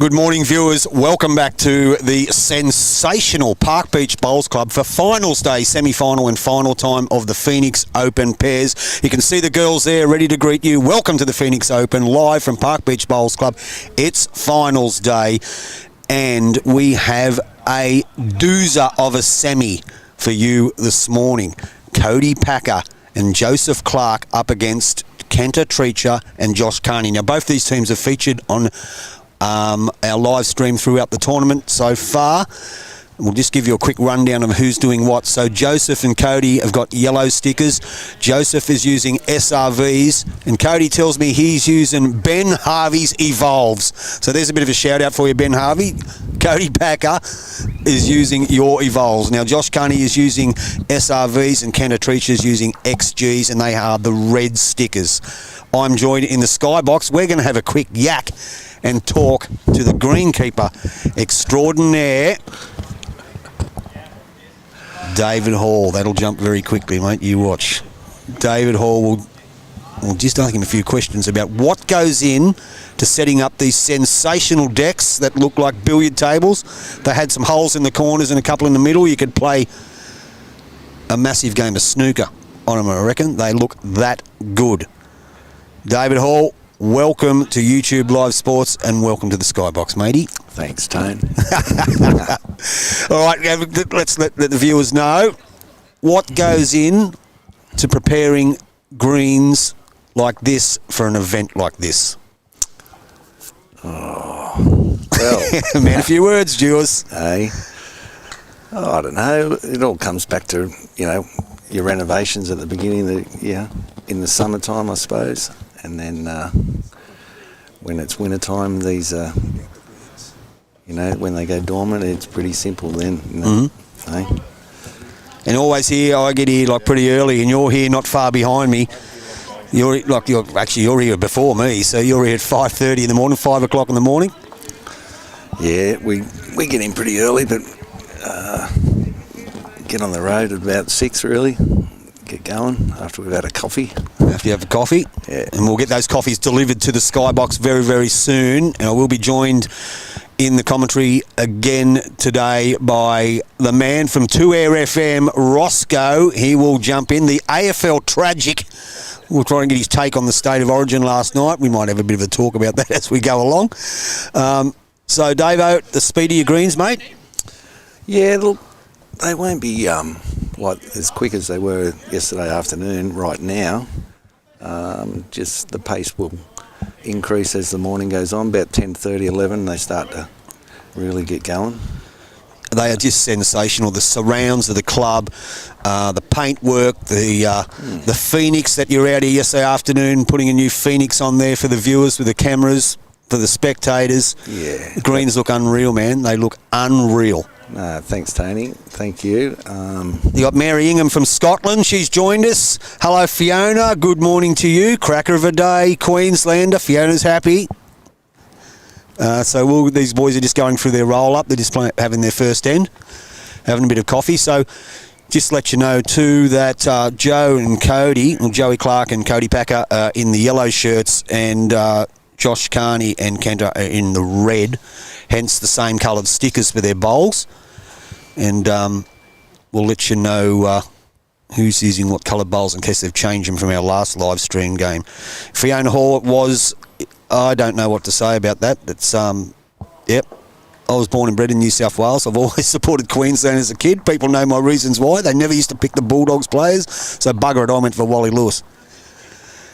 Good morning, viewers. Welcome back to the sensational Park Beach Bowls Club for finals day, semi-final and final time of the Phoenix Open pairs. You can see the girls there ready to greet you. Welcome to the Phoenix Open, live from Park Beach Bowls Club. It's finals day, and we have a doozer of a semi for you this morning. Cody Packer and Joseph Clark up against Kenta Treacher and Josh Carney. Now, both these teams have featured on our live stream throughout the tournament so far. We'll just give you a quick rundown of who's doing what. So Joseph and Cody have got yellow stickers. Joseph is using SRVs, and Cody tells me he's using Ben Harvey's Evolves. So there's a bit of a shout out for you, Ben Harvey. Cody Packer is using your Evolves. Now Josh Carney is using SRVs and Kenta Treacher is using XGs, and they are the red stickers. I'm joined in the skybox. We're going to have a quick yak and talk to the greenkeeper extraordinaire, David Hall. That'll jump very quickly, mate. You watch. David Hall will just ask him a few questions about what goes in to setting up these sensational decks that look like billiard tables. They had some holes in the corners and a couple in the middle. You could play a massive game of snooker on them, I reckon. They look that good. David Hall, welcome to YouTube Live Sports and welcome to the Skybox, matey. Thanks, Tone. All right, let's let the viewers know what goes in to preparing greens like this for an event like this. Oh, well. Man, a few words, Jules. Hey. Oh, I don't know. It all comes back to, your renovations at the beginning of the year, in the summertime, I suppose. And then when it's winter time, these when they go dormant, it's pretty simple then. Eh? And always here, I get here like pretty early, and you're here not far behind me. You're here before me, so you're here at 5:30 in the morning, 5 o'clock in the morning. Yeah, we get in pretty early, but get on the road at about 6 really. Get going after we've had a coffee. After you have a coffee, yeah. And we'll get those coffees delivered to the Skybox very, very soon. And I will be joined in the commentary again today by the man from 2 Air FM, Roscoe. He will jump in. The AFL Tragic. We'll try and get his take on the State of Origin last night. We might have a bit of a talk about that as we go along. So, Davo, the speed of your greens, mate? Yeah, look, they won't be as quick as they were yesterday afternoon right now. Just the pace will increase as the morning goes on. About 10:30, 11, they start to really get going. They are just sensational. The surrounds of the club, the paintwork, the Phoenix that you're out here yesterday afternoon, putting a new Phoenix on there for the viewers with the cameras, for the spectators. Yeah. The greens look unreal, man. They look unreal. Thanks, Tony. Thank you. You got Mary Ingham from Scotland. She's joined us. Hello, Fiona. Good morning to you. Cracker of a day, Queenslander. Fiona's happy. These boys are just going through their roll-up. They're just having their first end, having a bit of coffee. So just let you know, too, that Joey Clark and Cody Packer are in the yellow shirts, and Josh Carney and Kenta are in the red, hence the same coloured stickers for their bowls. And we'll let you know who's using what coloured bowls in case they've changed them from our last live stream game. Fiona Hall, it was... I don't know what to say about that. It's, yep. I was born and bred in New South Wales. I've always supported Queensland as a kid. People know my reasons why. They never used to pick the Bulldogs players. So bugger it, I went for Wally Lewis.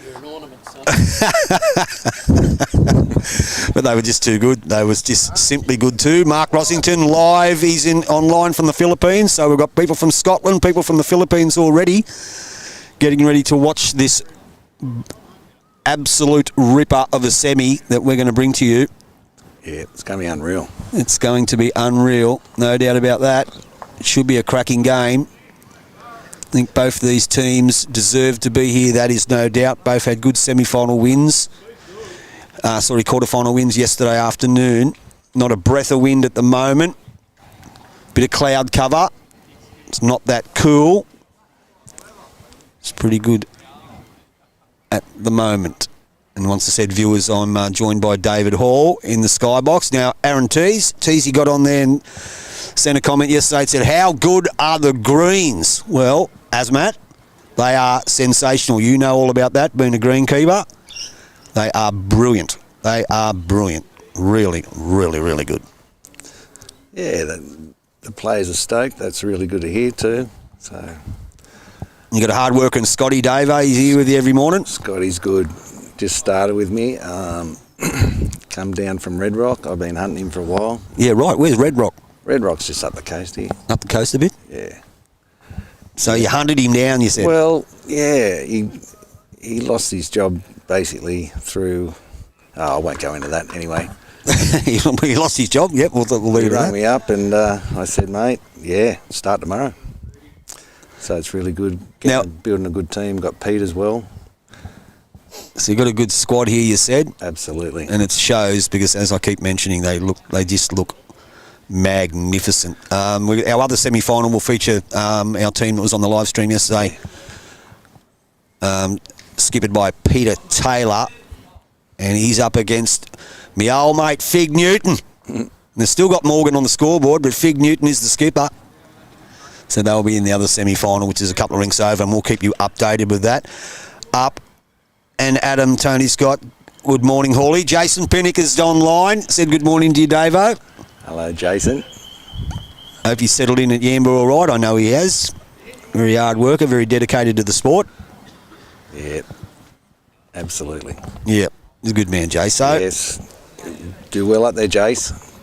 You're an ornament, son. But they were just too good. They was just simply good too. Mark Rossington live. He's online from the Philippines. So we've got people from Scotland, people from the Philippines already getting ready to watch this absolute ripper of a semi that we're going to bring to you. Yeah, it's going to be unreal. It's going to be unreal, no doubt about that. It should be a cracking game. I think both of these teams deserve to be here, that is no doubt. Both had good semi-final wins. Quarter-final wins yesterday afternoon. Not a breath of wind at the moment. Bit of cloud cover. It's not that cool. It's pretty good at the moment. And once I said viewers, I'm joined by David Hall in the skybox. Now, Aaron Teasy got on there and sent a comment yesterday and said, how good are the greens? Well, Azmat, they are sensational. You know all about that, being a greenkeeper. They are brilliant. They are brilliant. Really, really, really good. Yeah, the players are stoked. That's really good to hear too. So You got a hard working Scotty Dave, he's here with you every morning. Scotty's good. Just started with me. Come down from Red Rock. I've been hunting him for a while. Yeah, right. Where's Red Rock? Red Rock's just up the coast here. Up the coast a bit? Yeah. So you hunted him down, you said? Well, yeah, he lost his job basically through. Oh, I won't go into that anyway. He lost his job? Yep, we'll leave He it at rang that. me up and I said, mate, yeah, start tomorrow. So it's really good. Now- Building a good team. Got Pete as well. So you got a good squad here, you said? Absolutely. And it shows because, as I keep mentioning, they just look magnificent. Our other semi-final will feature our team that was on the live stream yesterday, skippered by Peter Taylor, and he's up against me old mate Fig Newton. They've still got Morgan on the scoreboard, but Fig Newton is the skipper. So they'll be in the other semi-final, which is a couple of rinks over, and we'll keep you updated with that. Up and Adam, Tony Scott, good morning, Hawley. Jason Pinnock is online. Said good morning to you, Davo. Hello, Jason. Hope he's settled in at Yamba all right. I know he has. Very hard worker, very dedicated to the sport. Yeah, absolutely. Yeah, he's a good man, Jay. So, Yes. Do well up there, Jace.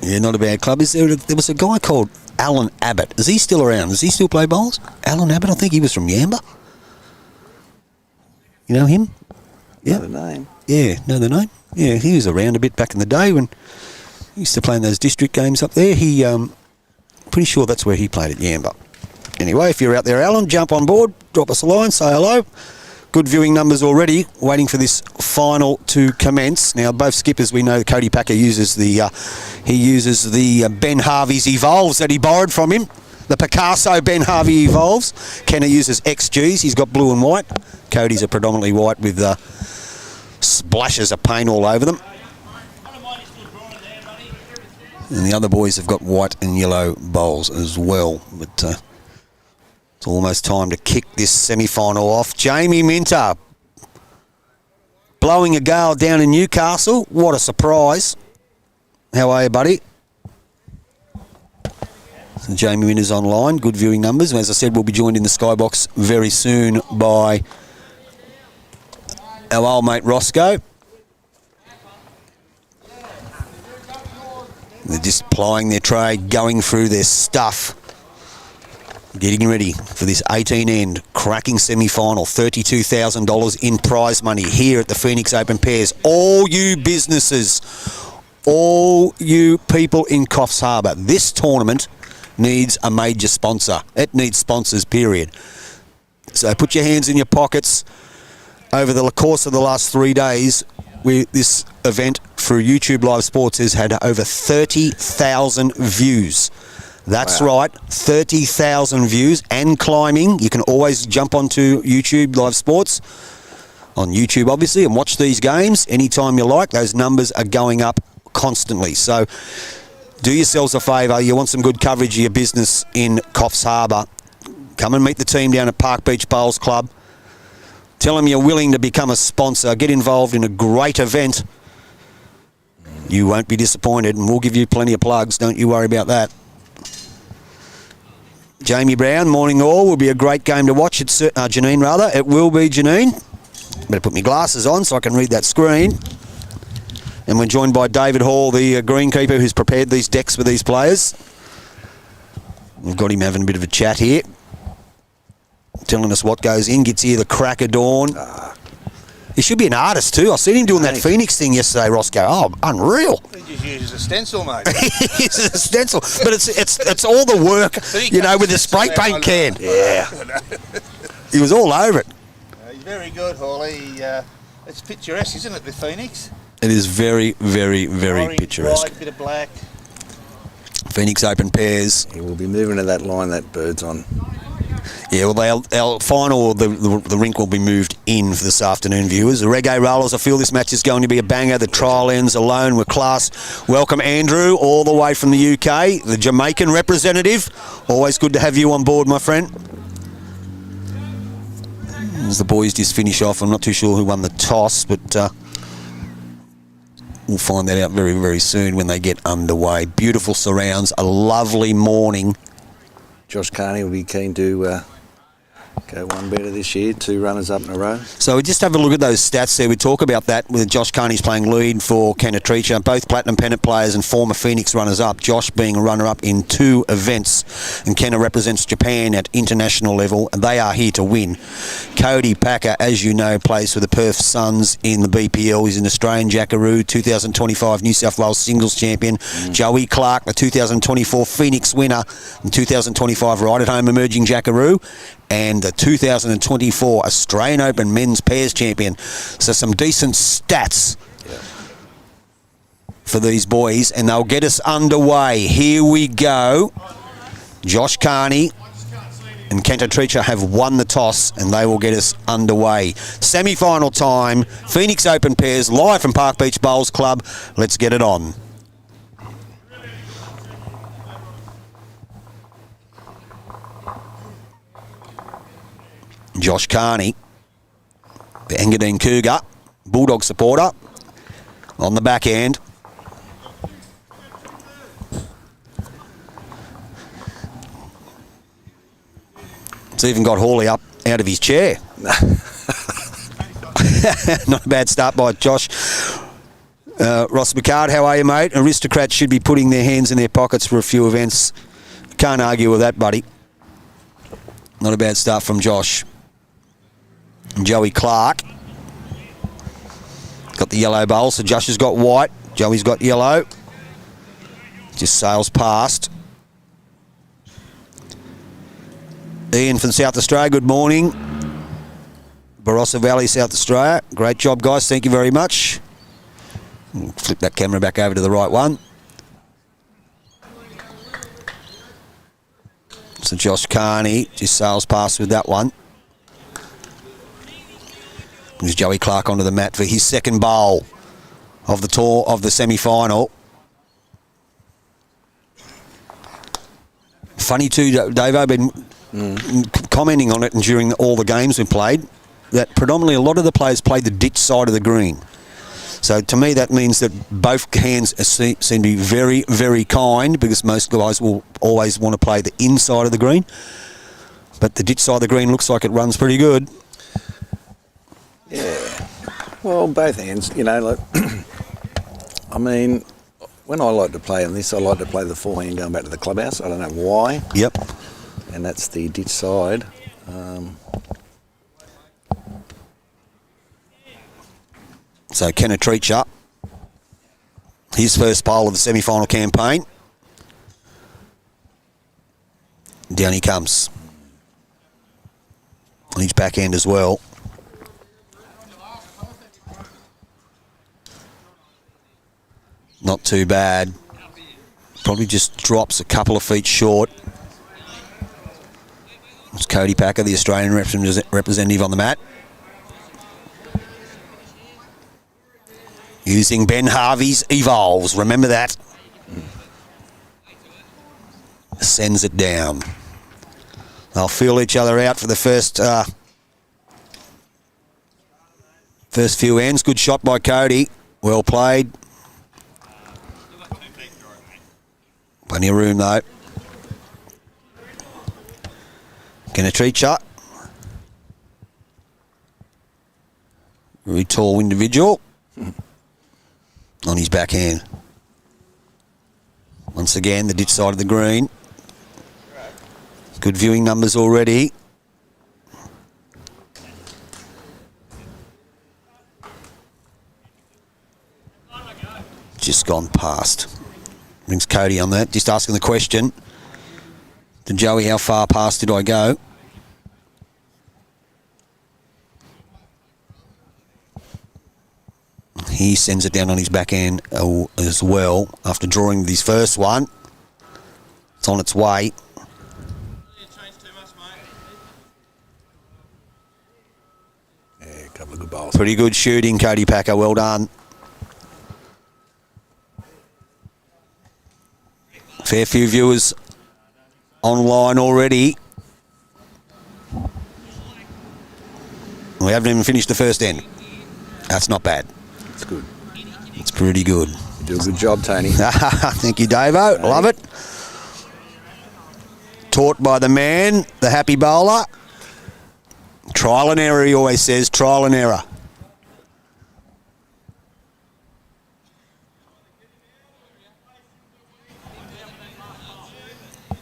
yeah, not a bad club. There was a guy called Alan Abbott. Is he still around? Does he still play bowls? Alan Abbott, I think he was from Yamba. You know him? Yeah. Know the name. Yeah, know the name? Yeah, he was around a bit back in the day when he used to play in those district games up there. He, pretty sure that's where he played at Yamba. Anyway, if you're out there, Alan, jump on board, drop us a line, say hello. Good viewing numbers already, waiting for this final to commence. Now, both skippers, we know Cody Packer uses the Ben Harvey's Evolves that he borrowed from him. The Picasso Ben Harvey Evolves. Kenner uses XGs. He's got blue and white. Cody's are predominantly white with splashes of paint all over them. And the other boys have got white and yellow bowls as well. But it's almost time to kick this semi-final off. Jamie Minter blowing a gale down in Newcastle. What a surprise. How are you, buddy? So Jamie Minter's online. Good viewing numbers. As I said, we'll be joined in the skybox very soon by our old mate Roscoe. They're just plying their trade, going through their stuff, getting ready for this 18-end cracking semi-final. $32,000 in prize money here at the Phoenix Open Pairs. All you businesses, all you people in Coffs Harbour, this tournament needs a major sponsor. It needs sponsors, period. So put your hands in your pockets. Over the course of the last 3 days, this event through YouTube Live Sports has had over 30,000 views. That's Wow. right, 30,000 views and climbing. You can always jump onto YouTube Live Sports, on YouTube obviously, and watch these games anytime you like. Those numbers are going up constantly. So do yourselves a favour. You want some good coverage of your business in Coffs Harbour. Come and meet the team down at Park Beach Bowls Club. Tell them you're willing to become a sponsor. Get involved in a great event. You won't be disappointed, and we'll give you plenty of plugs. Don't you worry about that. Jamie Brown, morning all. Will be a great game to watch. It's Janine, rather. It will be Janine. Better put my glasses on so I can read that screen. And we're joined by David Hall, the greenkeeper who's prepared these decks for these players. We've got him having a bit of a chat here, telling us what goes in. Gets here the crack of dawn. He should be an artist too. I seen him doing that Phoenix thing yesterday, Roscoe. Oh, unreal. He just uses a stencil, mate. He uses a stencil, but it's all the work, you know, with the spray paint can. Yeah. He was all over it. He's very good, Hawley. It's picturesque, isn't it, the Phoenix? It is very, very, very Orange, picturesque. White, bit of black. Phoenix Open Pairs. He will be moving to that line that bird's on. Yeah, well, our final, the rink will be moved in for this afternoon, viewers. The Reggae Rollers, I feel this match is going to be a banger. The trial ends alone with class. Welcome, Andrew, all the way from the UK, the Jamaican representative. Always good to have you on board, my friend. As the boys just finish off, I'm not too sure who won the toss, but we'll find that out very, very soon when they get underway. Beautiful surrounds, a lovely morning. Josh Carney will be keen to go one better this year, 2 runners up in a row. So we just have a look at those stats there. We talk about that with Josh Carney's playing lead for Kennetricha, both Platinum Pennant players and former Phoenix runners-up. Josh being a runner-up in 2 events, and Kenna represents Japan at international level, and they are here to win. Cody Packer, as you know, plays for the Perth Suns in the BPL. He's an Australian Jackaroo, 2025 New South Wales singles champion. Joey Clark, the 2024 Phoenix winner, and 2025 right-at-home emerging Jackaroo, and the 2024 Australian Open Men's Pairs Champion. So some decent stats for these boys, and they'll get us underway. Here we go. Josh Carney and Kennetricha have won the toss, and they will get us underway. Semi-final time, Phoenix Open Pairs, live from Park Beach Bowls Club. Let's get it on. Josh Carney, the Engadine Cougar, Bulldog supporter, on the back end. It's even got Hawley up out of his chair. Not a bad start by Josh. Ross McCard, how are you, mate? Aristocrats should be putting their hands in their pockets for a few events. Can't argue with that, buddy. Not a bad start from Josh. Joey Clark got the yellow bowl, so Josh has got white, Joey's got yellow. Just sails past. Ian from South Australia, good morning. Barossa Valley, South Australia, great job, guys, thank you very much. Flip that camera back over to the right one. So Josh Carney just sails past with that one. Brings Joey Clark onto the mat for his second bowl of the tour of the semi-final. Funny too, Dave, I've been commenting on it and during all the games we played, that predominantly a lot of the players played the ditch side of the green. So to me that means that both hands seem to be very, very kind, because most guys will always want to play the inside of the green. But the ditch side of the green looks like it runs pretty good. Yeah, well, both hands, you know, like, I mean, when I like to play on this, I like to play the forehand going back to the clubhouse. I don't know why. Yep. And that's the ditch side. So Kennetricha, his first bowl of the semi-final campaign. Down he comes. On his back end as well. Not too bad. Probably just drops a couple of feet short. It's Cody Packer, the Australian representative on the mat. Using Ben Harvey's Evolves. Remember that. Sends it down. They'll feel each other out for the first few ends. Good shot by Cody. Well played. Plenty of room though. Kennetricha. Very tall individual. On his backhand. Once again, the ditch side of the green. Good viewing numbers already. Just gone past. Brings Cody on that. Just asking the question to Joey, how far past did I go? He sends it down on his backhand as well after drawing his first one. It's on its way. Pretty good shooting, Cody Packer. Well done. Fair few viewers online already. We haven't even finished the first end. That's not bad. It's good. It's pretty good. You do a good job, Tony. Thank you, Davo. Love it. Taught by the man, the happy bowler. Trial and error, he always says. Trial and error.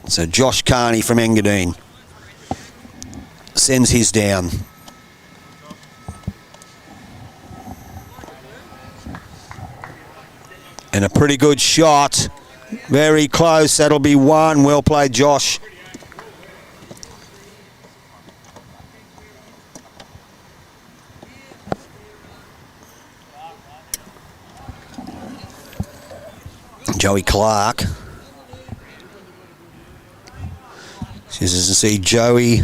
So Josh Carney from Engadine sends his down. And a pretty good shot. Very close. That'll be one. Well played, Josh. Joey Clark. Just as you see Joey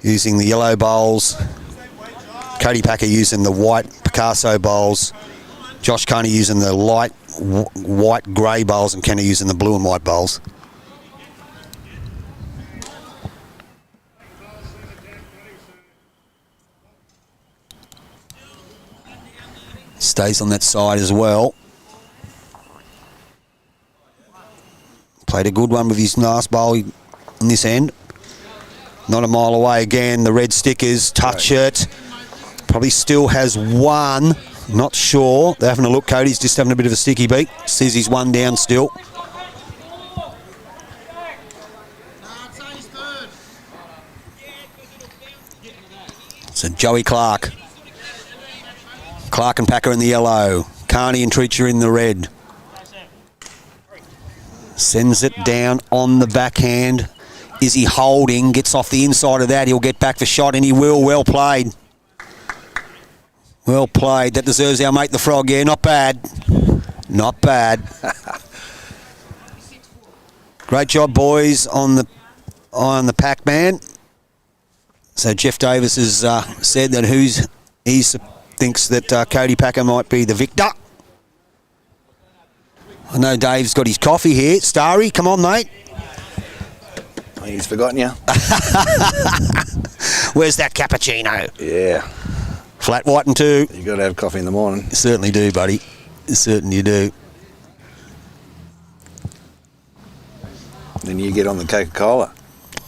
using the yellow bowls. Cody Packer using the white Picasso bowls. Josh Carney using the light white grey bowls, and Kenny using the blue and white bowls. Stays on that side as well. Played a good one with his last bowl in this end. Not a mile away again. The red stickers touch it. Probably still has one. Not sure. They're having a look. Cody's just having a bit of a sticky beat. Sees he's one down still. So Joey Clark. Clark and Packer in the yellow. Carney and Treacher in the red. Sends it down on the backhand. Is he holding? Gets off the inside of that. He'll get back for shot, and he will. Well played. Well played. That deserves our mate the frog. Yeah, not bad. Not bad. Great job, boys, on the Pac-Man. So Jeff Davis has said that he thinks that Cody Packer might be the victor. I know Dave's got his coffee here. Starry, come on, mate. He's forgotten you. Where's that cappuccino? Yeah. Flat white and two. You got to have coffee in the morning. You certainly do, buddy. You certainly do. Then you get on the Coca-Cola.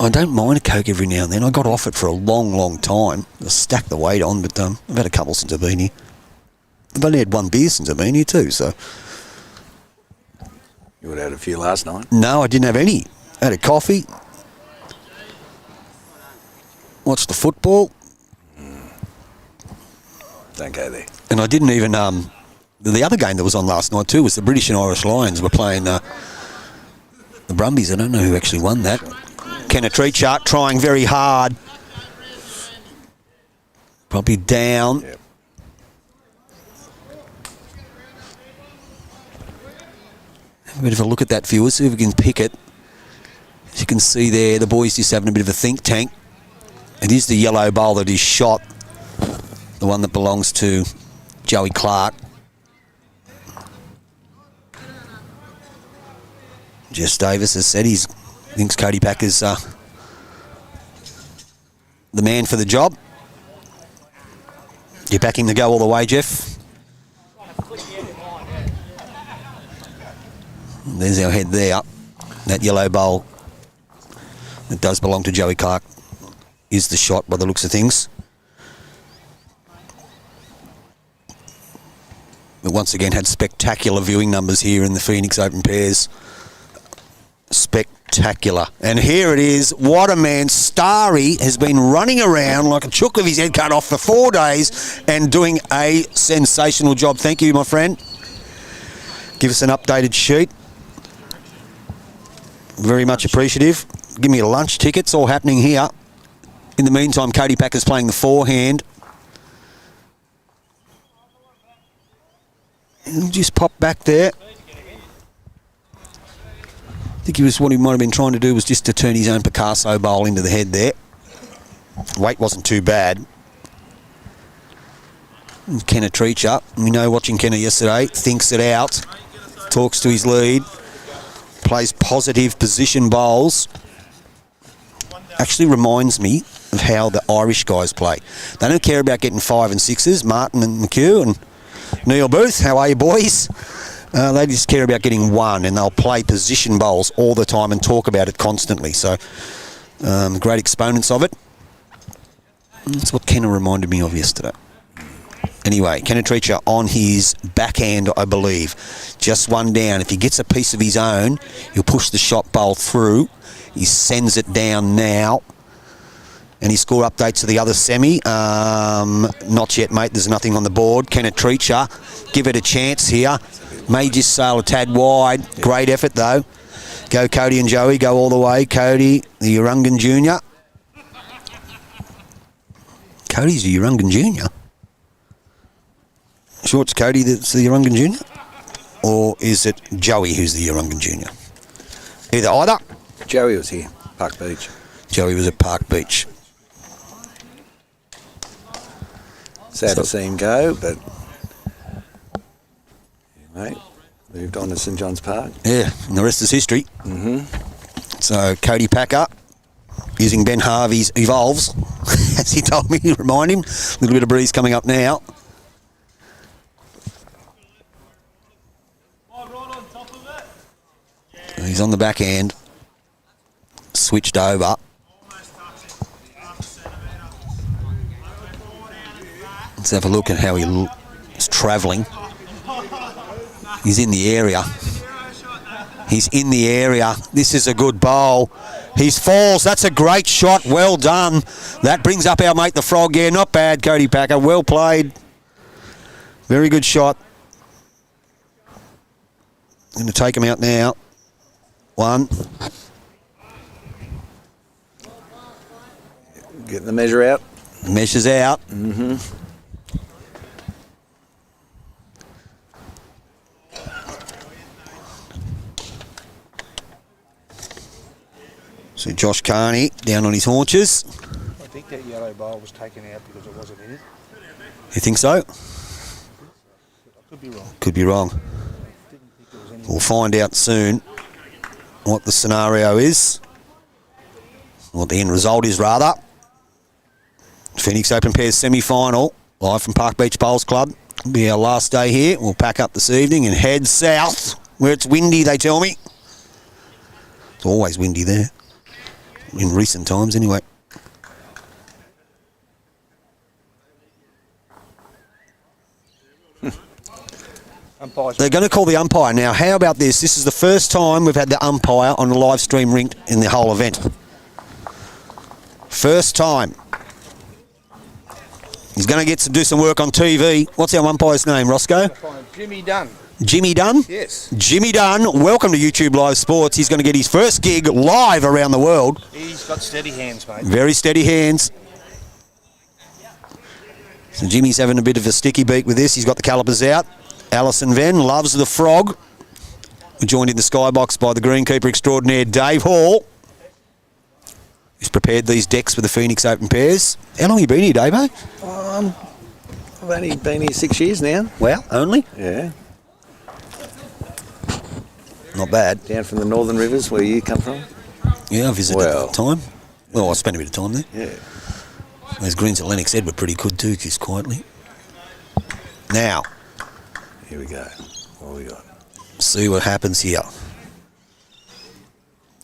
I don't mind a Coke every now and then. I got off it for a long, long time. I stacked the weight on, but I've had a couple since I've been here. I've only had one beer since I've been here too, so. You would have had a few last night. No, I didn't have any. I had a coffee. Watched the football. Don't go there. And I didn't even... the other game that was on last night too was the British and Irish Lions were playing the Brumbies. I don't know who actually won that. Kenneth Treacher trying very hard. Probably down. Yep. Have a bit of a look at that, viewers. See if we can pick it. As you can see there, the boys just having a bit of a think tank. It is the yellow bowl that is shot. The one that belongs to Joey Clark. Jess Davis has said he thinks Cody Packer's the man for the job. You back him to go all the way, Jeff? There's our head there. That yellow bowl that does belong to Joey Clark is the shot by the looks of things. But once again had spectacular viewing numbers here in the Phoenix Open Pairs. Spectacular. And here it is. What a man. Starry has been running around like a chook with his head cut off for 4 days and doing a sensational job. Thank you, my friend. Give us an updated sheet. Very much appreciative. Give me a lunch ticket. It's all happening here. In the meantime, Cody Packer's playing the forehand. He'll just pop back there. I think what he might have been trying to do was just to turn his own Picasso bowl into the head there. Weight wasn't too bad. Kenna Treacher, we know watching Kenna yesterday, thinks it out, talks to his lead, plays positive position bowls. Actually reminds me of how the Irish guys play. They don't care about getting 5 and 6s. Martin and McHugh and Neil Booth, how are you boys? They just care about getting 1, and they'll play position bowls all the time and talk about it constantly. So, great exponents of it. That's what Kenna reminded me of yesterday. Anyway, Kenna Treacher on his backhand, I believe. Just 1 down. If he gets a piece of his own, he'll push the shot bowl through. He sends it down now. Any score updates to the other semi? Not yet, mate. There's nothing on the board. Kenna Treacher, give it a chance here. May just sail a tad wide. Great effort, though. Go Cody and Joey. Go all the way. Cody, the Urungan Junior. Cody's the Urungan Junior. Sure it's Cody that's the Urungan Junior? Or is it Joey who's the Urungan Junior? Either. Joey was here, Park Beach. Joey was at Park Beach. Sad to see him go, but mate, moved on to St John's Park. Yeah, and the rest is history. So Cody Packer, using Ben Harvey's Evolves, as he told me to remind him. A little bit of breeze coming up now. He's on the backhand. Switched over. Let's have a look at how he's travelling. He's in the area. He's in the area. This is a good bowl. He falls. That's a great shot. Well done. That brings up our mate the Frog. Yeah, not bad, Cody Packer. Well played. Very good shot. Going to take him out now. 1. Getting the measure out. Measures out. So Josh Carney down on his haunches. I think that yellow bowl was taken out because it wasn't in it. You think so? I could be wrong. Could be wrong. We'll find out soon what the scenario is. What the end result is, rather. Phoenix Open Pairs semi-final, live from Park Beach Bowls Club. It'll be our last day here. We'll pack up this evening and head south, where it's windy, they tell me. It's always windy there. In recent times, anyway. They're going to call the umpire now. How about this? This is the first time we've had the umpire on a live stream rink in the whole event. First time. He's going to get to do some work on TV. What's our umpire's name, Roscoe? Jimmy Dunn. Jimmy Dunn? Yes. Jimmy Dunn, welcome to YouTube Live Sports. He's going to get his first gig live around the world. He's got steady hands, mate. Very steady hands. So Jimmy's having a bit of a sticky beak with this. He's got the calipers out. Alison Venn loves the Frog. We're joined in the skybox by the greenkeeper extraordinaire, Dave Hall. He's prepared these decks for the Phoenix Open Pairs. How long have you been here, Dave? I've only been here 6 years now. Well, only? Yeah. Not bad. Down from the Northern Rivers, where you come from. Yeah, I visited Well. at the time. Well, I spent a bit of time there. Yeah. Those greens at Lennox Head were pretty good too, just quietly. Now, Here we go. What we got? see what happens here.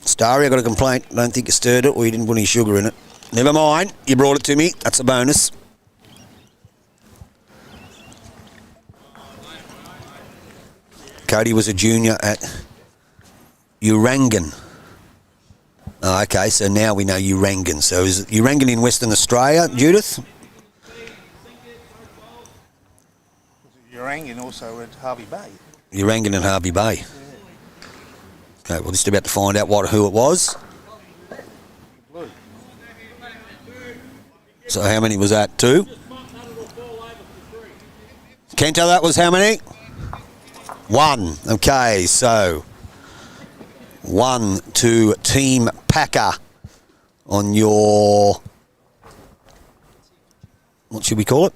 Starry, I got a complaint. Don't think you stirred it or you didn't put any sugar in it. Never mind. You brought it to me. That's a bonus. Cody was a junior at Urangan. Oh, okay, so now we know Urangan. So is it Urangan in Western Australia, Judith? Urangan also at Harvey Bay. Urangan and Harvey Bay. Okay, we're just about to find out who it was. Blue. So how many was that? 2? Kento, that was how many? 1. Okay, so 1 to Team Packer on your, what should we call it?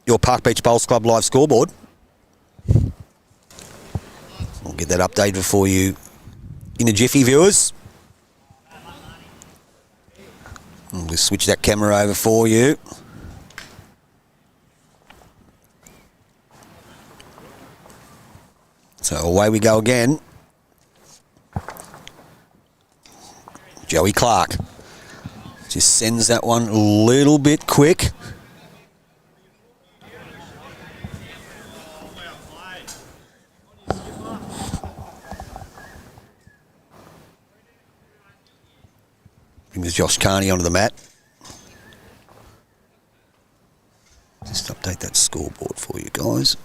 your Park Beach Bowls Club live scoreboard. We'll get that updated for you in a jiffy, viewers. We'll switch that camera over for you. So away we go again. Joey Clark just sends that one a little bit quick. Brings Josh Carney onto the mat. Just update that scoreboard for you guys.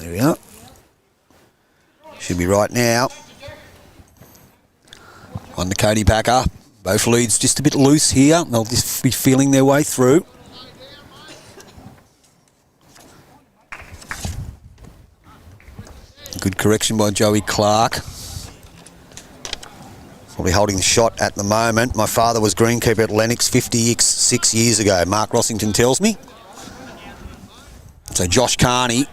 There we are. Should be right now. On the Cody Packer. Both leads just a bit loose here. They'll just be feeling their way through. Good correction by Joey Clark. Probably holding the shot at the moment. My father was greenkeeper at Lennox 56 years ago. Mark Rossington tells me. So Josh Carney.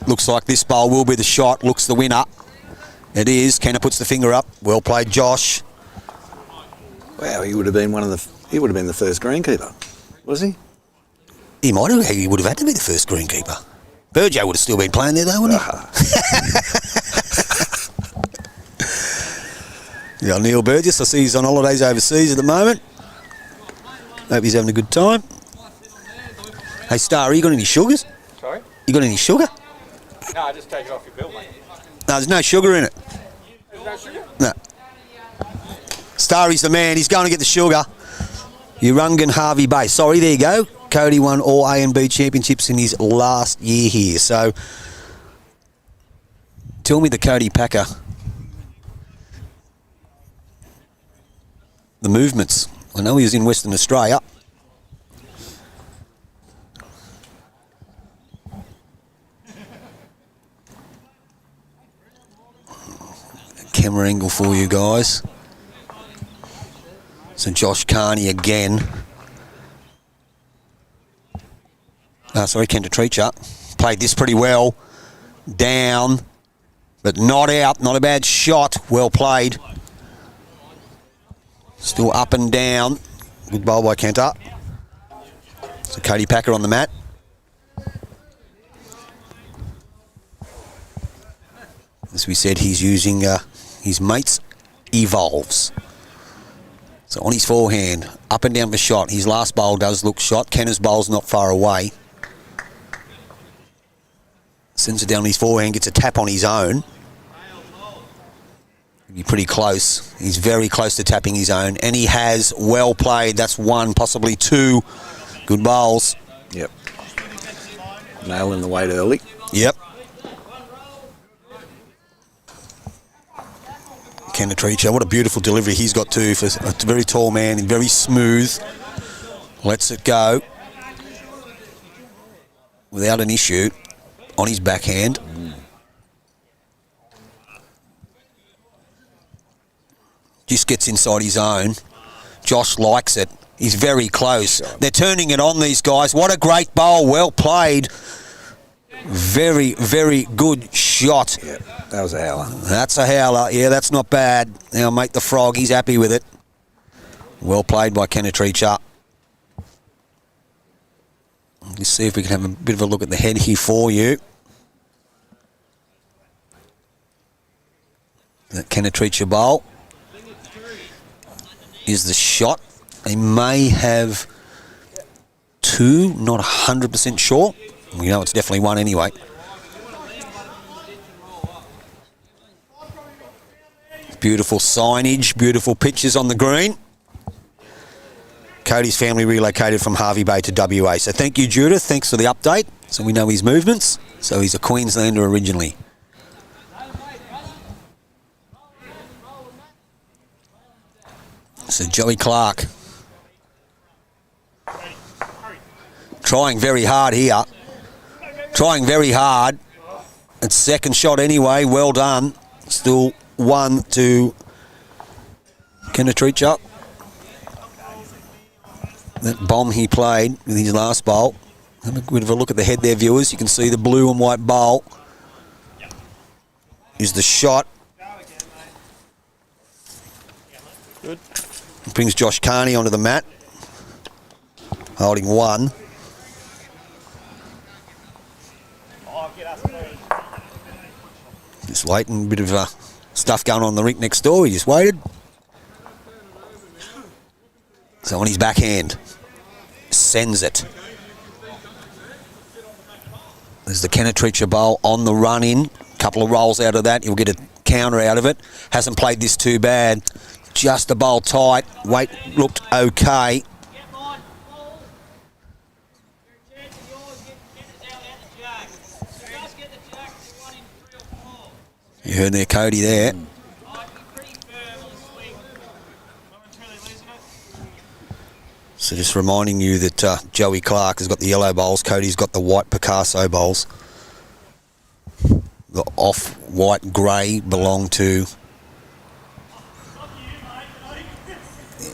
Looks like this bowl will be the shot. Looks the winner. It is. Kenner puts the finger up. Well played, Josh. Wow, he would have been he would have been the first greenkeeper, was he? He might have. He would have had to be the first greenkeeper. Burjo would have still been playing there though, wouldn't he? Yeah, Neil Burgess. I see he's on holidays overseas at the moment. Hope he's having a good time. Hey, Star, you got any sugars? Sorry? You got any sugar? No, just take it off your bill, mate. No, there's no sugar in it. There's no sugar? No. Starry's the man. He's going to get the sugar. Urungan Harvey Bay. Sorry, there you go. Cody won all A and B championships in his last year here. So, tell me the Cody Packer. The movements. I know he was in Western Australia. Camera angle for you guys. So Josh Carney again. Sorry, Kenta Treacher. Played this pretty well. Down, but not out. Not a bad shot. Well played. Still up and down. Good bowl by Kenta. So Cody Packer on the mat. As we said, he's using his mate's Evolves. So on his forehand, up and down for shot. His last bowl does look shot. Kenner's bowl's not far away. Sends it down his forehand, gets a tap on his own. Be pretty close. He's very close to tapping his own. And he has well played. That's one, possibly two good bowls. Yep. Nailing the weight early. Yep. Kenta Treacher, what a beautiful delivery he's got too for a very tall man and very smooth. Lets it go without an issue on his backhand. Just gets inside his own. Josh likes it. He's very close. They're turning it on, these guys. What a great bowl. Well played. Very, very good shot. Yeah, that was a howler. That's a howler. Yeah, that's not bad. Now make the frog. He's happy with it. Well played by Kenta Treacher. Let's see if we can have a bit of a look at the head here for you. That Kenta Treacher bowl is the shot. They may have two, not 100% sure. We know it's definitely one anyway. Beautiful signage, beautiful pictures on the green. Cody's family relocated from Harvey Bay to WA. So thank you, Judith. Thanks for the update. So we know his movements. So he's a Queenslander originally. So Joey Clark trying very hard here. Trying very hard. It's second shot anyway. Well done. Still 1 to Kenetricha. That bomb he played with his last bowl. Have a bit of a look at the head there, viewers. You can see the blue and white bowl. Is the shot. Good. Brings Josh Carney onto the mat. Holding 1. Just waiting, a bit of stuff going on in the rink next door. He just waited. So on his backhand, sends it. There's the Kenetricha bowl on the run in. Couple of rolls out of that. He'll get a counter out of it. Hasn't played this too bad. Just the bowl tight. Weight looked okay. You heard there, Cody, there. So just reminding you that Joey Clark has got the yellow bowls. Cody's got the white Picasso bowls. The off-white grey belong to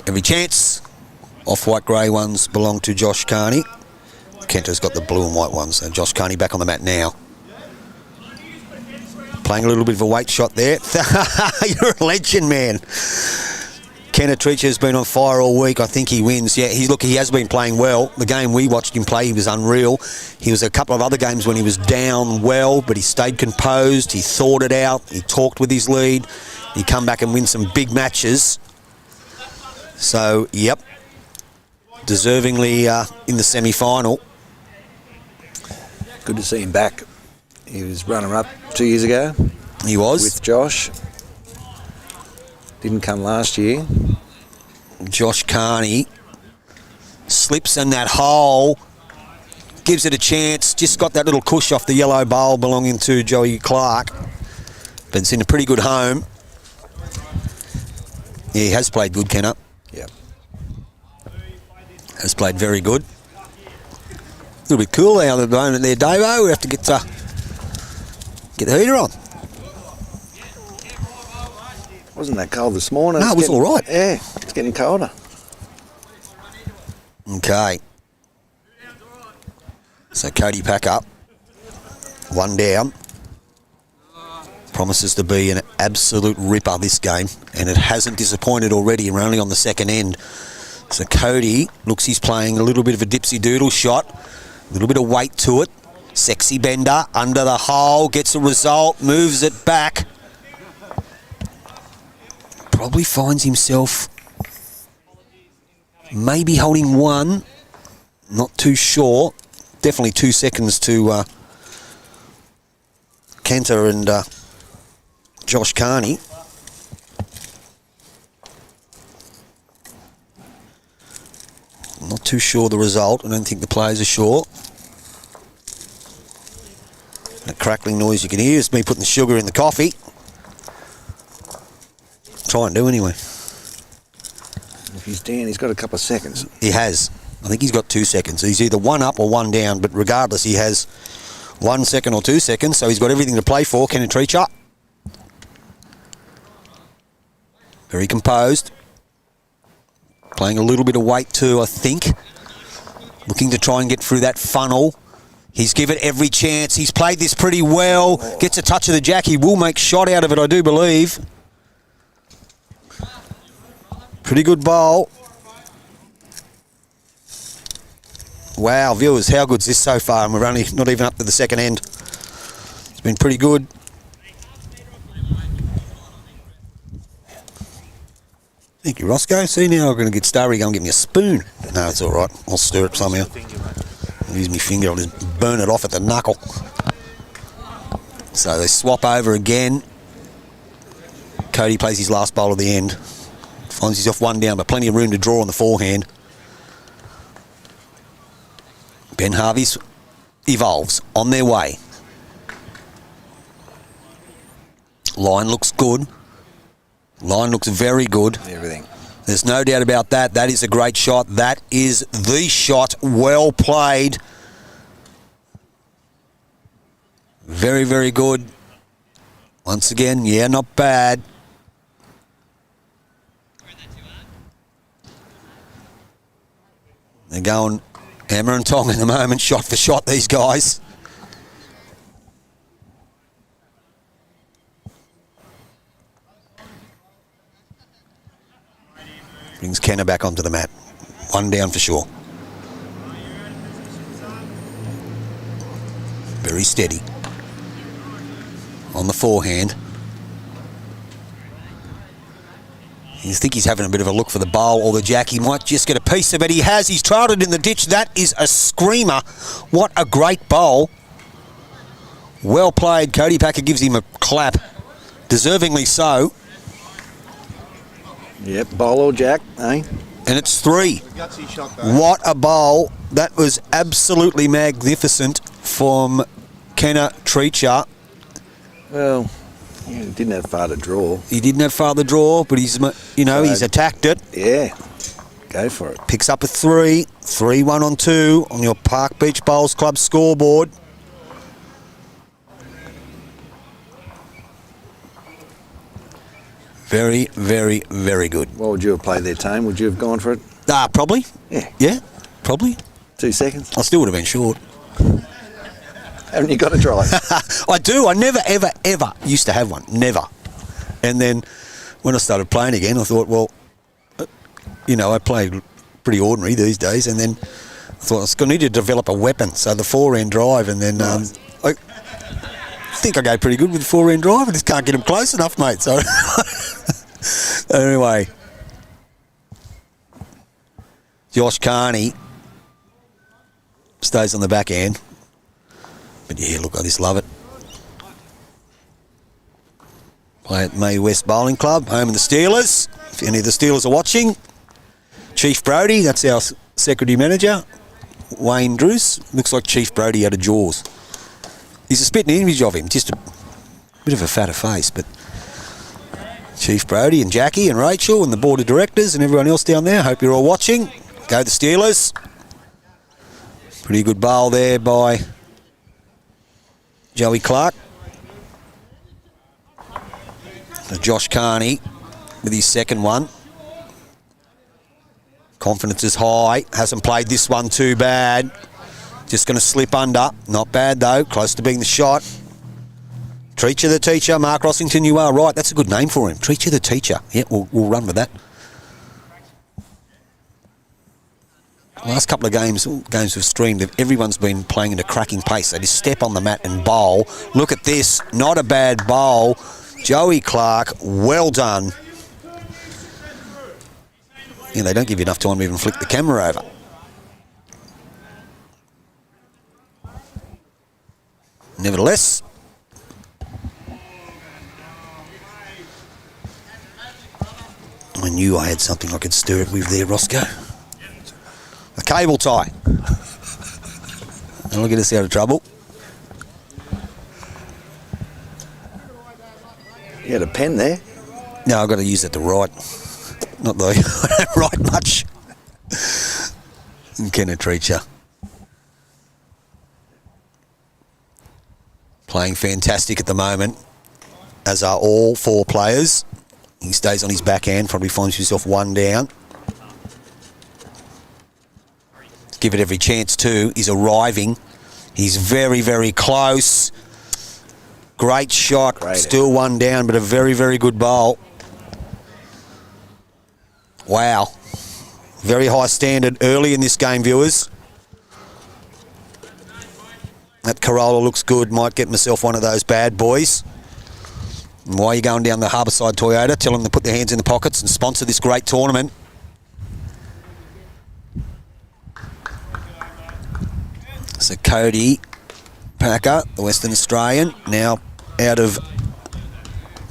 Every Chance. Off-white grey ones belong to Josh Carney. Kento's got the blue and white ones. And Josh Carney back on the mat now. Playing a little bit of a weight shot there. You're a legend, man. Kenetricha has been on fire all week. I think he wins. Yeah, he has been playing well. The game we watched him play, he was unreal. He was a couple of other games when he was down well, but he stayed composed. He thought it out. He talked with his lead. He come back and win some big matches. So, yep, deservingly in the semi-final. Good to see him back. He was runner-up 2 years ago. He was. With Josh. Didn't come last year. Josh Carney slips in that hole, gives it a chance, just got that little cush off the yellow bowl belonging to Joey Clark, but it's in a pretty good home. Yeah, he has played good, Kenner. Yeah. Has played very good. A little bit cool out at the moment there, Davo. We have to get the heater on. Wasn't that cold this morning? No, it was all right. Yeah, it's getting colder. Okay. So Cody pack up. 1 down. Promises to be an absolute ripper this game, and it hasn't disappointed already. We're only on the second end. So Cody looks he's playing a little bit of a dipsy doodle shot. A little bit of weight to it. Sexy bender under the hole. Gets a result. Moves it back. Probably finds himself maybe holding 1. Not too sure. Definitely 2 seconds to Kenta and Josh Carney. Not too sure the result. I don't think the players are sure. That crackling noise you can hear is me putting the sugar in the coffee. Try and do anyway. If he's down, he's got a couple of seconds. He has. I think he's got 2 seconds. He's either 1 up or 1 down, but regardless, he has 1 second or 2 seconds, so he's got everything to play for. Kenetricha. Very composed. Playing a little bit of weight too, I think. Looking to try and get through that funnel. He's given every chance. He's played this pretty well. Gets a touch of the jack. He will make shot out of it, I do believe. Pretty good bowl. Wow, viewers, how good's this so far? And we're only not even up to the second end. It's been pretty good. Thank you, Roscoe. See, now I'm going to get Starry go and get me a spoon. No, it's all right. I'll stir it somehow. I'll use my finger. I'll just burn it off at the knuckle. So they swap over again. Cody plays his last bowl at the end. Finds himself 1 down, but plenty of room to draw on the forehand. Ben Harvey's evolves on their way. Line looks good. Line looks very good. Everything. There's no doubt about that. That is a great shot. That is the shot. Well played. Very, very good. Once again, yeah, not bad. They're going hammer and tong in the moment, shot for shot, these guys. Brings Kenner back onto the mat. One down for sure. Very steady. On the forehand. You think he's having a bit of a look for the bowl or the jack. He might just get a piece of it. He has. He's trailed it in the ditch. That is a screamer. What a great bowl. Well played. Cody Packer gives him a clap. Deservingly so. Yep, bowl or jack, eh? And it's 3. Gutsy shot, though. What a bowl. That was absolutely magnificent from Kenner Treacher. Well, he didn't have far to draw. He didn't have far to draw, but he's attacked it. Yeah, go for it. Picks up a 3. 3-1 on 2 on your Park Beach Bowls Club scoreboard. Very, very, very good. What would you have played there, Tone? Would you have gone for it? Probably. Yeah. Yeah, probably. 2 seconds? I still would have been short. Haven't you got a drive? I do. I never, ever, ever used to have one. Never. And then when I started playing again, I thought, well, I play pretty ordinary these days. And then I thought I was going to need to develop a weapon. So the forehand drive, and then I think I go pretty good with the forehand drive. I just can't get him close enough, mate. So anyway, Josh Carney stays on the back end. But yeah, look, I just love it. Play at May West Bowling Club, home of the Steelers. If any of the Steelers are watching, Chief Brody, that's our secretary manager, Wayne Druce. Looks like Chief Brody out of Jaws. He's a spitting image of him, just a bit of a fatter face, but Chief Brody and Jackie and Rachel and the board of directors and everyone else down there, hope you're all watching. Go the Steelers. Pretty good bowl there by Joey Clark. So Josh Carney with his second one. Confidence is high. Hasn't played this one too bad. Just going to slip under. Not bad though. Close to being the shot. Treacher the Teacher. Mark Rossington, you are right. That's a good name for him. Treacher the Teacher. Yeah, we'll run with that. Last couple of games we've streamed, everyone's been playing at a cracking pace. They just step on the mat and bowl. Look at this. Not a bad bowl. Joey Clark, well done. Yeah, they don't give you enough time to even flick the camera over. Nevertheless, I knew I had something I could stir it with there, Roscoe. A cable tie. That'll get us out of trouble. You had a pen there. No, I've got to use that to write. Not though. I don't write much. Kenner Treacher. Playing fantastic at the moment, as are all 4 players. He stays on his backhand, probably finds himself 1 down. Give it every chance too. He's arriving. He's very, very close. Great shot. Great. Still 1 down, but a very, very good bowl. Wow. Very high standard early in this game, viewers. That Corolla looks good. Might get myself one of those bad boys. And while you're going down the Harbourside Toyota, tell them to put their hands in the pockets and sponsor this great tournament. So Cody Packer, the Western Australian, now out of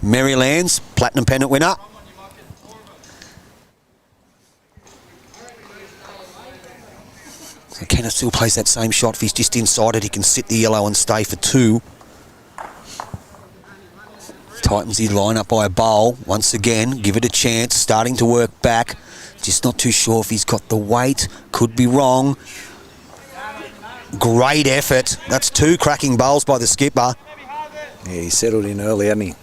Maryland's Platinum Pennant winner. So Kenner still plays that same shot. If he's just inside it, he can sit the yellow and stay for 2. Tightens his line up by a bowl. Once again, give it a chance. Starting to work back. Just not too sure if he's got the weight. Could be wrong. Great effort. That's 2 cracking bowls by the skipper. Yeah, he settled in early, hasn't he?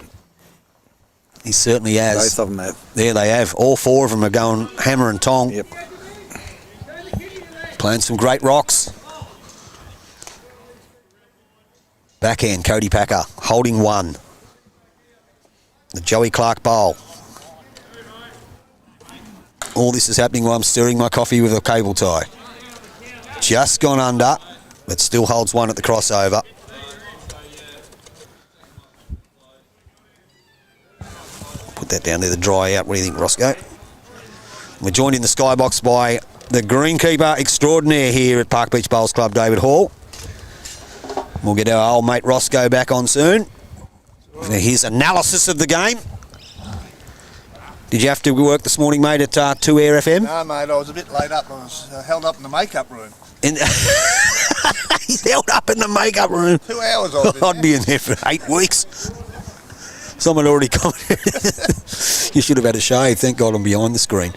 He certainly has. Both of them have. There they have. All four of them are going hammer and tong. Yep. Playing some great rocks. Backhand, Cody Packer, holding one. The Joey Clark bowl. All this is happening while I'm stirring my coffee with a cable tie. Just gone under, but still holds one at the crossover. Put that down there to dry out. What do you think, Roscoe? We're joined in the skybox by the greenkeeper extraordinaire here at Park Beach Bowls Club, David Hall. We'll get our old mate Roscoe back on soon. Here's analysis of the game. Did you have to work this morning, mate, at 2 Air FM? No, mate, I was a bit late up. I was held up in the makeup room. He's held up in the makeup room. 2 hours I was in I'd there. be in there for 8 weeks. Someone already commented. You should have had a shave. Thank God I'm behind the screen.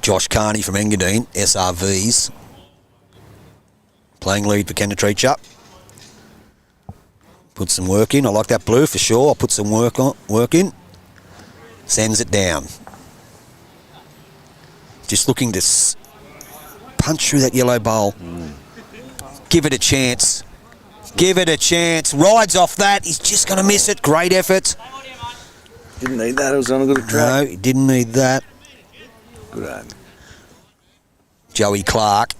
Josh Carney from Engadine, SRVs. Playing lead for Kennetree. Put some work in. I like that blue for sure. I'll put some work in. Sends it down. Just looking to punch through that yellow bowl. Give it a chance. Give it a chance. Rides off that. He's just going to miss it. Great effort. Didn't need that. It was on a good track. No, he didn't need that. Good on. Joey Clark.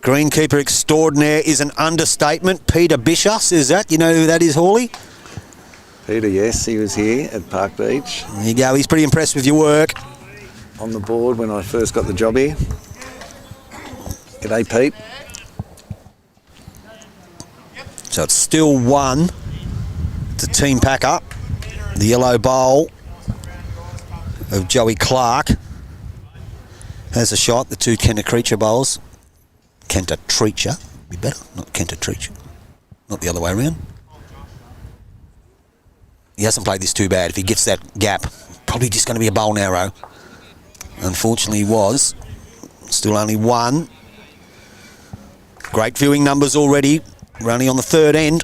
Greenkeeper extraordinaire is an understatement. Peter Bishop says that. You know who that is, Hawley? Peter, yes, he was here at Park Beach. There you go. He's pretty impressed with your work. On the board when I first got the job here. G'day, Pete. So it's still 1 to Team Packer. The yellow bowl of Joey Clark has a shot. The two Kennetree bowls. Kennetree, be better, not Kennetree. Not the other way around. He hasn't played this too bad. If he gets that gap, probably just going to be a bowl narrow. Unfortunately, he was. Still only 1. Great viewing numbers already. We're only on the third end.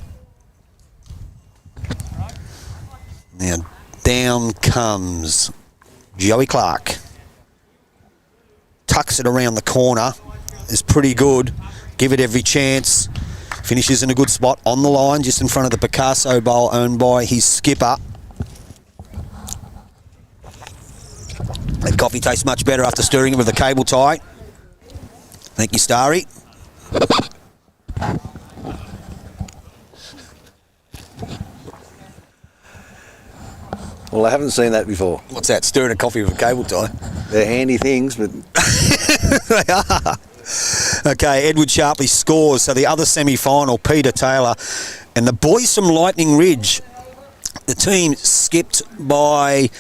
Now, down comes Joey Clark. Tucks it around the corner. Is pretty good. Give it every chance. Finishes in a good spot on the line, just in front of the Picasso bowl owned by his skipper. That coffee tastes much better after stirring it with a cable tie. Thank you, Starry. Well, I haven't seen that before. What's that? Stirring a coffee with a cable tie? They're handy things, but They are. Okay, Edward Sharpley scores. So the other semi-final, Peter Taylor and the boys from Lightning Ridge. The team skipped by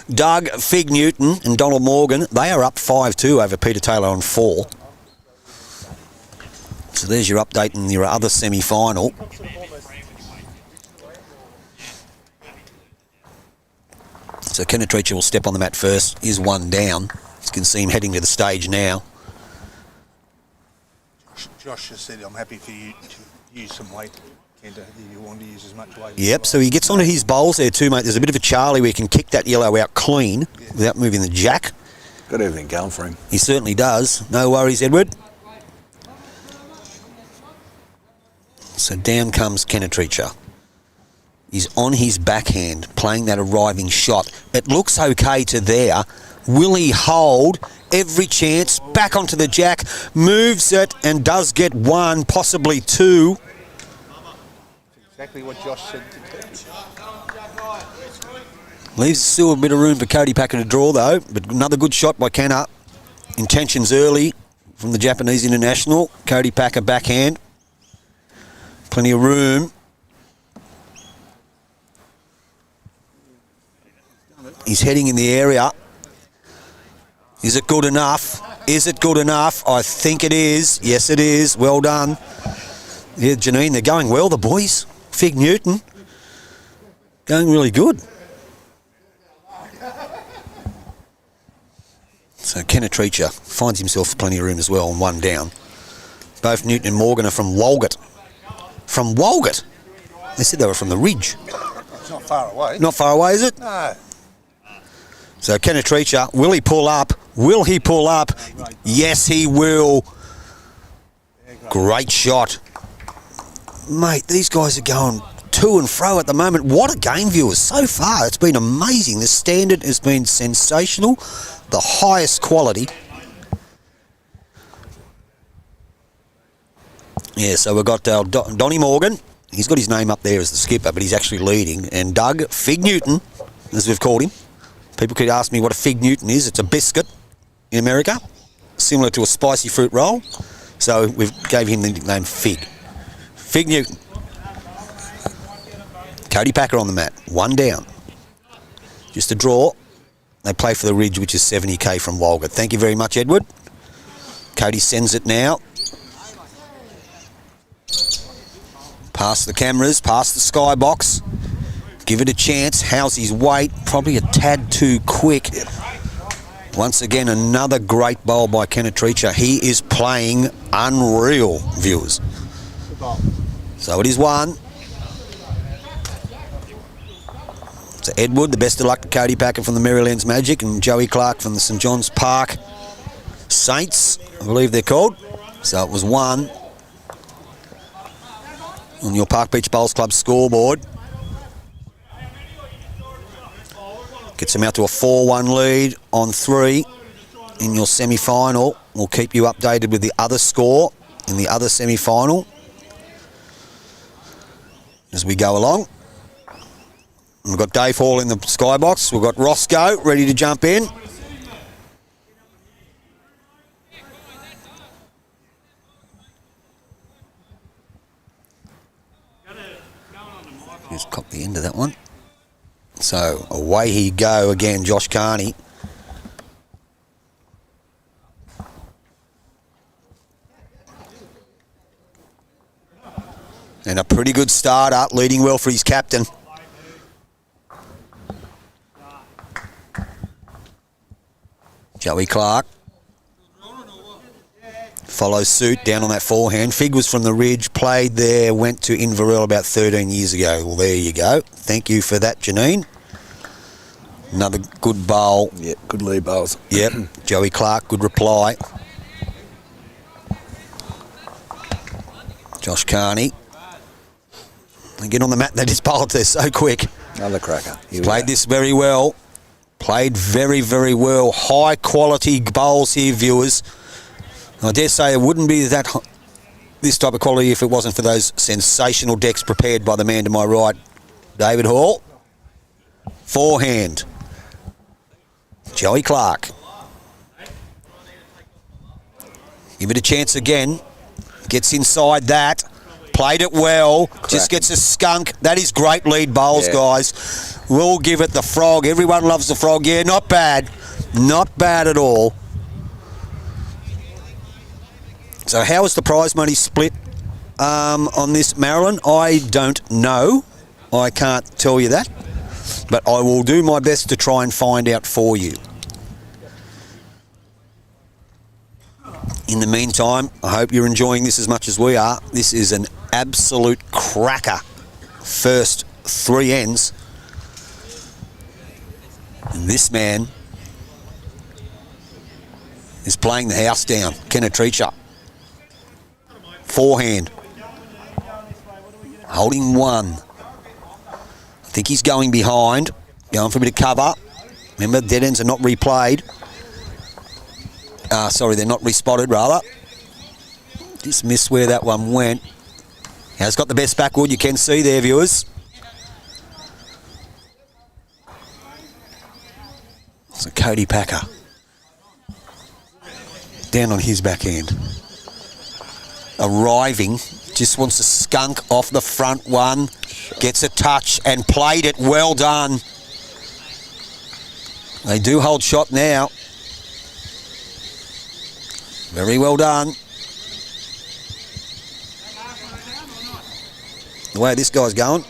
Doug Fig Newton and Donald Morgan. They are up 5-2 over Peter Taylor on 4. So there's your update in your other semi-final. So Kennetree will step on the mat first. Is 1 down. You can see him heading to the stage now. Josh just said, I'm happy for you to use some weight, Kenta, if you want to use as much weight. Yep, so he gets onto his bowls there too, mate. There's a bit of a Charlie where he can kick that yellow out clean without moving the jack. got everything going for him. He certainly does. No worries, Edward. So down comes Kennetree. He's on his backhand, playing that arriving shot. It looks okay to there. Will he hold? Every chance. Back onto the jack. Moves it and does get 1, possibly 2. Exactly what Josh said to do. Leaves still a bit of room for Cody Packer to draw, though. But another good shot by Kenner. Intentions early from the Japanese international. Cody Packer backhand. Plenty of room. He's heading in the area. Is it good enough? Is it good enough? I think it is. Yes, it is. Well done. Yeah, Janine, they're going well, the boys. Fig Newton. Going really good. So Kennetricha finds himself plenty of room as well, and one down. Both Newton and Morgan are from Walgett. From Walgett? They said they were from the Ridge. It's not far away. Not far away, is it? No. So Kennetricha, will he pull up? Will he pull up? Yes, he will. Great shot. Mate, these guys are going to and fro at the moment. What a game, viewers. So far, it's been amazing. The standard has been sensational. The highest quality. Yeah, so we've got Donnie Morgan. He's got his name up there as the skipper, but he's actually leading. And Doug Fig Newton, as we've called him. People could ask me what a Fig Newton is. It's a biscuit in America, similar to a spicy fruit roll. So we gave him the nickname Fig. Fig Newton. Cody Packer on the mat. One down. Just a draw. They play for the Ridge, which is 70k from Walgett. Thank you very much, Edward. Cody sends it now. Past the cameras, past the skybox. Give it a chance. How's his weight? Probably a tad too quick. Once again, another great bowl by Kennetricha. He is playing unreal, viewers. So it is one. So Edward, the best of luck to Cody Packer from the Marylands Magic and Joey Clark from the St John's Park Saints, I believe they're called. So it was one on your Park Beach Bowls Club scoreboard. Gets them out to a 4-1 lead on 3 in your semi-final. We'll keep you updated with the other score in the other semi-final as we go along. We've got Dave Hall in the skybox. We've got Roscoe ready to jump in. Just cop the end of that one. So away he go again, Josh Carney. And a pretty good starter, leading well for his captain. Joey Clark follows suit down on that forehand. Fig was from the Ridge, played there, went to Inverell about 13 years ago. Well, there you go. Thank you for that, Janine. Another good bowl. Yeah, good lead bowls. Yep. Joey Clark, good reply. Josh Carney. They get on the mat, they just bowled there so quick. Another cracker. Played this very well. Played very, very well. High quality bowls here, viewers. I dare say it wouldn't be this type of quality if it wasn't for those sensational decks prepared by the man to my right, David Hall. Forehand. Joey Clark. Give it a chance again. Gets inside that. Played it well. Cracking. Just gets a skunk. That is great lead bowls, guys. We'll give it the frog. Everyone loves the frog. Yeah, not bad. Not bad at all. So how is the prize money split on this, Marilyn? I don't know. I can't tell you that. But I will do my best to try and find out for you. In the meantime, I hope you're enjoying this as much as we are. This is an absolute cracker. First 3 ends. And this man is playing the house down. Kennetricha. Forehand. Holding one. I think he's going behind. Going for a bit of cover. Remember, dead ends are not replayed. Sorry, they're not respotted, rather. Just missed where that one went. Has got the best backwood you can see there, viewers. So Cody Packer. Down on his backhand. Arriving. Just wants to skunk off the front one. Gets a touch and played it. Well done. They do hold shot now. Very well done. The way this guy's going.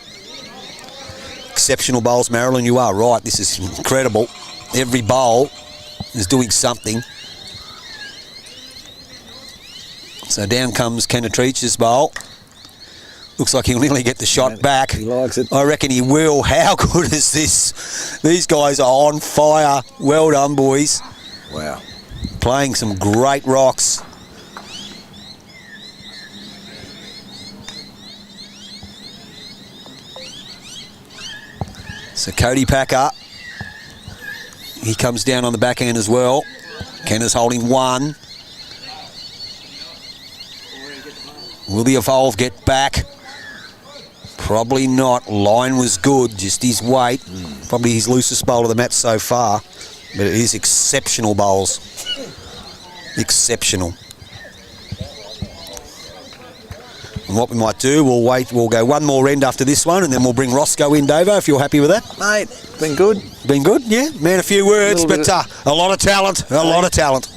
Exceptional bowls, Marilyn. You are right. This is incredible. Every bowl is doing something. So down comes Kenatrich's bowl. Looks like he'll nearly get the shot back. He likes it. I reckon he will. How good is this? These guys are on fire. Well done, boys. Wow. Playing some great rocks. So Cody Packer, he comes down on the backhand as well. Kenna's holding one. Will the Evolve get back? Probably not. Line was good, just his weight. Probably his loosest bowl of the match so far. But it is exceptional bowls. Exceptional. And what we might do, we'll go one more end after this one, and then we'll bring Roscoe in, Davo, if you're happy with that. Mate, been good. Been good, yeah. Man, a few words, but a lot of talent. A lot of talent.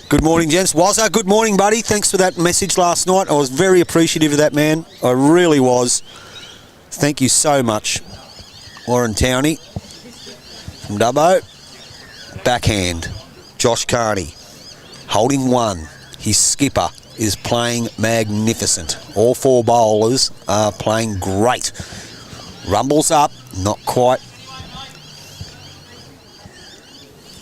Good morning, gents. Wazza, good morning, buddy. Thanks for that message last night. I was very appreciative of that, man. I really was. Thank you so much. Warren Towney from Dubbo. Backhand. Josh Carney holding one. His skipper is playing magnificent. All four bowlers are playing great. Rumbles up, not quite.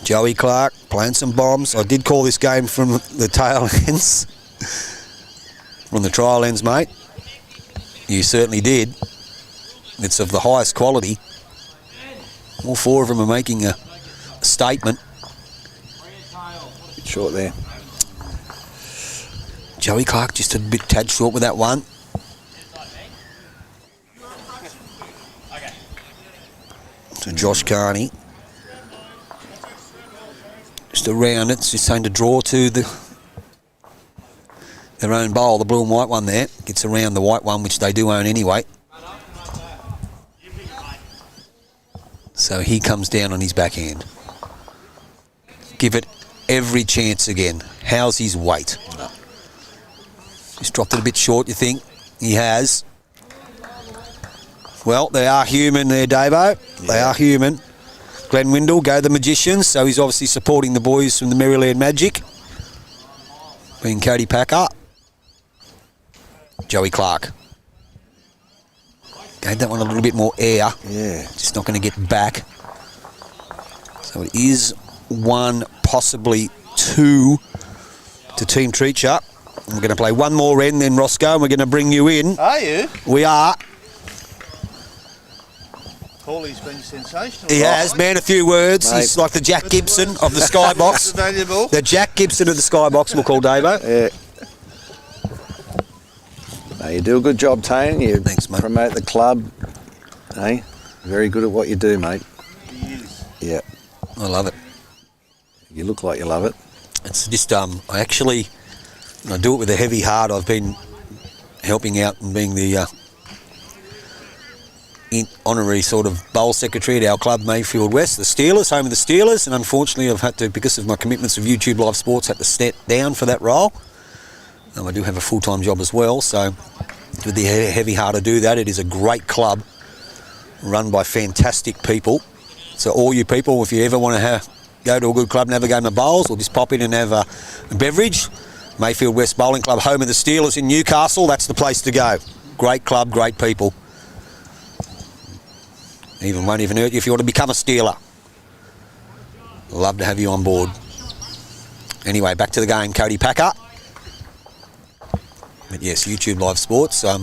Joey Clark playing some bombs. I did call this game from the tail ends. From the trial ends, mate. You certainly did. It's of the highest quality. All four of them are making a statement. Bit short there. Joey Clark just a bit tad short with that one. So Josh Carney. Just around it, it's just saying to draw to their own bowl, the blue and white one there. Gets around the white one, which they do own anyway. So he comes down on his backhand. Give it every chance again. How's his weight? He's dropped it a bit short, you think? He has. Well, they are human there, Davo. Yeah. They are human. Glenn Windle, go the Magicians. So he's obviously supporting the boys from the Maryland Magic. Being Cody Packer. Joey Clark. Gave that one a little bit more air. Yeah. Just not going to get back. So it is one, possibly two to Team Treacher. We're going to play one more end, then Roscoe, and we're going to bring you in. Are you? We are. Paulie's been sensational. He has, man, a few words. Mate. He's like the Jack Gibson of the Skybox. Valuable. The Jack Gibson of the Skybox, we'll call Davo. Yeah. No, you do a good job, Tane. You Thanks, mate. promote the club. Hey, very good at what you do, mate. He is. Yeah. I love it. You look like you love it. It's just, I do it with a heavy heart. I've been helping out and being the honorary sort of bowl secretary at our club, Mayfield West, the Steelers, home of the Steelers, and unfortunately I've had to, because of my commitments of YouTube Live Sports, had to step down for that role. I do have a full-time job as well, so with the heavy heart to do that. It is a great club run by fantastic people. So all you people, if you ever want to go to a good club and have a game of bowls, or just pop in and have a beverage, Mayfield West Bowling Club, home of the Steelers in Newcastle, that's the place to go. Great club, great people. Won't even hurt you if you want to become a Steeler. Love to have you on board. Anyway, back to the game, Cody Packer. But yes, YouTube Live Sports, a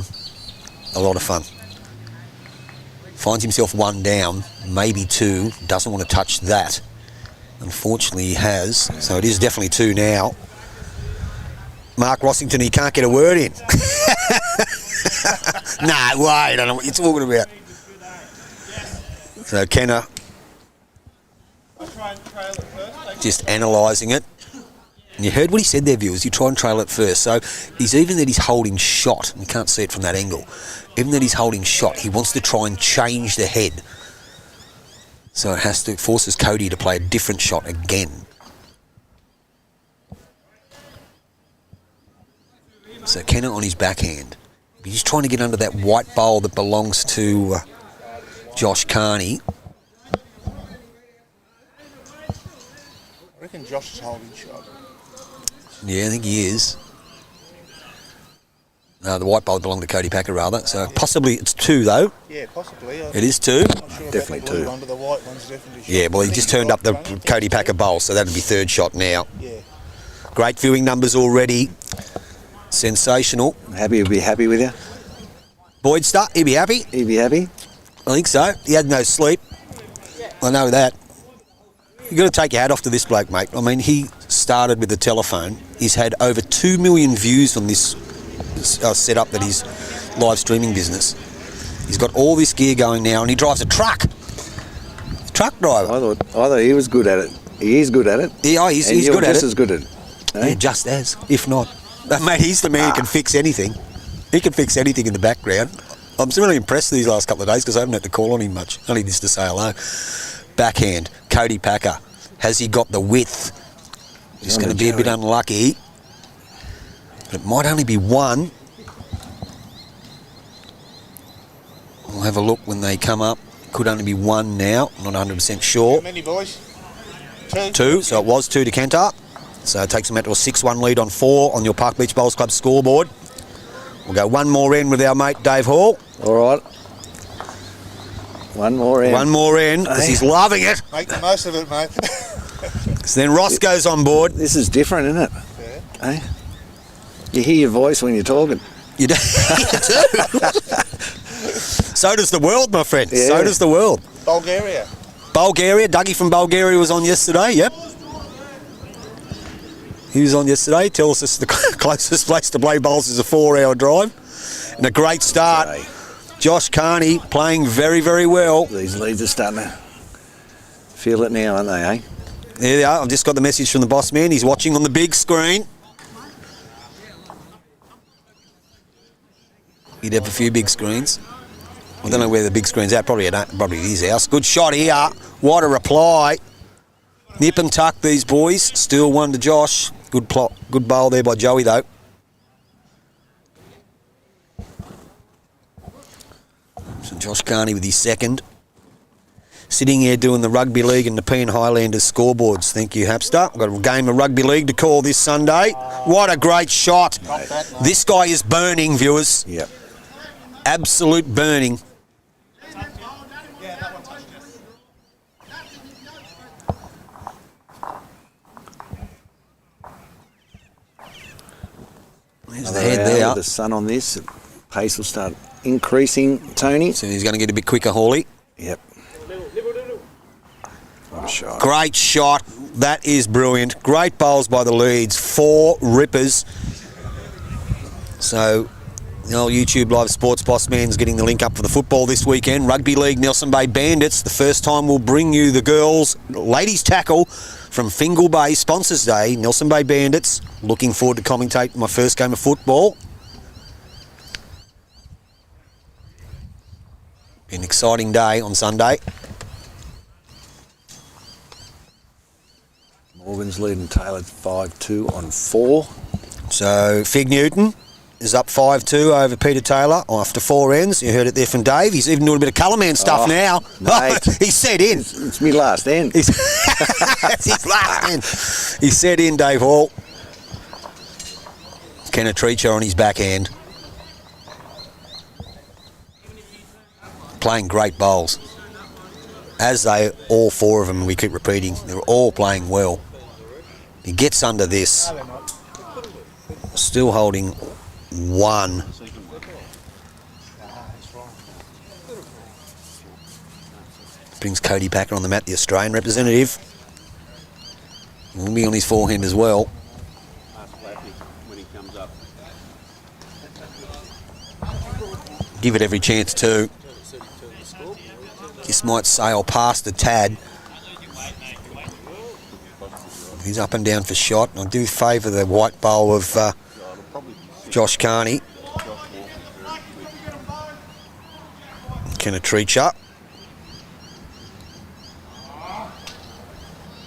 lot of fun. Finds himself one down, maybe two, doesn't want to touch that. Unfortunately he has, so it is definitely two now. Mark Rossington, he can't get a word in. No, wait, I don't know what you're talking about. So Kenna just analysing it. And you heard what he said there, viewers. You try and trail it first. So he's even that he's holding shot. You can't see it from that angle. Even that he's holding shot, he wants to try and change the head. So it forces Cody to play a different shot again. So Kenna on his backhand. He's trying to get under that white bowl that belongs to Josh Carney. Josh is holding shot. Yeah, I think he is. No, the white bowl belonged to Cody Packer, rather. So possibly it's 2, though. Yeah, possibly. It is 2. I'm not sure Definitely about the blue 2. one, but the white one's definitely shot. Yeah, well, he I just think turned up the right, Cody Packer bowl, so that'd be 3rd shot now. Yeah. Great viewing numbers already. Sensational. He'll be happy with you. Boydster, he'd be happy. He'll be happy. I think so. He had no sleep. I know that. You've got to take your hat off to this bloke, mate. I mean, he started with the telephone. He's had over 2 million views on this setup that he's live streaming business. He's got all this gear going now, and he drives a truck. Truck driver. I thought he was good at it. He is good at it. Yeah, he's And you're good at just it. as good at it. Eh? Yeah, just as, if not. Mate, he's the man who can fix anything. He can fix anything in the background. I'm really impressed these last couple of days because I haven't had to call on him much. Only just to say hello. Backhand, Cody Packer. Has he got the width? He's going to be a bit unlucky. But it might only be 1. We'll have a look when they come up. Could only be 1 now. I'm not 100% sure. How many, boys? 2. 2, so it was 2 to Kentar. So it takes them out to a 6-1 lead on 4 on your Park Beach Bowls Club scoreboard. We'll go 1 more in with our mate Dave Hall. All right. 1 more in. 1 more in, because he's loving it. Make the most of it, mate. So then Ross goes on board. This is different, isn't it? Yeah. Eh? You hear your voice when you're talking. You do. You do. So does the world, my friend. Yeah. So does the world. Bulgaria. Bulgaria. Dougie from Bulgaria was on yesterday, yep. He was on yesterday. Tells us the closest place to play bowls is a 4-hour drive. And a great start. Okay. Josh Carney playing very, very well. These leads are starting to feel it now, aren't they, eh? There they are. I've just got the message from the boss man. He's watching on the big screen. He'd have a few big screens. I don't know where the big screen's at. Probably at his house. Good shot here. What a reply. Nip and tuck, these boys. Still 1 to Josh. Good bowl there by Joey, though. So Josh Carney with his 2nd. Sitting here doing the Rugby League and Nepean Highlanders scoreboards. Thank you, Hapster. We've got a game of Rugby League to call this Sunday. What a great shot. This guy is burning, viewers. Yep. Absolute burning. There's the head there. With the sun on this, pace will start increasing, Tony. So he's going to get a bit quicker, Hawley. Yep. What a shot. Great shot. That is brilliant. Great bowls by the Leeds. 4 rippers. So the old YouTube Live Sports boss man's getting the link up for the football this weekend. Rugby League, Nelson Bay Bandits. The first time we'll bring you the girls' ladies tackle from Fingal Bay, Sponsors Day. Nelson Bay Bandits. Looking forward to commentate my first game of football. Be an exciting day on Sunday. Morgan's leading Taylor 5-2 on 4. So Fig Newton is up 5-2 over Peter Taylor after 4 ends. You heard it there from Dave. He's even doing a bit of colour man stuff now. Mate. He's set in. It's me last end. That's his last end. He's set in, Dave Hall. Kenneth Treacher on his backhand. Playing great bowls. As they, all 4 of them, we keep repeating, they're all playing well. He gets under this. Still holding 1. Brings Cody Packer on the mat, the Australian representative. Will be on his forehand as well. Give it every chance too. Just might sail past the tad. He's up and down for shot. I do favour the white bowl of Josh Carney. Kenneth Treacher.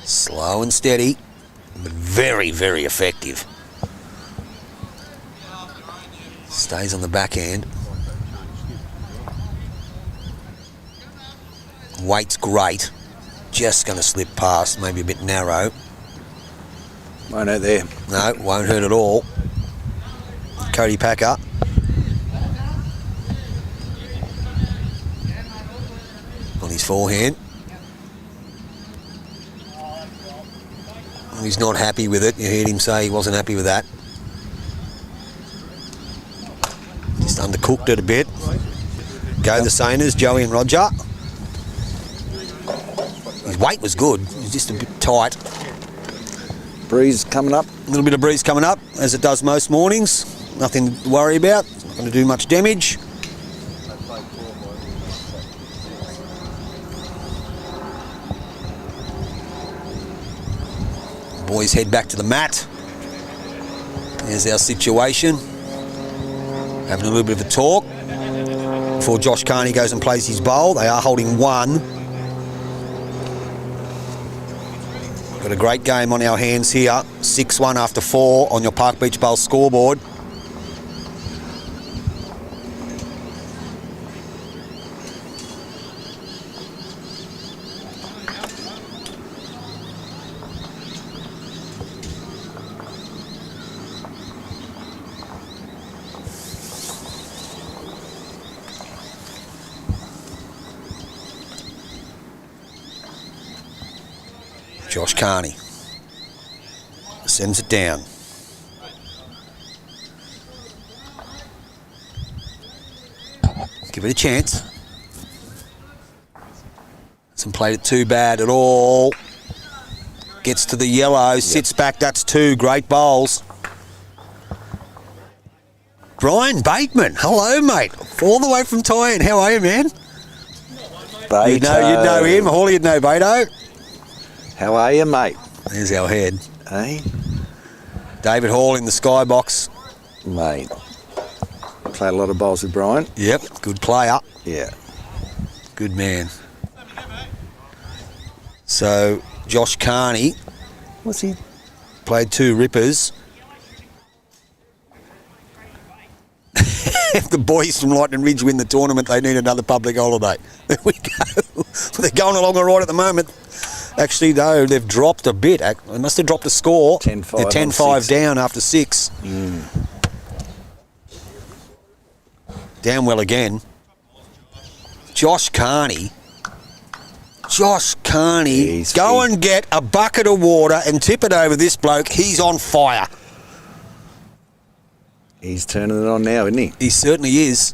Slow and steady, but very, very effective. Stays on the backhand. Weight's great. Just going to slip past, maybe a bit narrow. Won't hurt there. No, won't hurt at all. Cody Packer. On his forehand. He's not happy with it. You heard him say he wasn't happy with that. Just undercooked it a bit. Go the Saners, Joey and Roger. His weight was good. He was just a bit tight. Breeze coming up. A little bit of breeze coming up, as it does most mornings. Nothing to worry about. Not going to do much damage. Boys head back to the mat. There's our situation. Having a little bit of a talk before Josh Carney goes and plays his bowl. They are holding 1. Got a great game on our hands here. 6-1 after 4 on your Park Beach Bowl scoreboard. Josh Carney sends it down. Give it a chance. Hasn't played it too bad at all. Gets to the yellow, sits back, that's 2 great bowls. Brian Bateman, hello mate. All the way from Thailand, how are you, man? Beto. You'd know him, Hawley would know Beto. How are you, mate? There's our head. Hey? David Hall in the skybox. Mate. Played a lot of bowls with Brian. Yep, good player. Yeah. Good man. So, Josh Carney. What's he? Played 2 rippers. If the boys from Lightning Ridge win the tournament, they need another public holiday. There we go. They're going along all right at the moment. Actually, though, they've dropped a bit. They must have dropped a score. 10-5. They're 10-5 down after 6. Down well again. Josh Carney. Go and get a bucket of water and tip it over this bloke. He's on fire. He's turning it on now, isn't he? He certainly is.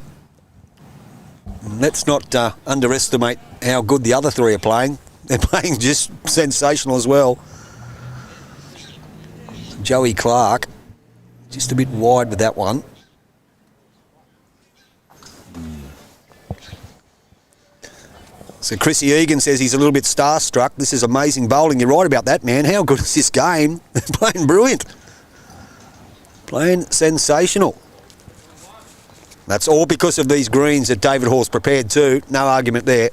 Let's not underestimate how good the other 3 are playing. They're playing just sensational as well. Joey Clark, just a bit wide with that one. So Chrissy Egan says he's a little bit starstruck. This is amazing bowling. You're right about that, man. How good is this game? They're playing brilliant. Playing sensational. That's all because of these greens that David Hall's prepared too. No argument there.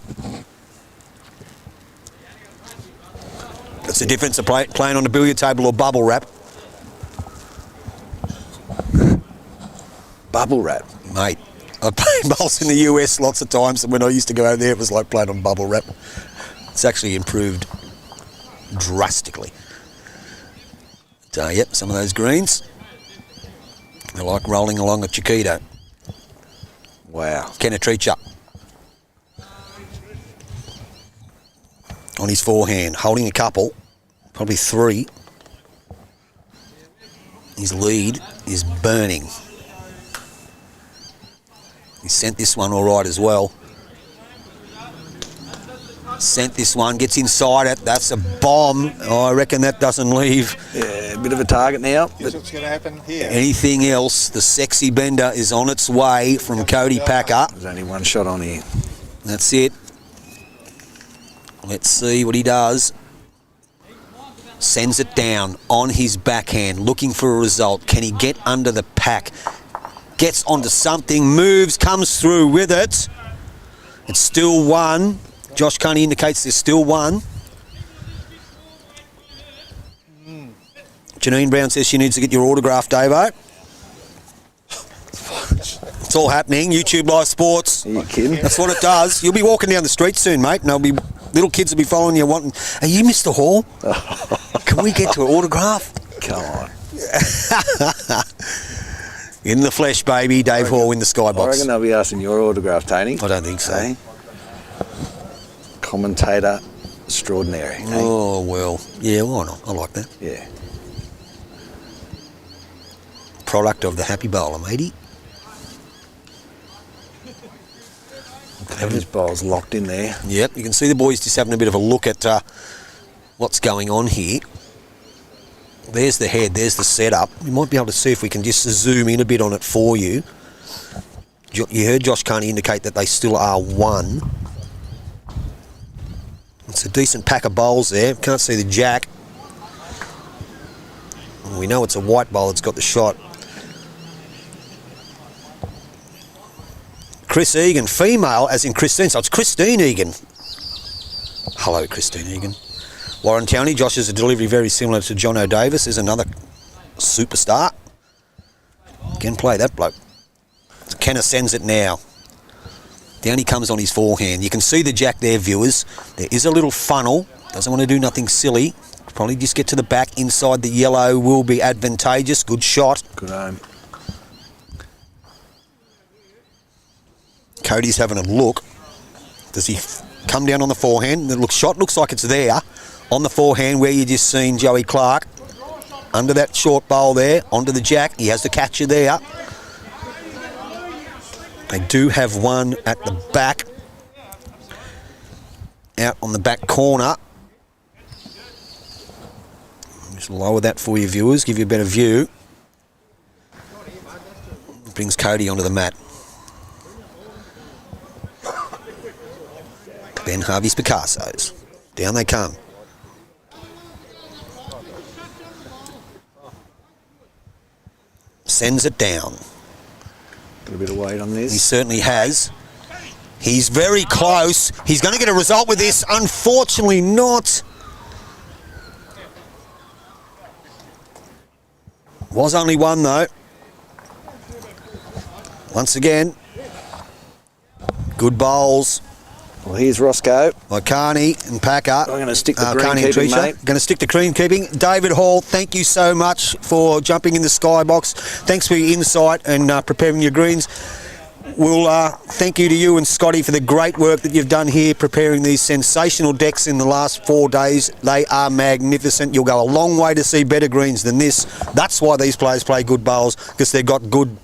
That's the difference of playing on a billiard table or bubble wrap. Bubble wrap. Mate, I've played bowls in the US lots of times, and when I used to go over there, it was like playing on bubble wrap. It's actually improved drastically. So, yep, some of those greens. They're like rolling along a Chiquito. Wow. Kenetricha. On his forehand, holding a couple, probably 3. His lead is burning. He sent this one all right as well. Sent this one, gets inside it. That's a bomb. Oh, I reckon that doesn't leave. Yeah, a bit of a target now. Guess what's going to happen here? Anything else, the sexy bender is on its way from Cody Packer. There's only one shot on here. That's it. Let's see what he does. Sends it down on his backhand, looking for a result. Can he get under the pack? Gets onto something, moves, comes through with it. It's still 1. Josh Carney indicates there's still 1. Janine Brown says she needs to get your autograph, Davo. It's all happening. YouTube Live Sports. Are you kidding? That's what it does. You'll be walking down the street soon, mate, and there'll be little kids will be following you wanting, are you Mr. Hall? Can we get to an autograph? Come on. In the flesh, baby. Dave Hall in the I skybox. reckon they'll be asking your autograph, Tony. I don't think so. Eh? Commentator extraordinary. Eh? Oh, well. Yeah, why not? I like that. Yeah. Product of the happy bowler, matey. His bowl's locked in there. Yep, you can see the boys just having a bit of a look at what's going on here. There's the head, there's the setup. You might be able to see if we can just zoom in a bit on it for you. You heard Josh Carney indicate that they still are one. It's a decent pack of bowls there. Can't see the jack. We know it's a white bowl that's got the shot. Chris Egan, female, as in Christine. So it's Christine Egan. Hello, Christine Egan. Warren Towney, Josh is a delivery very similar to John O'Davis. Is another superstar. Can play that bloke. Kenna sends it now. Down he comes on his forehand. You can see the jack there, viewers. There is a little funnel. Doesn't want to do nothing silly. Probably just get to the back. Inside the yellow will be advantageous. Good shot. Good aim. Cody's having a look. Does he come down on the forehand? The shot looks like it's there on the forehand where you just seen Joey Clark. Under that short bowl there, onto the jack. He has the catcher there. They do have one at the back. Out on the back corner. Just lower that for you viewers, give you a better view. Brings Cody onto the mat. Ben Harvey's Picasso's. Down they come. Sends it down. Got a bit of weight on this. He certainly has. He's very close. He's going to get a result with this. Unfortunately not. Was only one though. Once again. Good bowls. Well, here's Roscoe. By Carney and Packer. I'm going to stick the green Carney and keeping, Tricia. mate. Going to stick to green keeping. David Hall, thank you so much for jumping in the skybox. Thanks for your insight and preparing your greens. We'll thank you to you and Scotty for the great work that you've done here preparing these sensational decks in the last 4 days. They are magnificent. You'll go a long way to see better greens than this. That's why these players play good bowls, because they've got good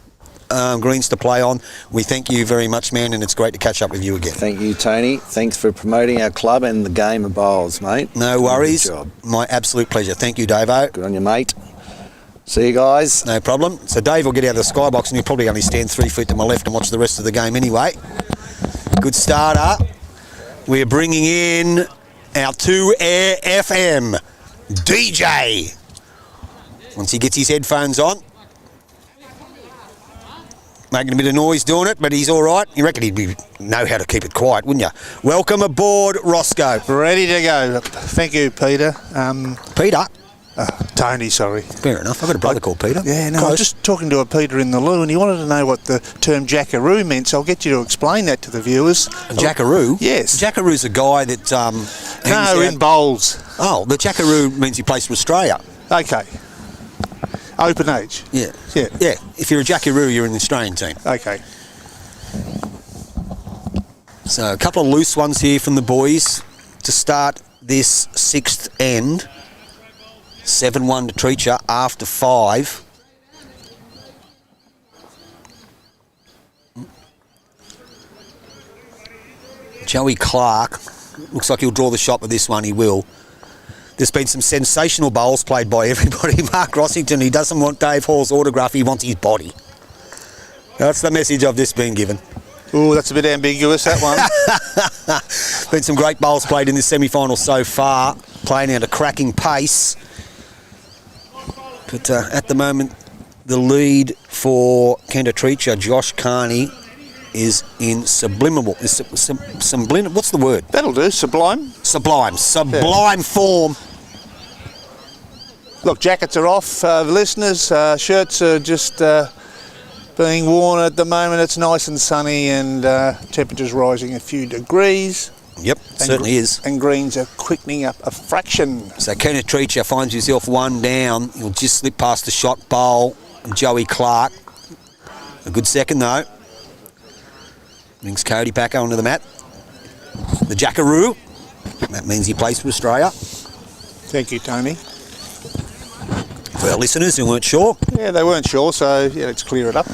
greens to play on. We thank you very much, man, and it's great to catch up with you again. Thank you, Tony. Thanks for promoting our club and the game of bowls, mate. No worries. Good job. My absolute pleasure. Thank you, Davo. Good on you, mate. See you guys. No problem. So Dave will get out of the skybox and he'll probably only stand 3 feet to my left and watch the rest of the game anyway. Good starter. We're bringing in our 2-Air FM DJ. Once he gets his headphones on. Making a bit of noise doing it, but he's all right. You reckon he'd know how to keep it quiet, wouldn't you? Welcome aboard, Roscoe. Ready to go. Thank you, Peter. Peter? Tony, sorry. Fair enough. I've got a brother called Peter. Yeah, no, I Close. was just talking to a Peter in the loo, and he wanted to know what the term jackaroo meant, so I'll get you to explain that to the viewers. A jackaroo? Yes. Jackaroo's a guy that... No, in bowls. Oh, the jackaroo means he plays for Australia. Okay. Open age. Yeah. Yeah. Yeah. If you're a jackaroo, you're in the Australian team. Okay. So a couple of loose ones here from the boys to start this sixth end. 7-1 to Treacher after 5. Joey Clark, looks like he'll draw the shot with this one, he will. There's been some sensational bowls played by everybody. Mark Rossington, he doesn't want Dave Hall's autograph, he wants his body. That's the message I've just been given. Oh, that's a bit ambiguous, that one. Been some great bowls played in this semi-final so far, playing at a cracking pace. But at the moment, the lead for Kenda Treacher, Josh Carney, is in subliminal. What's the word? That'll do, sublime. Sublime form. Look, jackets are off, the listeners. Shirts are just being worn at the moment. It's nice and sunny and temperatures rising a few degrees. Yep, certainly is. And greens are quickening up a fraction. So Kenneth Treacher finds himself one down. He'll just slip past the shot bowl. Joey Clark. A good second though. Brings Cody back onto the mat. The Jackaroo. That means he plays for Australia. Thank you, Tony. For our listeners who weren't sure. Yeah, they weren't sure, so yeah, let's clear it up.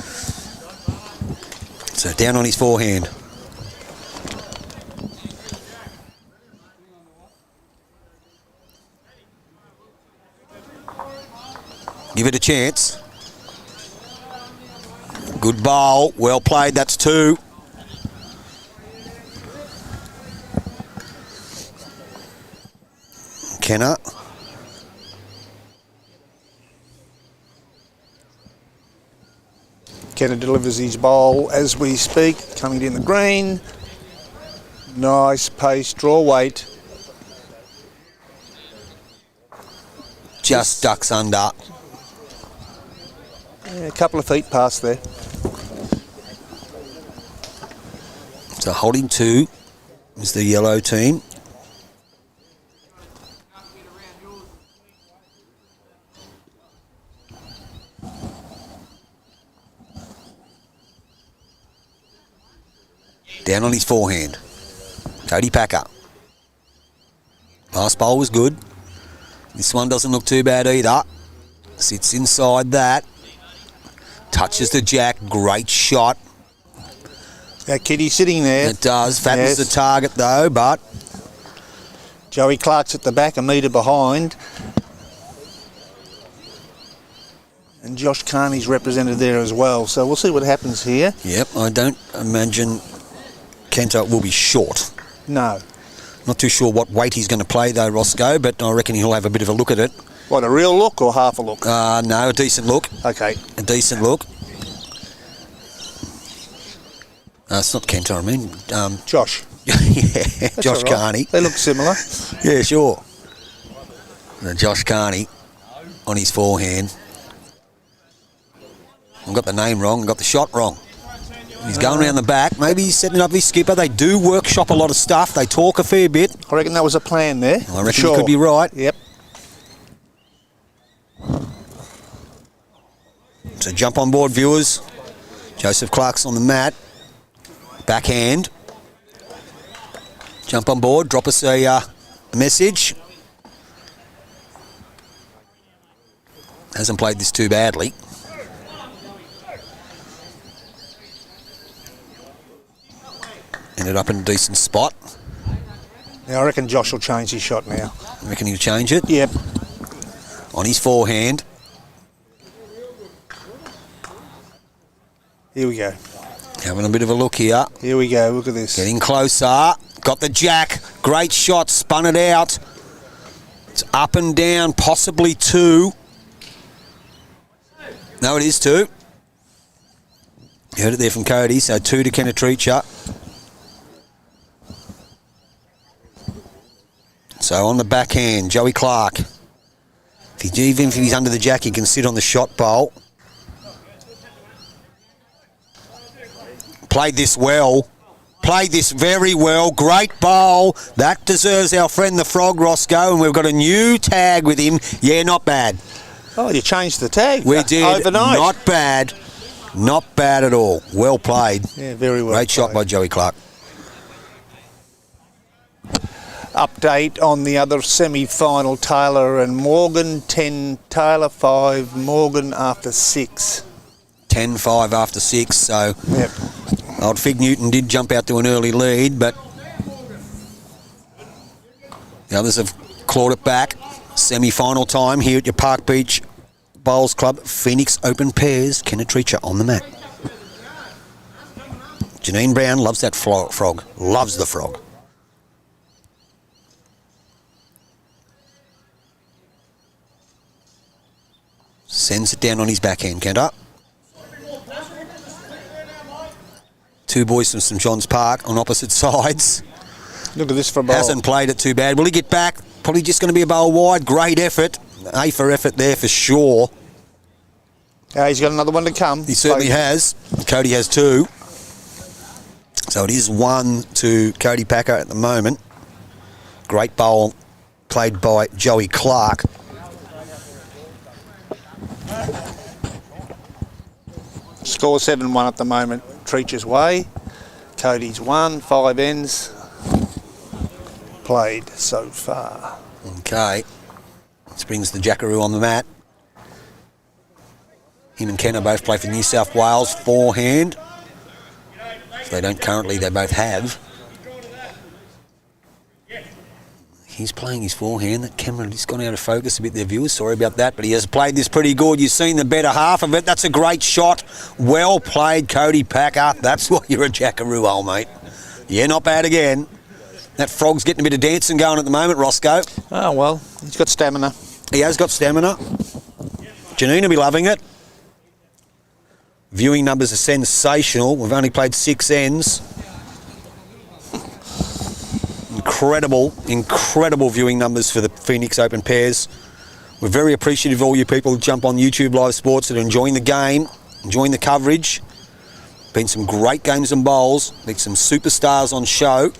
So down on his forehand. Give it a chance. Good bowl. Well played. That's 2. Kenner. Kenner delivers his bowl as we speak, coming in the green. Nice pace, draw weight. Just ducks under. Yeah, a couple of feet past there. So holding 2 is the yellow team. Down on his forehand. Cody Packer. Last bowl was good. This one doesn't look too bad either. Sits inside that. Touches the jack. Great shot. That kitty sitting there. It does. Fattens Yes. the target though, but Joey Clark's at the back, a metre behind. And Josh Carney's represented there as well. So we'll see what happens here. yep, I don't imagine Kento will be short. No. Not too sure what weight he's going to play though, Roscoe, but I reckon he'll have a bit of a look at it. What, a real look or half a look? No, a decent look. Okay. A decent look. It's not Kento, I mean. Josh. Yeah, That's Josh all right. Carney. They look similar. Yeah, sure. Josh Carney on his forehand. I've got the name wrong, got the shot wrong. He's going around the back. Maybe he's setting up his skipper. They do workshop a lot of stuff. They talk a fair bit. I reckon that was a plan there. I reckon you could be right. Yep. So jump on board, viewers. Joseph Clark's on the mat. Backhand. Jump on board. Drop us a message. Hasn't played this too badly. Ended up in a decent spot. Now I reckon Josh will change his shot now. I reckon he'll change it. Yep. On his forehand. Here we go. Having a bit of a look here. Here we go. Look at this. Getting closer. Got the jack. Great shot. Spun it out. It's up and down. Possibly 2. No, it is 2. You heard it there from Cody. So 2 to Kenneth Treacher. So on the backhand, Joey Clark. Even if he's under the jack, he can sit on the shot bowl. Played this well. Played this very well. Great bowl. That deserves our friend the Frog, Roscoe, and we've got a new tag with him. Yeah, not bad. Oh, you changed the tag. We did. Overnight. Not bad. Not bad at all. Well played. Yeah, very well. Great shot by Joey Clark. Update on the other semi-final, Taylor and Morgan. 10, Taylor 5, Morgan after 6. 10-5 after 6, so Yep. old Fig Newton did jump out to an early lead, but the others have clawed it back. Semi-final time here at your Park Beach Bowls Club Phoenix Open Pairs. Kenneth Treacher on the mat. Janine Brown loves that frog. Loves the frog. Sends it down on his backhand, Kenter. 2 boys from St John's Park on opposite sides. Look at this for a bowl. Hasn't played it too bad. Will he get back? Probably just going to be a bowl wide. Great effort. A for effort there for sure. He's got another one to come. He certainly has. Cody has 2. So it is 1 to Cody Packer at the moment. Great bowl played by Joey Clark. Score 7-1 at the moment. Treacher's way. Cody's 1, 5 ends played so far. Okay. This brings the Jackaroo on the mat. Him and Kenner both play for New South Wales, forehand. If they don't currently, they both have. He's playing his forehand. That camera has gone out of focus a bit there, viewers. Sorry about that, but he has played this pretty good. You've seen the better half of it. That's a great shot. Well played, Cody Packer. That's why you're a Jackaroo, old mate. Yeah, not bad again. That frog's getting a bit of dancing going at the moment, Roscoe. Oh, well, he's got stamina. He has got stamina. Janine will be loving it. Viewing numbers are sensational. We've only played 6 ends. Incredible viewing numbers for the Phoenix Open pairs. We're very appreciative of all you people who jump on YouTube Live Sports that are enjoying the game, enjoying the coverage. Been some great games and bowls. Been some superstars on show.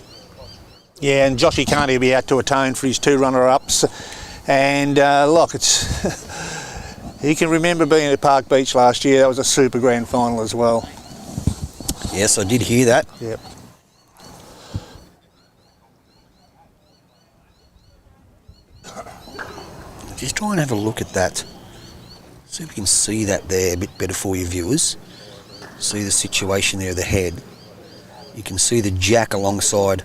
Yeah, and Joshy Carney will be out to atone for his 2 runner-ups. And look, it's he can remember being at Park Beach last year. That was a super grand final as well. Yes, I did hear that. Yep. Just try and have a look at that. See if we can see that there a bit better for you viewers. See the situation there of the head. You can see the jack alongside,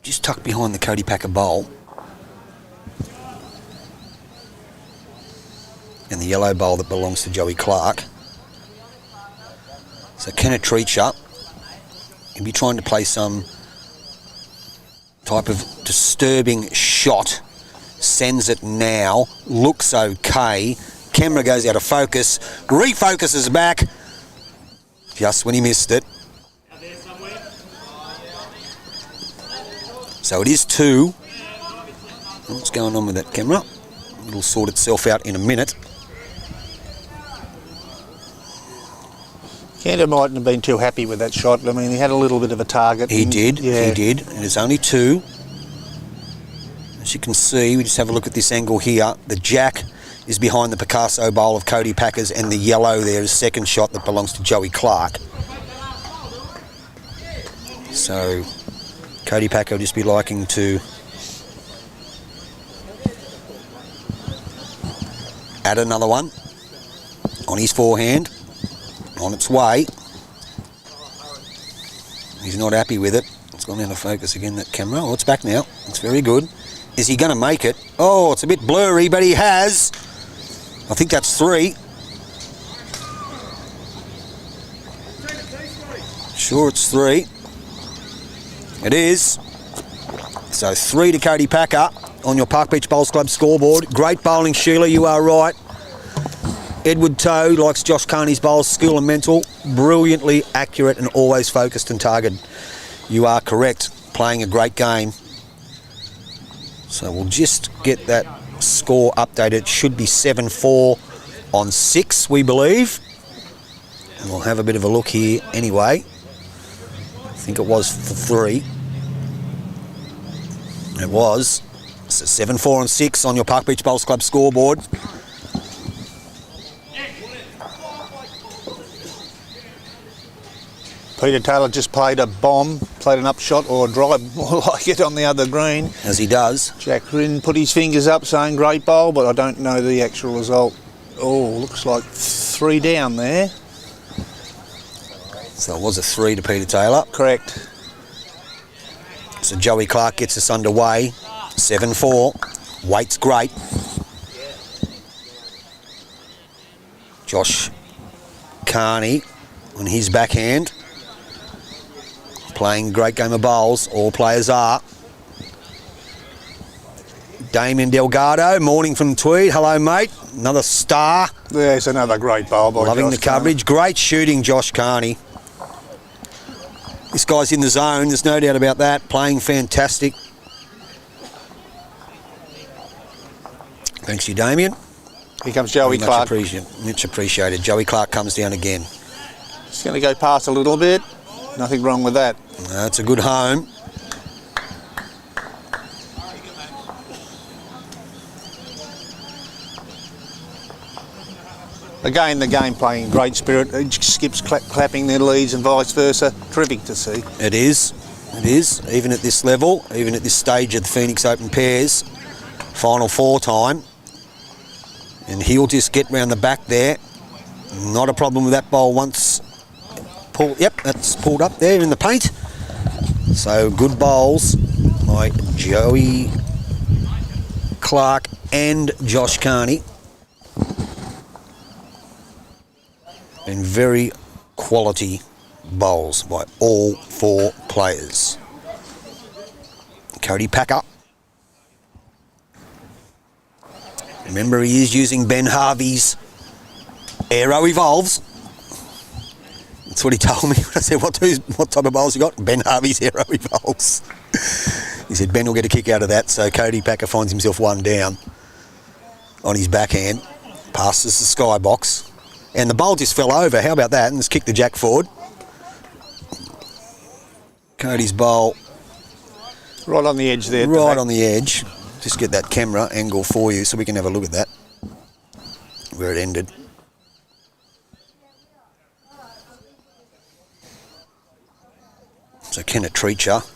just tucked behind the Cody Packer bowl. And the yellow bowl that belongs to Joey Clark. So Kenneth Treacher, he'll be trying to play some type of disturbing shot. Sends it now, looks okay. Camera goes out of focus, refocuses back, just when he missed it. So it is 2. What's going on with that camera? It'll sort itself out in a minute. Cantor mightn't have been too happy with that shot. I mean, he had a little bit of a target. He did, yeah. he did. And it's only 2. As you can see, we just have a look at this angle here. The jack is behind the Picasso bowl of Cody Packers, and the yellow there is second shot that belongs to Joey Clark. So Cody Packer will just be liking to add another one on his forehand, on its way. He's not happy with it. It's gone out of focus again, that camera. Oh, it's back now. It's very good. Is he going to make it? Oh, it's a bit blurry, but he has. I think that's 3. Sure, it's 3. It is. So 3 to Cody Packer on your Park Beach Bowls Club scoreboard. Great bowling, Sheila, you are right. Edward Toe likes Josh Carney's bowls, skill and mental. Brilliantly accurate and always focused and targeted. You are correct. Playing a great game. So we'll just get that score updated. It should be 7-4 on 6, we believe. And we'll have a bit of a look here anyway. I think it was for 3. It was. So 7-4 on 6 on your Park Beach Bowls Club scoreboard. Peter Taylor just played a bomb, played an upshot or a drive, more like it, on the other green. As he does. Jack Rinn put his fingers up saying great bowl, but I don't know the actual result. Oh, looks like 3 down there. So it was a 3 to Peter Taylor. Correct. So Joey Clark gets us underway. 7-4. Weight's great. Josh Carney on his backhand. Playing a great game of bowls. All players are. Damien Delgado, morning from Tweed. Hello, mate. Another star. There's another great bowl by Loving Josh the coverage. Carney. Great shooting, Josh Carney. This guy's in the zone. There's no doubt about that. Playing fantastic. Thanks you, Damien. Here comes Joey Clark. Much appreciated. Joey Clark comes down again. He's going to go past a little bit. Nothing wrong with that. That's a good home. Again, the game playing great spirit. Each skips clapping their leads and vice versa. Terrific to see. It is. It is. Even at this level, even at this stage of the Phoenix Open Pairs, final 4 time. And he'll just get round the back there. Not a problem with that bowl once pulled. Yep, that's pulled up there in the paint. So good bowls by Joey Clark and Josh Carney. And very quality bowls by all 4 players. Cody Packer. Remember, he is using Ben Harvey's Aero Evolves. That's what he told me. I said, what type of bowls you got? Ben Harvey's Aero Evolves. He said Ben will get a kick out of that, so Cody Packer finds himself 1 down on his backhand. Passes the skybox. And the bowl just fell over. How about that? And just kicked the jack forward. Cody's bowl. Right on the edge there. Right on the edge. Just get that camera angle for you so we can have a look at that. Where it ended. So Kenneth Treacher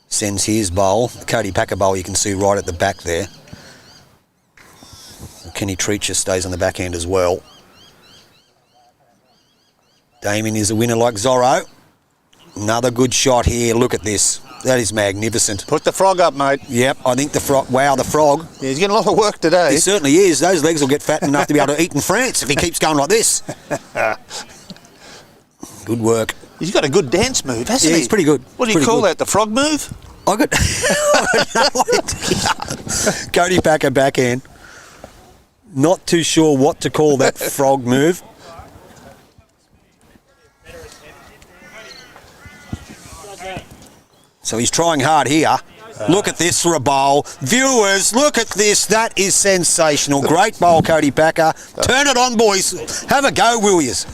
sends his bowl. The Cody Packer bowl you can see right at the back there. Kenny Treacher stays on the backhand as well. Damien is a winner like Zorro. Another good shot here. Look at this. That is magnificent. Put the frog up, mate. Yep, I think the frog... Wow, the frog. Yeah, he's getting a lot of work today. He certainly is. Those legs will get fat enough to be able to eat in France if he keeps going like this. Good work. He's got a good dance move, hasn't he? Yeah, he's pretty good. What do you call that, the frog move? I got no idea. Cody Packer backhand. Not too sure what to call that frog move. So he's trying hard here. Look at this for a bowl. Viewers, look at this. That is sensational. Great bowl, Cody Packer. Turn it on, boys. Have a go, will yous?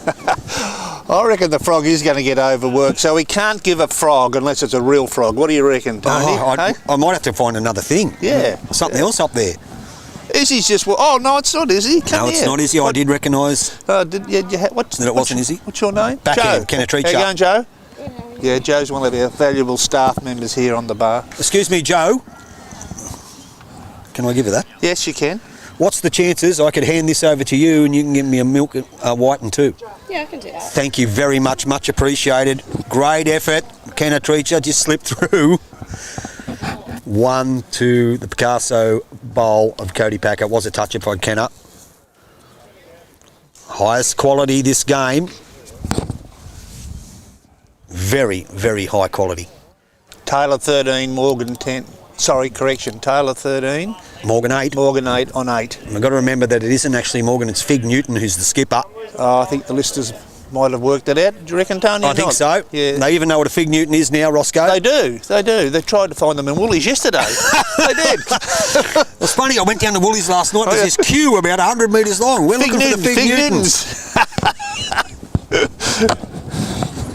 I reckon the frog is going to get overworked, so we can't give a frog unless it's a real frog. What do you reckon, Tony? I might have to find another thing. Yeah. Something else up there. Izzy's just... Oh, no, it's not Izzy. Come no, here. it's not Izzy. I did recognise that it wasn't Izzy. What's your name? Backhand, Kenneth Treacher. How you going, Joe? Yeah, Joe's one of our valuable staff members here on the bar. Excuse me, Joe. Can I give you that? Yes, you can. What's the chances I could hand this over to you and you can give me a milk white and 2? Yeah, I can do that. Thank you very much. Much appreciated. Great effort. Kenneth Treacher just slipped through. 1 to the Picasso bowl of Cody Packer. Was a touch by Kenner. Highest quality this game. Very, very high quality. Taylor 13, Morgan 10. Sorry, correction. Taylor 13. Morgan 8. Morgan 8 on 8. And we've got to remember that it isn't actually Morgan, it's Fig Newton who's the skipper. I think the listers might have worked it out. Do you recken, Tony? I think so. Yeah. They even know what a Fig Newton is now, Roscoe. They do. They tried to find them in Woolies yesterday. They did. It's funny, I went down to Woolies last night. There's this queue about 100 metres long. We're looking for the Fig Newtons.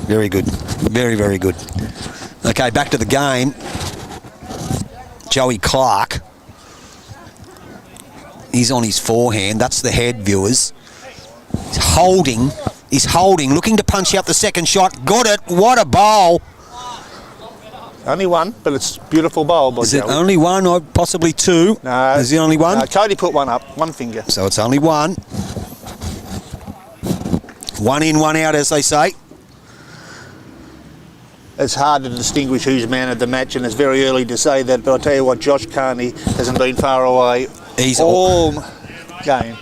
Very good. Very, very good. Okay, back to the game. Joey Clark. He's on his forehand. That's the head, viewers. He's holding, looking to punch out the second shot. Got it. What a bowl. Only one, but it's a beautiful bowl by Is it Joey. only one or possibly 2? No. Is it only 1? No, Cody put one up, 1 finger. So it's only 1. 1 in, 1 out, as they say. It's hard to distinguish who's man of the match, and it's very early to say that, but I'll tell you what, Josh Carney hasn't been far away all game.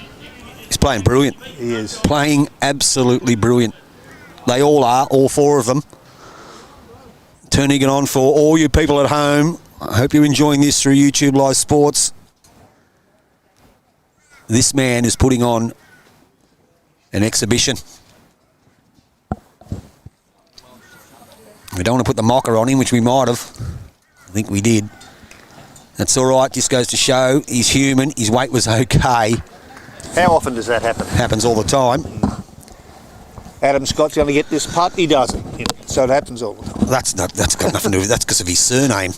He's playing brilliant. He is. Playing absolutely brilliant. They all are, all 4 of them. Turning it on for all you people at home. I hope you're enjoying this through YouTube Live Sports. This man is putting on an exhibition. We don't want to put the mocker on him, which we might have. I think we did. That's all right. Just goes to show he's human. His weight was okay. How often does that happen? Happens all the time. Adam Scott's going to get this putt. He doesn't. You know, so it happens all the time. That's got nothing to do with it. That's because of his surname.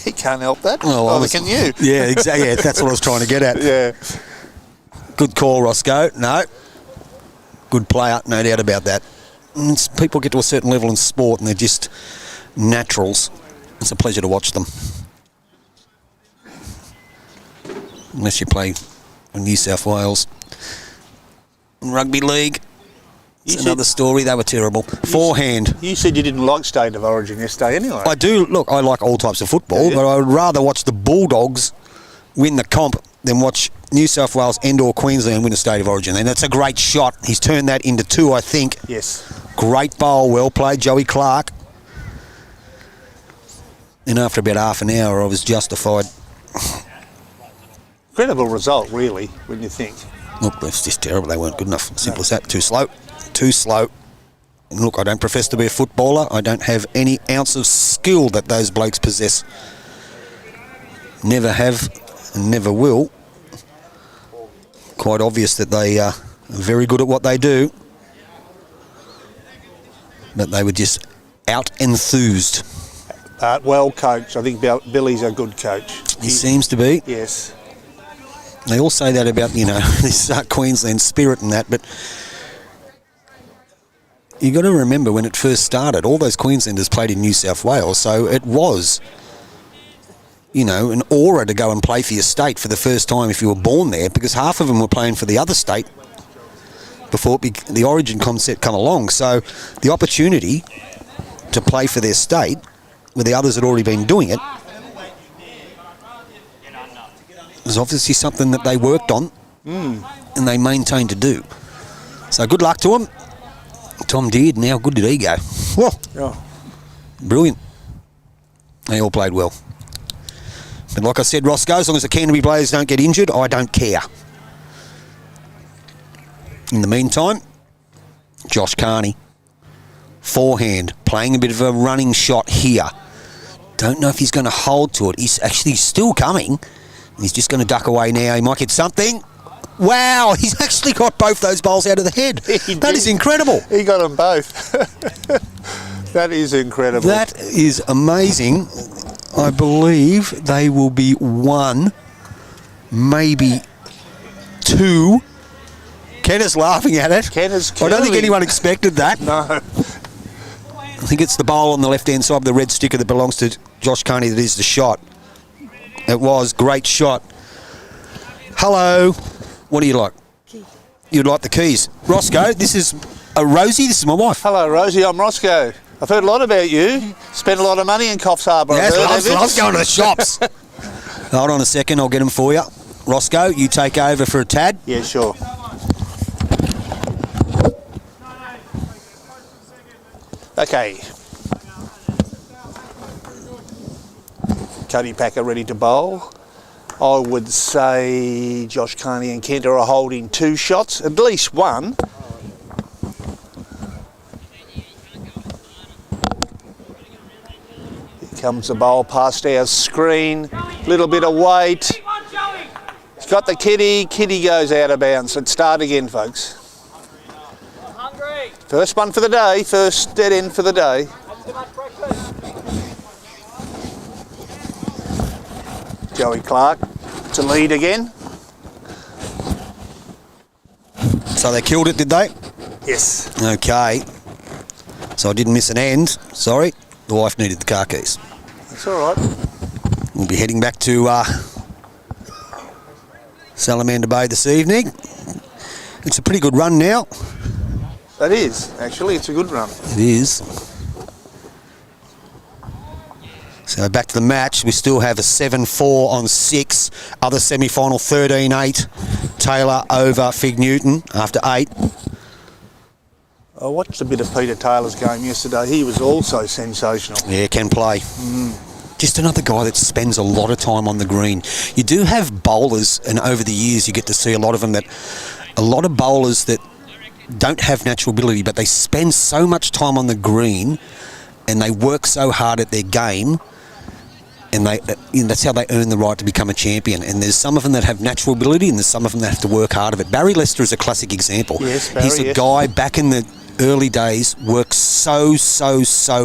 He can't help that. Well, Neither can you. Yeah, exactly. Yeah, that's what I was trying to get at. Yeah. Good call, Roscoe. No. Good player, no doubt about that. People get to a certain level in sport and they're just naturals. It's a pleasure to watch them. Unless you play in New South Wales. In rugby league, it's another story. They were terrible. Forehand. You said you didn't like State of Origin yesterday anyway. I do. Look, I like all types of football, but I would rather watch the Bulldogs win the comp than watch New South Wales and/or Queensland win a State of Origin. And that's a great shot. He's turned that into 2, I think. Yes. Great bowl, well played, Joey Clark. And after about half an hour, I was justified. Incredible result, really, when you think. Look, it's just terrible. They weren't good enough. Simple as that. Too slow. Too slow. And look, I don't profess to be a footballer. I don't have any ounce of skill that those blokes possess. Never have and never will. Quite obvious that they are very good at what they do. But they were just out-enthused. Well coached. I think Billy's a good coach. He seems to be. Yes. They all say that about, this Queensland spirit and that, but you got to remember when it first started, all those Queenslanders played in New South Wales, so it was, an aura to go and play for your state for the first time if you were born there, because half of them were playing for the other state before the Origin concept come along. So the opportunity to play for their state, where the others had already been doing it, was obviously something that they worked on and they maintained to do. So good luck to them. Tom Deard, and how good did he go? Whoa. Oh. Brilliant. They all played well. But like I said, Roscoe, as long as the Canterbury players don't get injured, I don't care. In the meantime, Josh Carney, forehand, playing a bit of a running shot here. Don't know if he's going to hold to it. He's actually still coming. He's just going to duck away now. He might get something. Wow, he's actually got both those bowls out of the head. That is incredible. He got them both. That is incredible. That is amazing. I believe they will be 1, maybe 2. Ken is laughing at it. Ken is I don't think anyone expected that. No. I think it's the bowl on the left-hand side of the red sticker that belongs to Josh Carney that is the shot. It was. Great shot. Hello. What do you like? Key. You'd like the keys. Roscoe, this is Rosie. This is my wife. Hello, Rosie. I'm Roscoe. I've heard a lot about you. Spent a lot of money in Coffs Harbour. Yes, loves going to the shops. Hold on a second. I'll get them for you. Roscoe, you take over for a tad. Yeah, sure. Okay. Cody Packer ready to bowl. I would say Josh Carney and Kent are holding 2 shots, at least one. Here comes the bowl past our screen. Little bit of weight. He's got the kitty. Kitty goes out of bounds. Let's start again, folks. First one for the day. First dead end for the day. Joey Clark to lead again. So they killed it, did they? Yes. Okay. So I didn't miss an end. Sorry. The wife needed the car keys. That's all right. We'll be heading back to Salamander Bay this evening. It's a pretty good run now. That is, actually. It's a good run. It is. So back to the match. We still have a 7-4 on 6. Other semi-final 13-8. Taylor over Fig Newton after 8. I watched a bit of Peter Taylor's game yesterday. He was also sensational. Yeah, can play. Just another guy that spends a lot of time on the green. You do have bowlers, and over the years you get to see a lot of them, that a lot of bowlers that don't have natural ability, but they spend so much time on the green and they work so hard at their game And that's how they earn the right to become a champion. And there's some of them that have natural ability, and there's some of them that have to work hard of it. Barry Lester is a classic example. Yes, Barry, he's a yes. guy back in the early days, worked so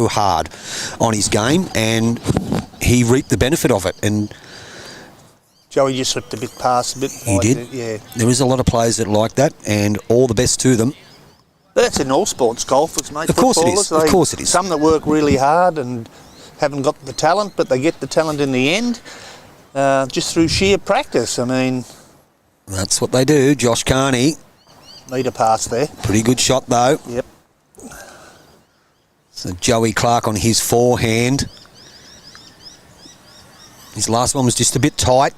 hard on his game, and he reaped the benefit of it. And Joey just slipped a bit past a bit. he did. Yeah. There is a lot of players that like that, and all the best to them. That's in all sports, golfers, mate. Of course it is. Footballers, Of course it is. Some that work really hard and haven't got the talent, but they get the talent in the end just through sheer practice. I mean, That's what they do. Josh Carney, need a pass there. pretty good shot though. Yep. So Joey Clark on his forehand. His last one was just a bit tight.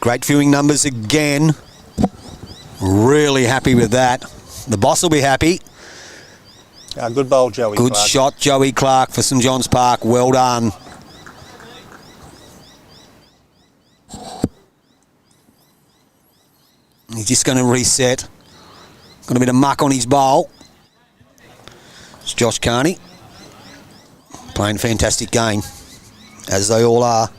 Great viewing numbers again. Really happy with that. The boss will be happy. Good bowl, Joey. Good Clark. shot, Joey Clark for St John's Park. Well done. He's just going to reset. Got a bit of muck on his bowl. It's Josh Carney. Playing a fantastic game, as they all are.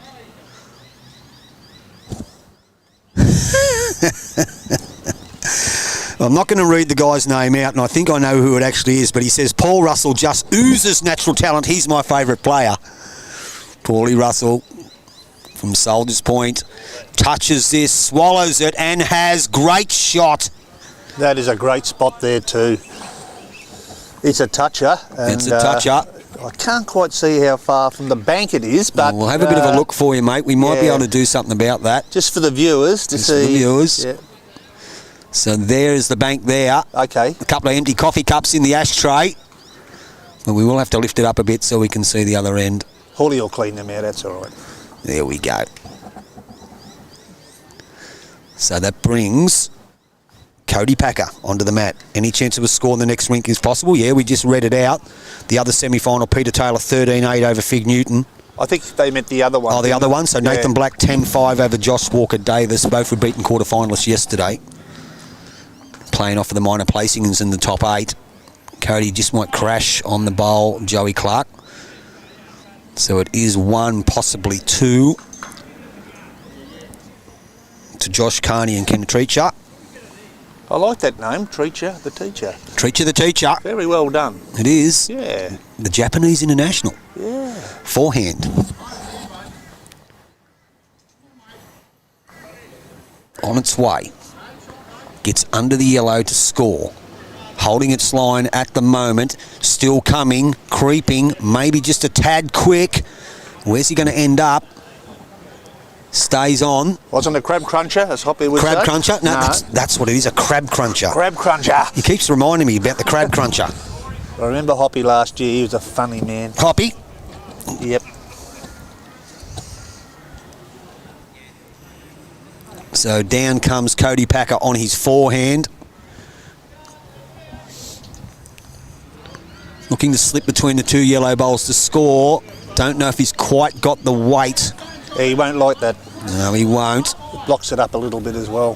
I'm not going to read the guy's name out, and I think I know who it actually is, but he says, Paul Russell just oozes natural talent. He's my favourite player. Paulie Russell from Soldiers Point touches this, swallows it, and has great shot. That is a great spot there too. It's a toucher. And, It's a toucher. I can't quite see how far from the bank it is, but We'll have a bit of a look for you, mate. We might be yeah. able to do something about that. just for the viewers to Just for see. the viewers. Yeah. So there's the bank there. Okay. A couple of empty coffee cups in the ashtray. But we will have to lift it up a bit so we can see the other end. Hawley will clean them out. That's all right. There we go. So that brings Cody Packer onto the mat. Any chance of a score in the next rink is possible? Yeah, we just read it out. The other semi-final, Peter Taylor 13-8 over Fig Newton. I think they meant the other one. Oh, the other one. So Yeah. Nathan Black 10-5 over Josh Walker Davis. Both were beaten quarterfinalists yesterday. Playing off of the minor placings in the top 8. Cody just might crash on the bowl, Joey Clark. So it is 1, possibly 2 to Josh Carney and Ken Treacher. I like that name, Treacher, the teacher. Treacher the teacher. Very well done. It is. Yeah. The Japanese international. Yeah. Forehand. On its way. Gets under the yellow to score. Holding its line at the moment. Still coming, creeping, maybe just a tad quick. Where's he going to end up? Stays on. Wasn't a crab cruncher, as Hoppy would Crab say? cruncher? No, that's what it is, a crab cruncher. Crab cruncher. He keeps reminding me about the crab cruncher. I remember Hoppy last year. He was a funny man. Hoppy. Yep. So down comes Cody Packer on his forehand. Looking to slip between the two yellow bowls to score. Don't know if he's quite got the weight. Yeah, he won't like that. No, he won't. It blocks it up a little bit as well.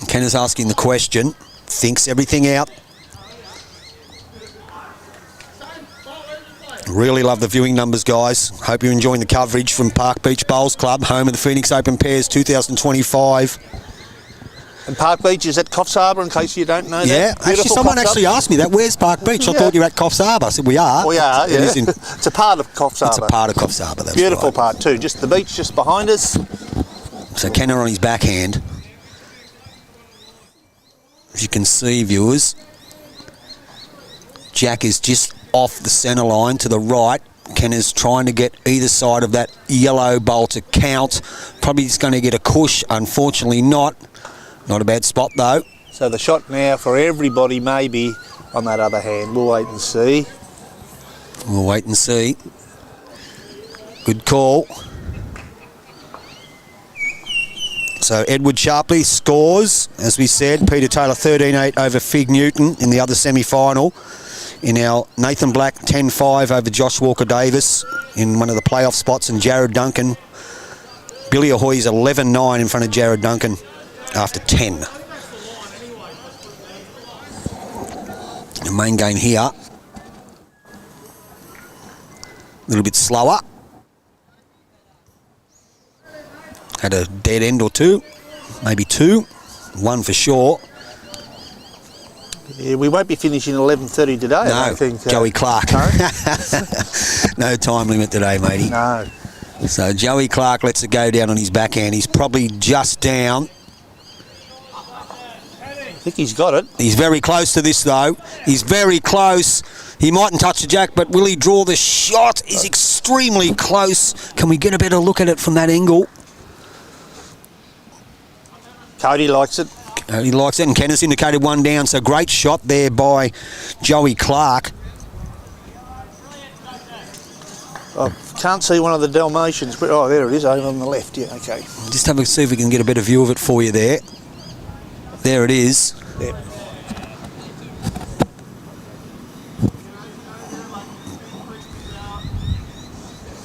Ken is asking the question. Thinks everything out. Really love the viewing numbers, guys. Hope you're enjoying the coverage from Park Beach Bowls Club, home of the Phoenix Open Pairs 2025. And Park Beach is at Coffs Harbour, in case you don't know Yeah, that. actually Beautiful someone Coffs actually Harbour. asked me that. Where's Park Beach? I Yeah. thought you were at Coffs Harbour. I said, we are. We are, It yeah. is in, It's a part of Coffs it's Harbour. a part of Coffs Harbour, that's Beautiful right. part too. Just the beach just behind us. So Kenner on his backhand. As you can see, viewers, Jack is just off the centre line to the right. Kenner's trying to get either side of that yellow bowl to count. Probably just going to get a cush. Unfortunately not. Not a bad spot though. So the shot now for everybody maybe on that other hand. We'll wait and see. We'll wait and see. Good call. So Edward Sharpley scores, as we said. Peter Taylor 13-8 over Fig Newton in the other semi-final. In our Nathan Black 10-5 over Josh Walker Davis in one of the playoff spots, and Jared Duncan. Billy Ahoy's 11-9 in front of Jared Duncan after 10. The main game here. A little bit slower. Had a dead end or two, maybe two, one for sure. Yeah, we won't be finishing 11:30 today, I No, don't think. Joey Clark. No time limit today, matey. No. So Joey Clark lets it go down on his backhand. He's probably just down. I think he's got it. He's very close to this, though. He's very close. He mightn't touch the jack, but will he draw the shot? He's extremely close. Can we get a better look at it from that angle? Cody likes it. He likes it, and Ken has indicated one down, so great shot there by Joey Clark. I can't see one of the Dalmatians, but oh, there it is, over on the left. Yeah, okay. Just have a see if we can get a better view of it for you there. There it is. Yep.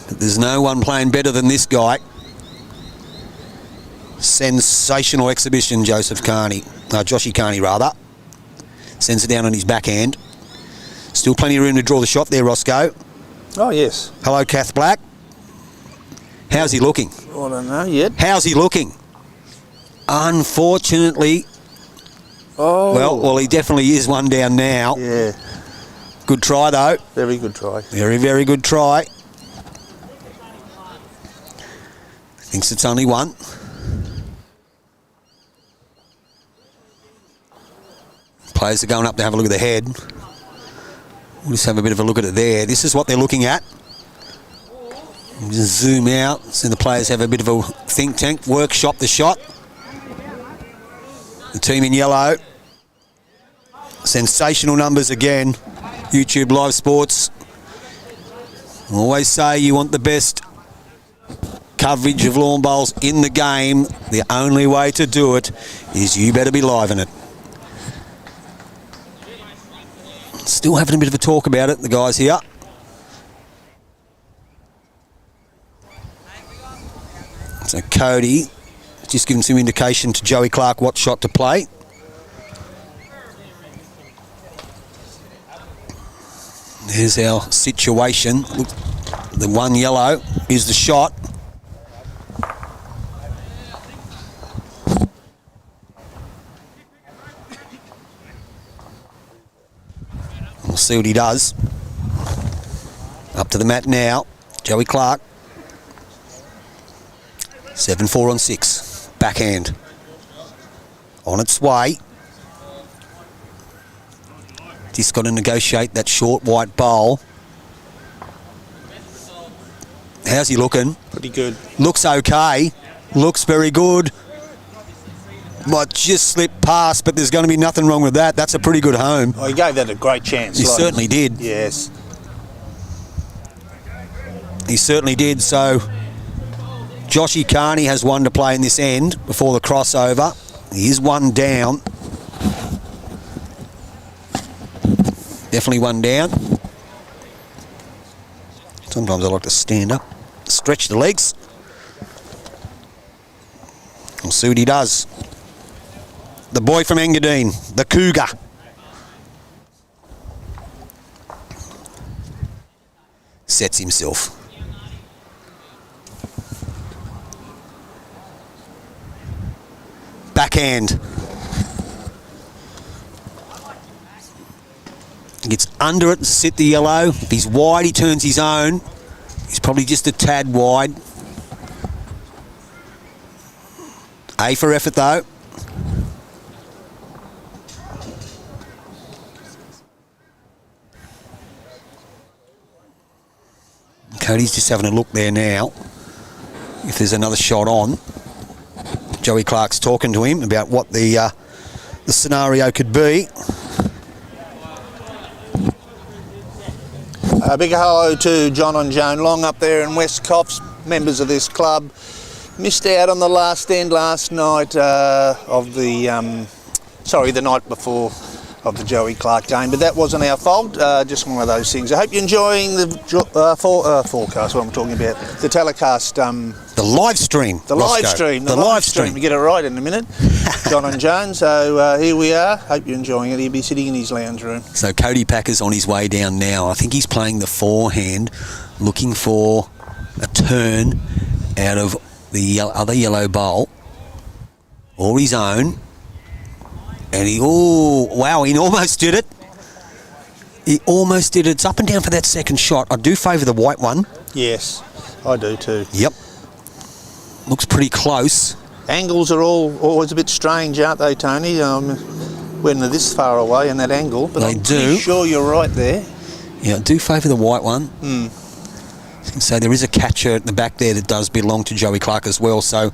But there's no one playing better than this guy. Sensational exhibition, Joshy Carney rather. Sends it down on his backhand. Still plenty of room to draw the shot there, Roscoe. Oh, yes. Hello, Kath Black. How's he looking? I don't know yet. How's he looking? Unfortunately, Oh. well, he definitely is one down now. Yeah. Good try, though. Very good try. Very, very good try. Thinks it's only one. Players are going up to have a look at the head. We'll just have a bit of a look at it there. This is what they're looking at. We'll just zoom out, so the players have a bit of a think tank, workshop the shot. The team in yellow. Sensational numbers again. YouTube Live Sports. Always say you want the best coverage of lawn bowls in the game. The only way to do it is you better be live in it. Still having a bit of a talk about it, the guys here. So Cody just giving some indication to Joey Clark what shot to play. There's our situation. Look, the one yellow is the shot. We'll see what he does. Up to the mat now, Joey Clark. 7-4 on 6. Backhand. On its way. Just got to negotiate that short white bowl. How's he looking? Pretty good. Looks okay. Looks very good. Might just slip past, but there's going to be nothing wrong with that. That's a pretty good home. Oh, he gave that a great chance. He certainly did. Yes. He certainly did. So Joshy Carney has one to play in this end before the crossover. He is one down. Definitely one down. Sometimes I like to stand up, stretch the legs. We'll see what he does. The boy from Engadine, the Cougar. Sets himself. Backhand. Gets under it and sit the yellow. If he's wide, he turns his own. He's probably just a tad wide. A for effort, though. Cody's just having a look there now. If there's another shot on. Joey Clark's talking to him about what the scenario could be. A big hello to John and Joan Long up there in West Coffs, members of this club. Missed out on the last end last night of the, the night before of the Joey Clark game, but that wasn't our fault, just one of those things. I hope you're enjoying the forecast, what I'm talking about, the telecast. The live stream. The live stream. The live stream. We get it right in a minute. John and Joan, so here we are. Hope you're enjoying it. He'll be sitting in his lounge room. So Cody Packer's on his way down now. I think he's playing the forehand, looking for a turn out of the other yellow bowl or his own. And he almost did it. He almost did it. It's up and down for that second shot. I do favour the white one. Yes, I do too. Yep. Looks pretty close. Angles are always a bit strange, aren't they, Tony? When they're this far away and that angle. But They I'm do. pretty sure you're right there. Yeah, I do favour the white one. So there is a catcher at the back there that does belong to Joey Clark as well. So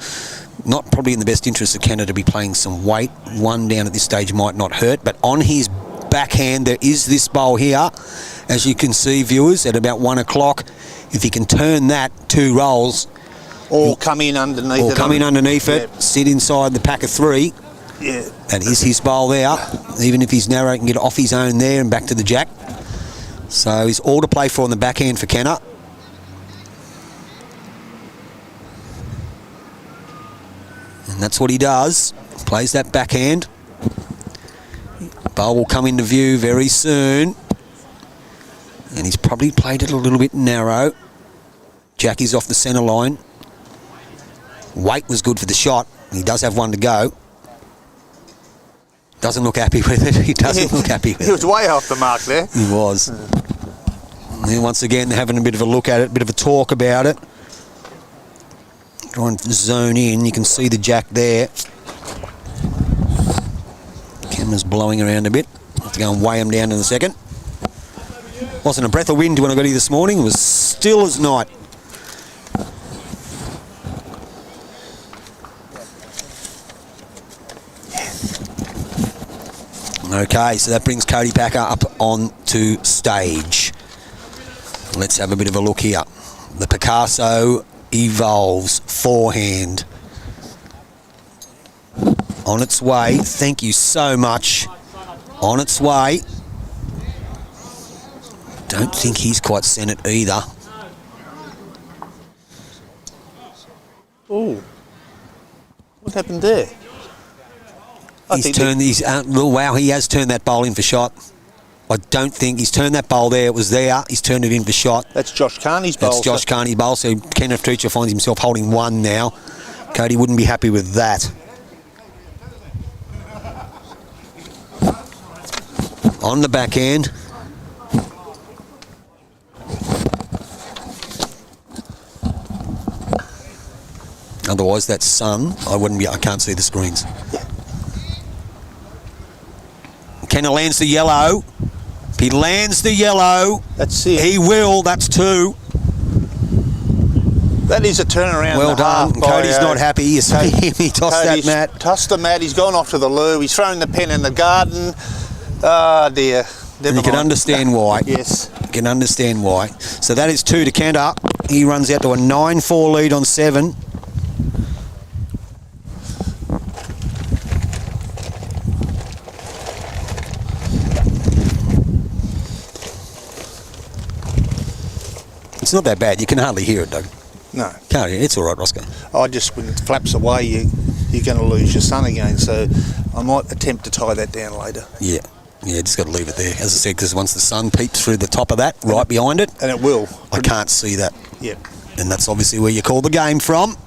not probably in the best interest of Kenner to be playing some weight. One down at this stage might not hurt. But on his backhand, there is this bowl here. As you can see, viewers, at about 1 o'clock. If he can turn that 2 rolls. Or come in underneath it. Or come in underneath it, sit inside the pack of 3. Yeah. That is his bowl there. Even if he's narrow, he can get off his own there and back to the jack. So he's all to play for on the backhand for Kenner. And that's what he does. Plays that backhand. Bowl will come into view very soon. And he's probably played it a little bit narrow. Jackie's off the centre line. Weight was good for the shot. He does have one to go. Doesn't look happy with it. He doesn't look happy with it. He was way off the mark there. He was. And then once again, they're having a bit of a look at it, a bit of a talk about it. Trying to zone in. You can see the jack there. Camera's blowing around a bit. Have to go and weigh him down in a second. Wasn't a breath of wind when I got here this morning. It was still as night. Okay, so that brings Cody Packer up onto stage. Let's have a bit of a look here. The Picasso evolves forehand. On its way. Thank you so much. On its way. Don't think he's quite sent it either. Oh, what happened there? Wow, he has turned that bowl in for shot. I don't think he's turned that bowl there. It was there. He's turned it in for shot. That's Josh Carney's bowl. That's Josh Carney's bowl. So Kenneth Treacher finds himself holding 1 now. Cody wouldn't be happy with that. On the backhand. Otherwise, that sun, I can't see the screens. Yeah. Kenner lands the yellow. If he lands the yellow, that's it. He will. That's 2. That is a turnaround. Well done. Cody's not happy. You see him. He tossed that mat. Tossed the mat. He's gone off to the loo. He's thrown the pen in the garden. Oh dear. And you can understand why. Yes. You can understand why. So that is 2 to Kenner. He runs out to a 9-4 lead on 7. It's not that bad. You can hardly hear it, Doug. No. Can't hear it. It's all right, Roscoe. When it flaps away, you're going to lose your sun again. So I might attempt to tie that down later. Yeah. Yeah, just got to leave it there. As I said, because once the sun peeps through the top of that, right behind it. And it will. I can't see that. Yep. And that's obviously where you call the game from.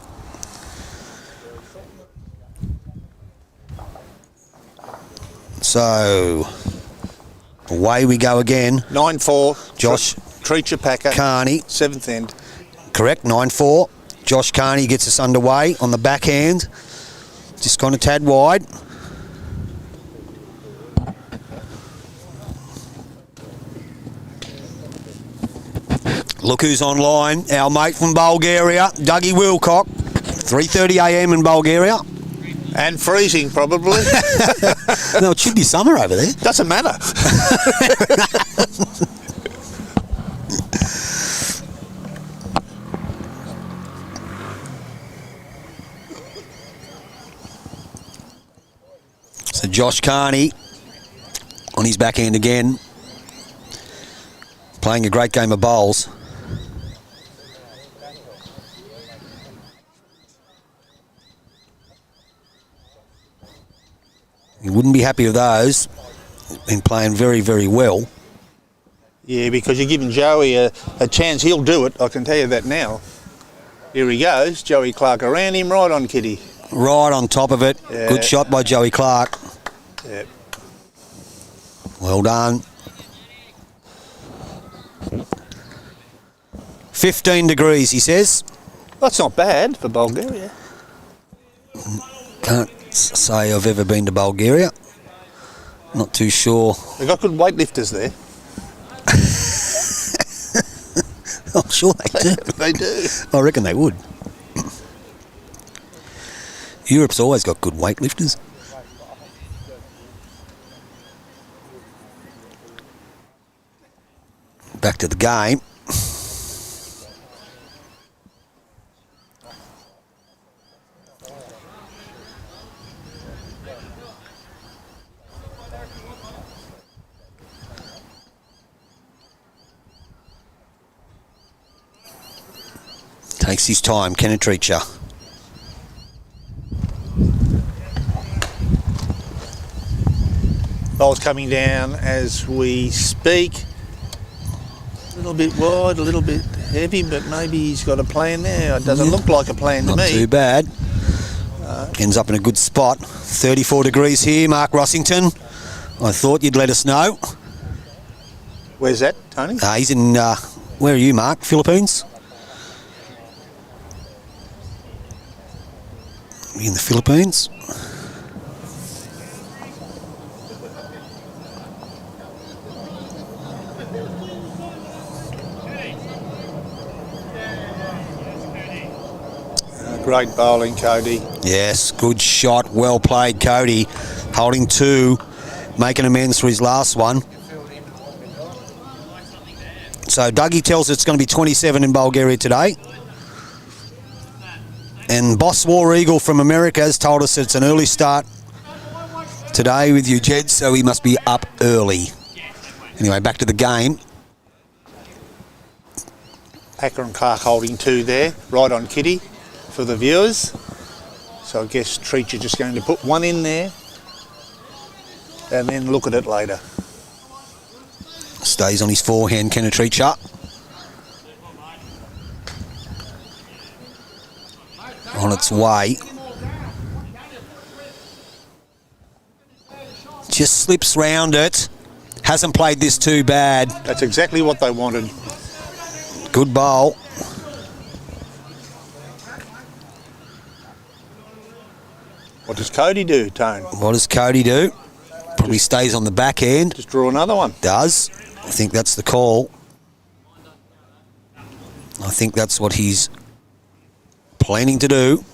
So, away we go again. 9-4. Josh Treacher Packer. Carney. 7th end. Correct, 9-4. Josh Carney gets us underway on the backhand. Just gone a tad wide. Look who's online. Our mate from Bulgaria, Dougie Wilcock. 3:30 a.m. in Bulgaria. And freezing, probably. No, it should be summer over there. Doesn't matter. So Josh Carney on his backhand again. Playing a great game of bowls. You wouldn't be happy with those. Been playing very, very well. Yeah, because you're giving Joey a chance. He'll do it. I can tell you that now. Here he goes. Joey Clark around him, right on Kitty. Right on top of it. Yeah. Good shot by Joey Clark. Yep. Well done. 15 degrees, he says. That's not bad for Bulgaria. Can't say I've ever been to Bulgaria. Not too sure. They've got good weightlifters there. I'm sure they do. They do. I reckon they would. Europe's always got good weightlifters. Back to the game. Takes his time, Kennetricha. Ball's coming down as we speak. A little bit wide, a little bit heavy, but maybe he's got a plan there. It doesn't look like a plan to me. Not too bad. Ends up in a good spot. 34 degrees here, Mark Rossington. I thought you'd let us know. Where's that, Tony? He's in, where are you, Mark? Philippines? In the Philippines. Great bowling, Cody. Yes, good shot. Well played, Cody. Holding two, making amends for his last one. So Dougie tells us it's going to be 27 in Bulgaria today. And Boss War Eagle from America has told us it's an early start today with you, Jed, so he must be up early. Anyway, back to the game. Packer and Clark holding two there, right on Kitty for the viewers. So I guess Treacher just going to put one in there and then look at it later. Stays on his forehand, Kennetricha. On its way. Just slips round it. Hasn't played this too bad. That's exactly what they wanted. Good bowl. What does Cody do, Tone? What does Cody do? Probably stays on the back end. Just draw another one. Does. I think that's the call. I think that's what he's planning to do.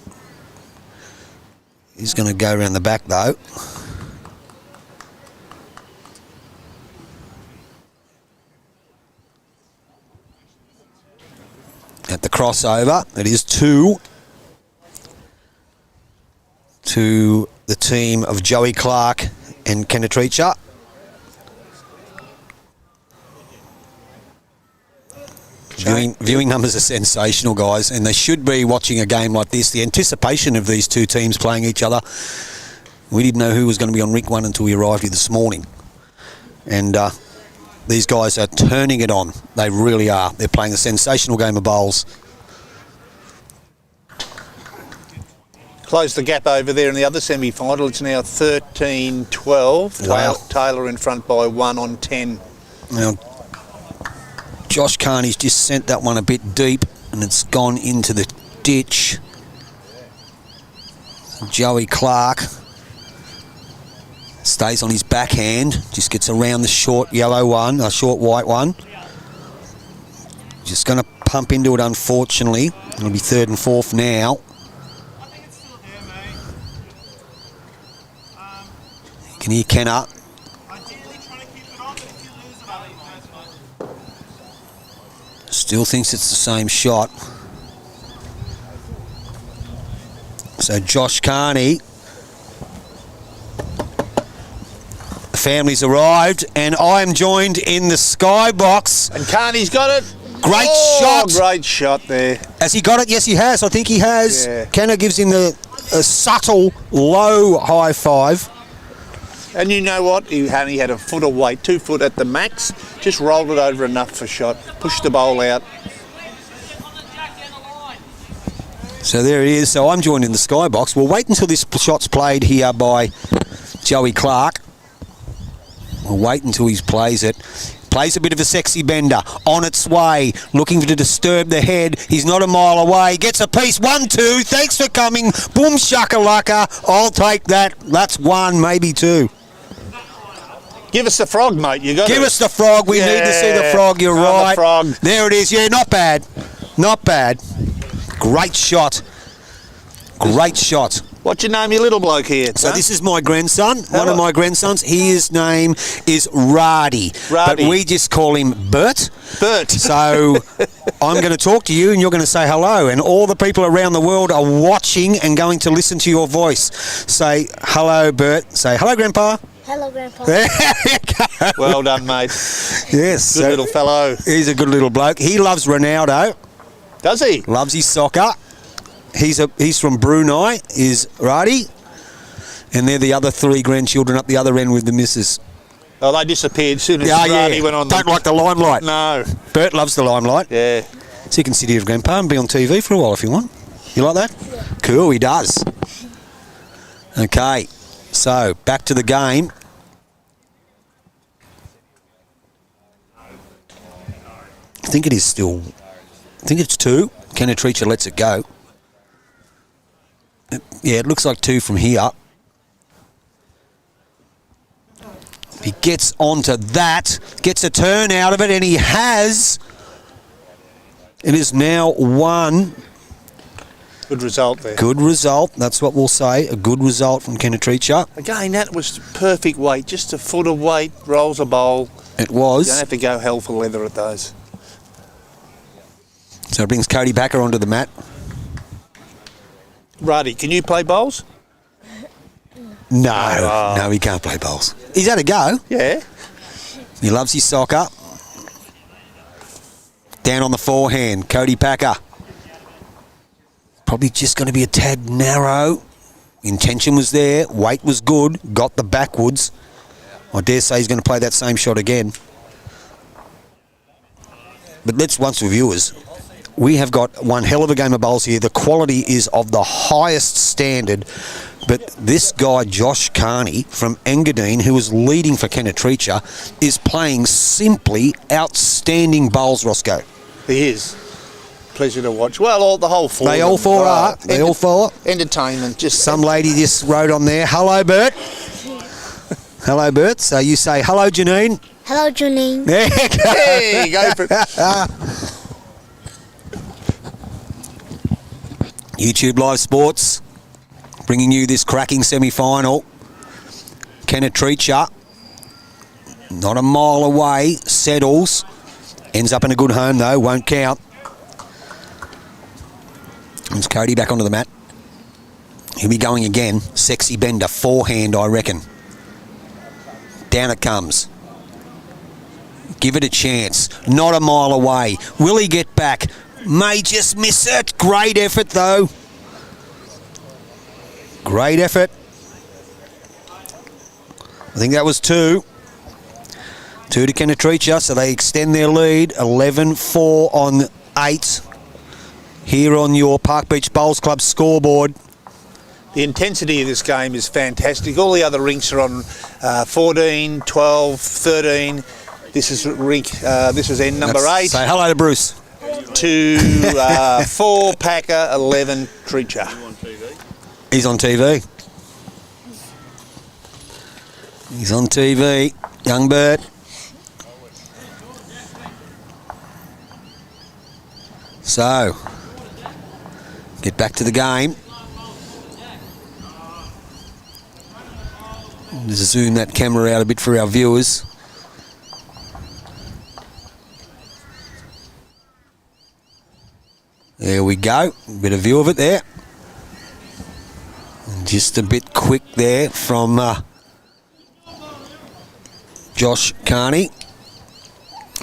He's going to go around the back though. At the crossover, it is two to the team of Joey Clark and Kennetricha. Viewing numbers are sensational, guys, and they should be watching a game like this. The anticipation of these two teams playing each other. We didn't know who was going to be on Rick 1 until we arrived here this morning. And these guys are turning it on. They really are. They're playing a sensational game of bowls. Close the gap over there in the other semi-final. It's now 13-12. Wow. Taylor in front by 1 on 10. Now, Josh Carney's just sent that one a bit deep and it's gone into the ditch. Joey Clark stays on his backhand, just gets around the short yellow one, short white one. Just going to pump into it, unfortunately. It'll be third and fourth now. You can hear Kenner. Still thinks it's the same shot. So Josh Carney. The family's arrived and I am joined in the skybox. And Carney's got it. Great shot. shot. Great shot there. Has he got it? Yes, he has. I think he has. Yeah. Kenner gives him a subtle, low high five. And you know what? He only had a foot of weight, 2 foot at the max. Just rolled it over enough for shot. Pushed the bowl out. So there it is. So I'm joined in the skybox. We'll wait until this shot's played here by Joey Clark. We'll wait until he plays it. Plays a bit of a sexy bender. On its way. Looking to disturb the head. He's not a mile away. Gets a piece. 1-2. Thanks for coming. Boom shakalaka. I'll take that. That's 1, maybe 2. Give us the frog, mate. You got Give us the frog. We need to see the frog. You're right. The frog. There it is. Yeah, not bad. Not bad. Great shot. Great shot. What's your name, you little bloke here? So this is my grandson, one Hello. of my grandsons. His name is Radi, but we just call him Bert. Bert. So I'm going to talk to you and you're going to say hello, and all the people around the world are watching and going to listen to your voice. Say hello, Bert. Say hello, Grandpa. Hello, Grandpa. There you go. Well done, mate. Yes. Good little fellow. He's a good little bloke. He loves Ronaldo. Does he? Loves his soccer. He's from Brunei, is Radi, and they're the other 3 grandchildren up the other end with the missus. Oh, they disappeared as soon as Radi went on. Don't like the limelight. No. Bert loves the limelight. Yeah. So you can sit here with Grandpa and be on TV for a while if you want. You like that? Yeah. Cool, he does. Okay, so back to the game. I think it is still... I think it's 2. Kenatreacher lets it go. Yeah, it looks like 2 from here. If he gets onto that, gets a turn out of it, and he has. It is now 1. Good result there. Good result. That's what we'll say. A good result from Kenatreacher. Again, that was perfect weight. Just a foot of weight, rolls a bowl. It was. You don't have to go hell for leather at those. So it brings Cody Backer onto the mat. Radi, can you play bowls? No, he can't play bowls. He's had a go. Yeah. He loves his soccer. Down on the forehand, Cody Packer. Probably just going to be a tad narrow. Intention was there, weight was good, got the backwoods. I dare say he's going to play that same shot again. But let's once with viewers. We have got one hell of a game of bowls here. The quality is of the highest standard. But this guy, Josh Carney from Engadine, who is leading for Kenatreacher, is playing simply outstanding bowls, Roscoe. He is. Pleasure to watch. Well, the whole 4. They all 4 are. They all 4. Entertainment. Just some lady just wrote on there, hello, Bert. Hello, Bert. So you say, hello, Janine. Hello, Janine. There you go. There you go for it. YouTube Live Sports bringing you this cracking semi-final. Kenatreacher, not a mile away, settles. Ends up in a good home though, won't count. It's Cody back onto the mat. He'll be going again. Sexy bender, forehand I reckon. Down it comes. Give it a chance. Not a mile away. Will he get back? May just miss it. Great effort though. Great effort. I think that was 2. 2 to Kenatreacher, so they extend their lead. 11-4 on 8. Here on your Park Beach Bowls Club scoreboard. The intensity of this game is fantastic. All the other rinks are on 14, 12, 13. This is rink. This is end number 8. Say hello to Bruce. 2, 4 Packer, 11 Treacher. He's on TV. He's on TV. Young Bert. So, get back to the game. Just zoom that camera out a bit for our viewers. There we go. Bit of view of it there. And just a bit quick there from Josh Carney.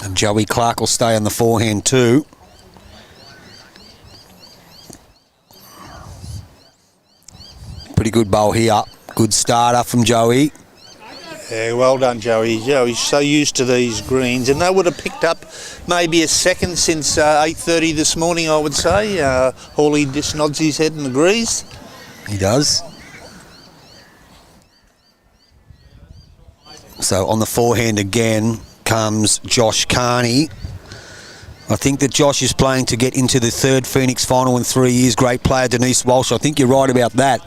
And Joey Clark will stay on the forehand too. Pretty good bowl here. Good starter from Joey. Yeah, well done, Joey. Joey's so used to these greens, and they would have picked up maybe a second since 8:30 this morning, I would say. Hawley just nods his head and agrees. He does. So on the forehand again comes Josh Carney. I think that Josh is playing to get into the third Phoenix final in 3 years. Great player, Denise Walsh. I think you're right about that.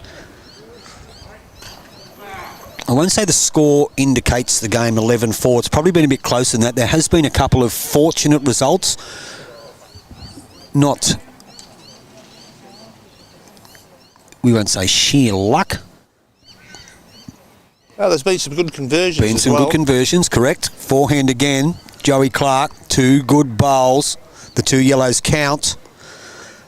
I won't say the score indicates the game 11-4. It's probably been a bit closer than that. There has been a couple of fortunate results. Not, we won't say sheer luck. Well, there's been some good conversions Been some good conversions, correct. Forehand again, Joey Clark, 2 good bowls. The 2 yellows count.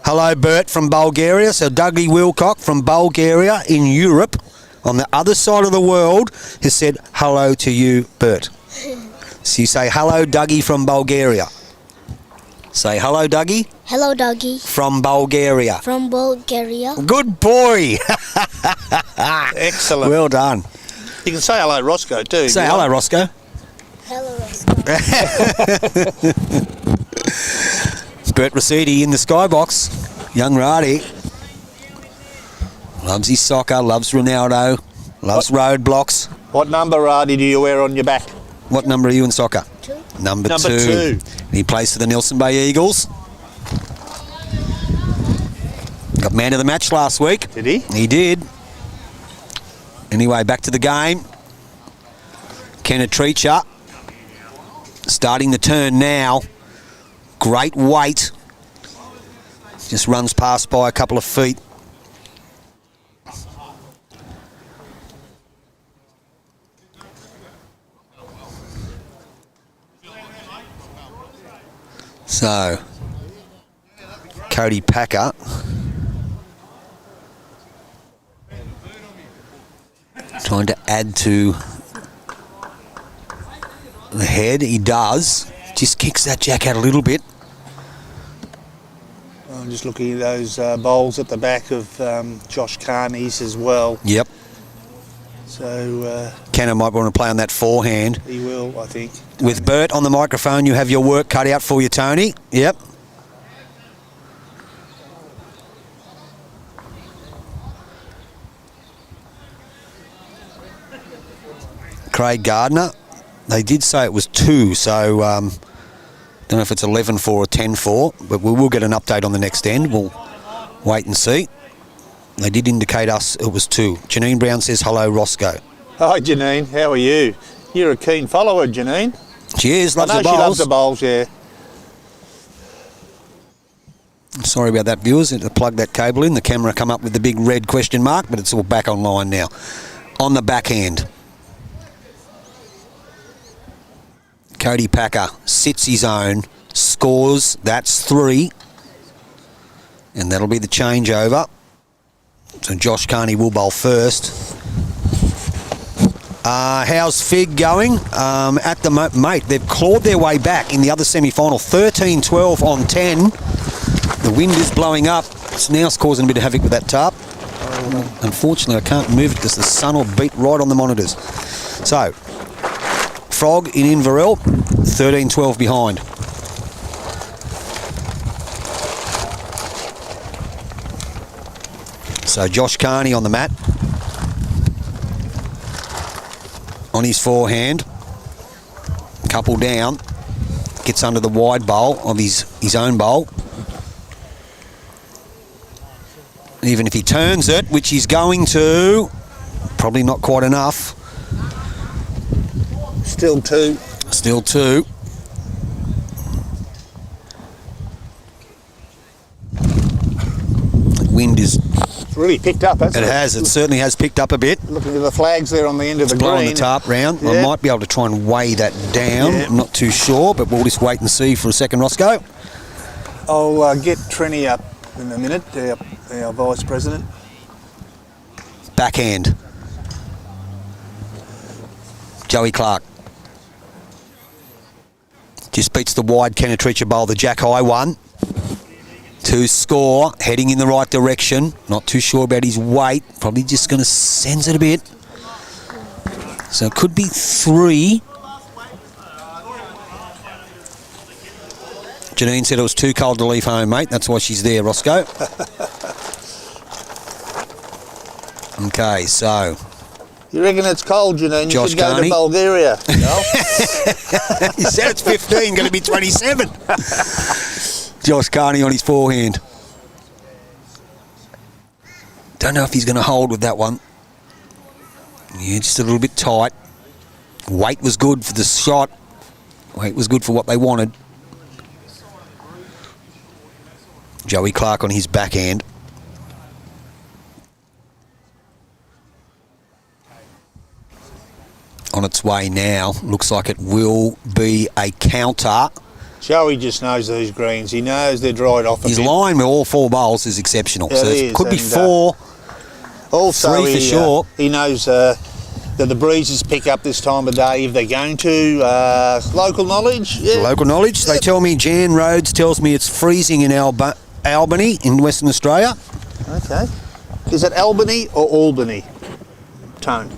Hello, Bert from Bulgaria. So Dougie Wilcock from Bulgaria in Europe, on the other side of the world, has said hello to you, Bert. So you say hello, Dougie from Bulgaria. Say hello, Dougie. Hello, Dougie. From Bulgaria. From Bulgaria. Good boy. Excellent. Well done. You can say hello, Roscoe, too. Say hello, Roscoe. Hello, Roscoe. Bert Rossetti in the skybox. Young Radi. Loves his soccer, loves Ronaldo, loves roadblocks. What number, Radi, do you wear on your back? What number are you in soccer? 2. Number 2. 2. And he plays for the Nelson Bay Eagles. Got man of the match last week. Did he? He did. Anyway, back to the game. Kennetricha starting the turn now. Great weight. Just runs past by a couple of feet. So, Cody Packer trying to add to the head. He does. Just kicks that jack out a little bit. I'm just looking at those bowls at the back of Josh Carney's as well. Yep. So Cannon might want to play on that forehand. he will, I think. With Bert on the microphone, you have your work cut out for you, Tony. Yep. Craig Gardner. They did say it was 2, so don't know if it's 11-4 or 10-4, but we will get an update on the next end. We'll wait and see. They did indicate us it was 2. Janine Brown says, hello, Roscoe. Hi, Janine. How are you? You're a keen follower, Janine. She is, loves I know the bowls. she loves the bowls, yeah. Sorry about that, viewers. Had to plug that cable in. The camera come up with the big red question mark, but it's all back online now. On the backhand, Cody Packer sits his own, scores. That's 3. And that'll be the changeover. So Josh Carney will bowl first. How's Fig going? At the moment, mate, they've clawed their way back in the other semi-final. 13-12 on 10. The wind is blowing up. It's now causing a bit of havoc with that tarp. Unfortunately, I can't move it because the sun will beat right on the monitors. So, Frog in Inverell, 13-12 behind. So Josh Carney on the mat. On his forehand. Couple down. Gets under the wide bowl of his own bowl. Even if he turns it, which he's going to, probably not quite enough. Still 2. Still 2. The wind is... It's really picked up, hasn't it? It has. It certainly has picked up a bit. Looking at the flags there on the end of the Blowing green. the tarp round. Yeah. I might be able to try and weigh that down. Yeah. I'm not too sure, but we'll just wait and see for a second, Roscoe. I'll get Trini up in a minute, our Vice President. Backhand. Joey Clark. Just beats the wide Kennetricha bowl, the Jack High one. To score, heading in the right direction. Not too sure about his weight. Probably just going to sense it a bit. So it could be 3. Janine said it was too cold to leave home, mate. That's why she's there, Roscoe. Okay, so... You reckon it's cold, Janine? You Josh should go Carney. to Bulgaria. No? He said it's 15, going to be 27. Josh Carney on his forehand. Don't know if he's going to hold with that one. Yeah, just a little bit tight. Weight was good for the shot. Weight was good for what they wanted. Joey Clark on his backhand. On its way now. Looks like it will be a counter. Joey just knows these greens. He knows they're dried off a His bit. line with all 4 bowls is exceptional. Yeah, So it it is, could be and, 4. Also, 3 for sure. He knows that the breezes pick up this time of day if they're going to. Local knowledge? Yeah. Local knowledge. They tell me Jan Rhodes tells me it's freezing in Albany in Western Australia. Okay. Is it Albany or Albany? Tone?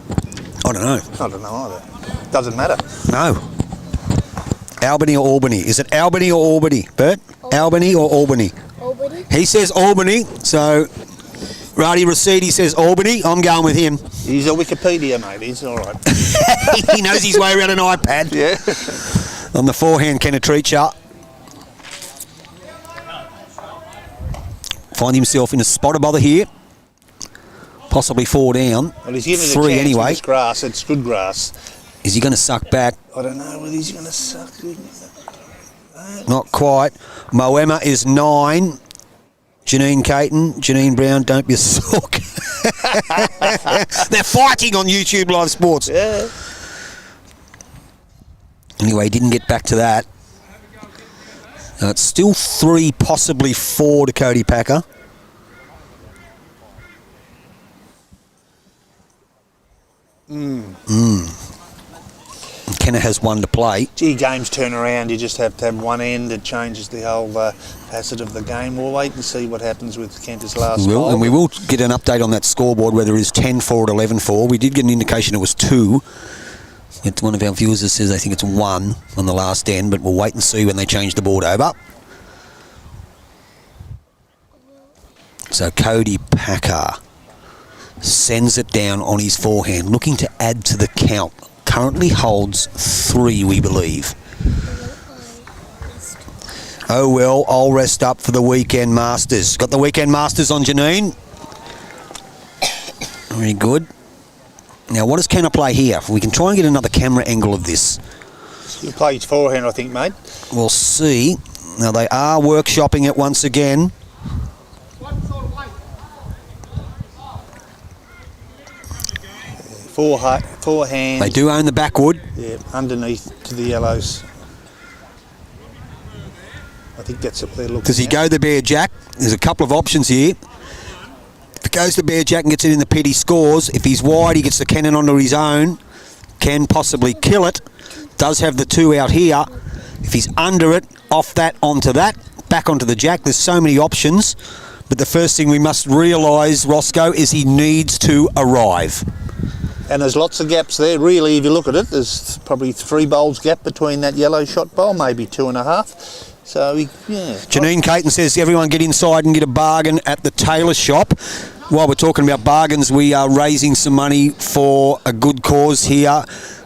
I don't know. I don't know either. Doesn't matter. No. Albany or Albany? Is it Albany or Albany, Bert? Albany or Albany? Albany. He says Albany, so Radi Rasidi says Albany. I'm going with him. He's a Wikipedia, mate. He's all right. He knows his way around an iPad. Yeah. On the forehand, Kennetricha. Find himself in a spot of bother here. Possibly 4 down. Well, he's given it a 3 chance anyway. with this grass. It's good grass. Is he going to suck back? I don't know whether he's going to suck. Not quite. Moema is 9. Janine Caton, Janine Brown, don't be a sook. They're fighting on YouTube Live Sports. Yeah. Anyway, didn't get back to that. It's still 3, possibly 4 to Cody Packer. Kenna has 1 to play. Gee, games turn around. You just have to have one end. It changes the whole facet of the game. We'll wait and see what happens with Kenta's last We will, bowl. and we will get an update on that scoreboard, whether it is 10-4 or 11-4. We did get an indication it was 2. It's one of our viewers that says they think it's 1 on the last end, but we'll wait and see when they change the board over. So Cody Packer sends it down on his forehand, looking to add to the count. Currently holds 3, we believe. Oh well, I'll rest up for the Weekend Masters. Got the Weekend Masters on Janine. Very good. Now, what does Kenna play here? We can try and get another camera angle of this. You play his forehand, I think, mate. We'll see. Now, they are workshopping it once again. Forehand. They do own the backwood. Yeah, underneath to the yellows. I think that's what they're looking Does he at. go the bare jack? There's a couple of options here. If he goes the bare jack and gets it in the pit, he scores. If he's wide, he gets the cannon onto his own. Can possibly kill it. Does have the 2 out here. If he's under it, off that, onto that, back onto the jack. There's so many options. But the first thing we must realise, Roscoe, is he needs to arrive. And there's lots of gaps there, really, if you look at it. There's probably 3 bowls gap between that yellow shot bowl, maybe 2.5. So, yeah. Janine Caton says everyone get inside and get a bargain at the tailor shop. While we're talking about bargains, we are raising some money for a good cause here,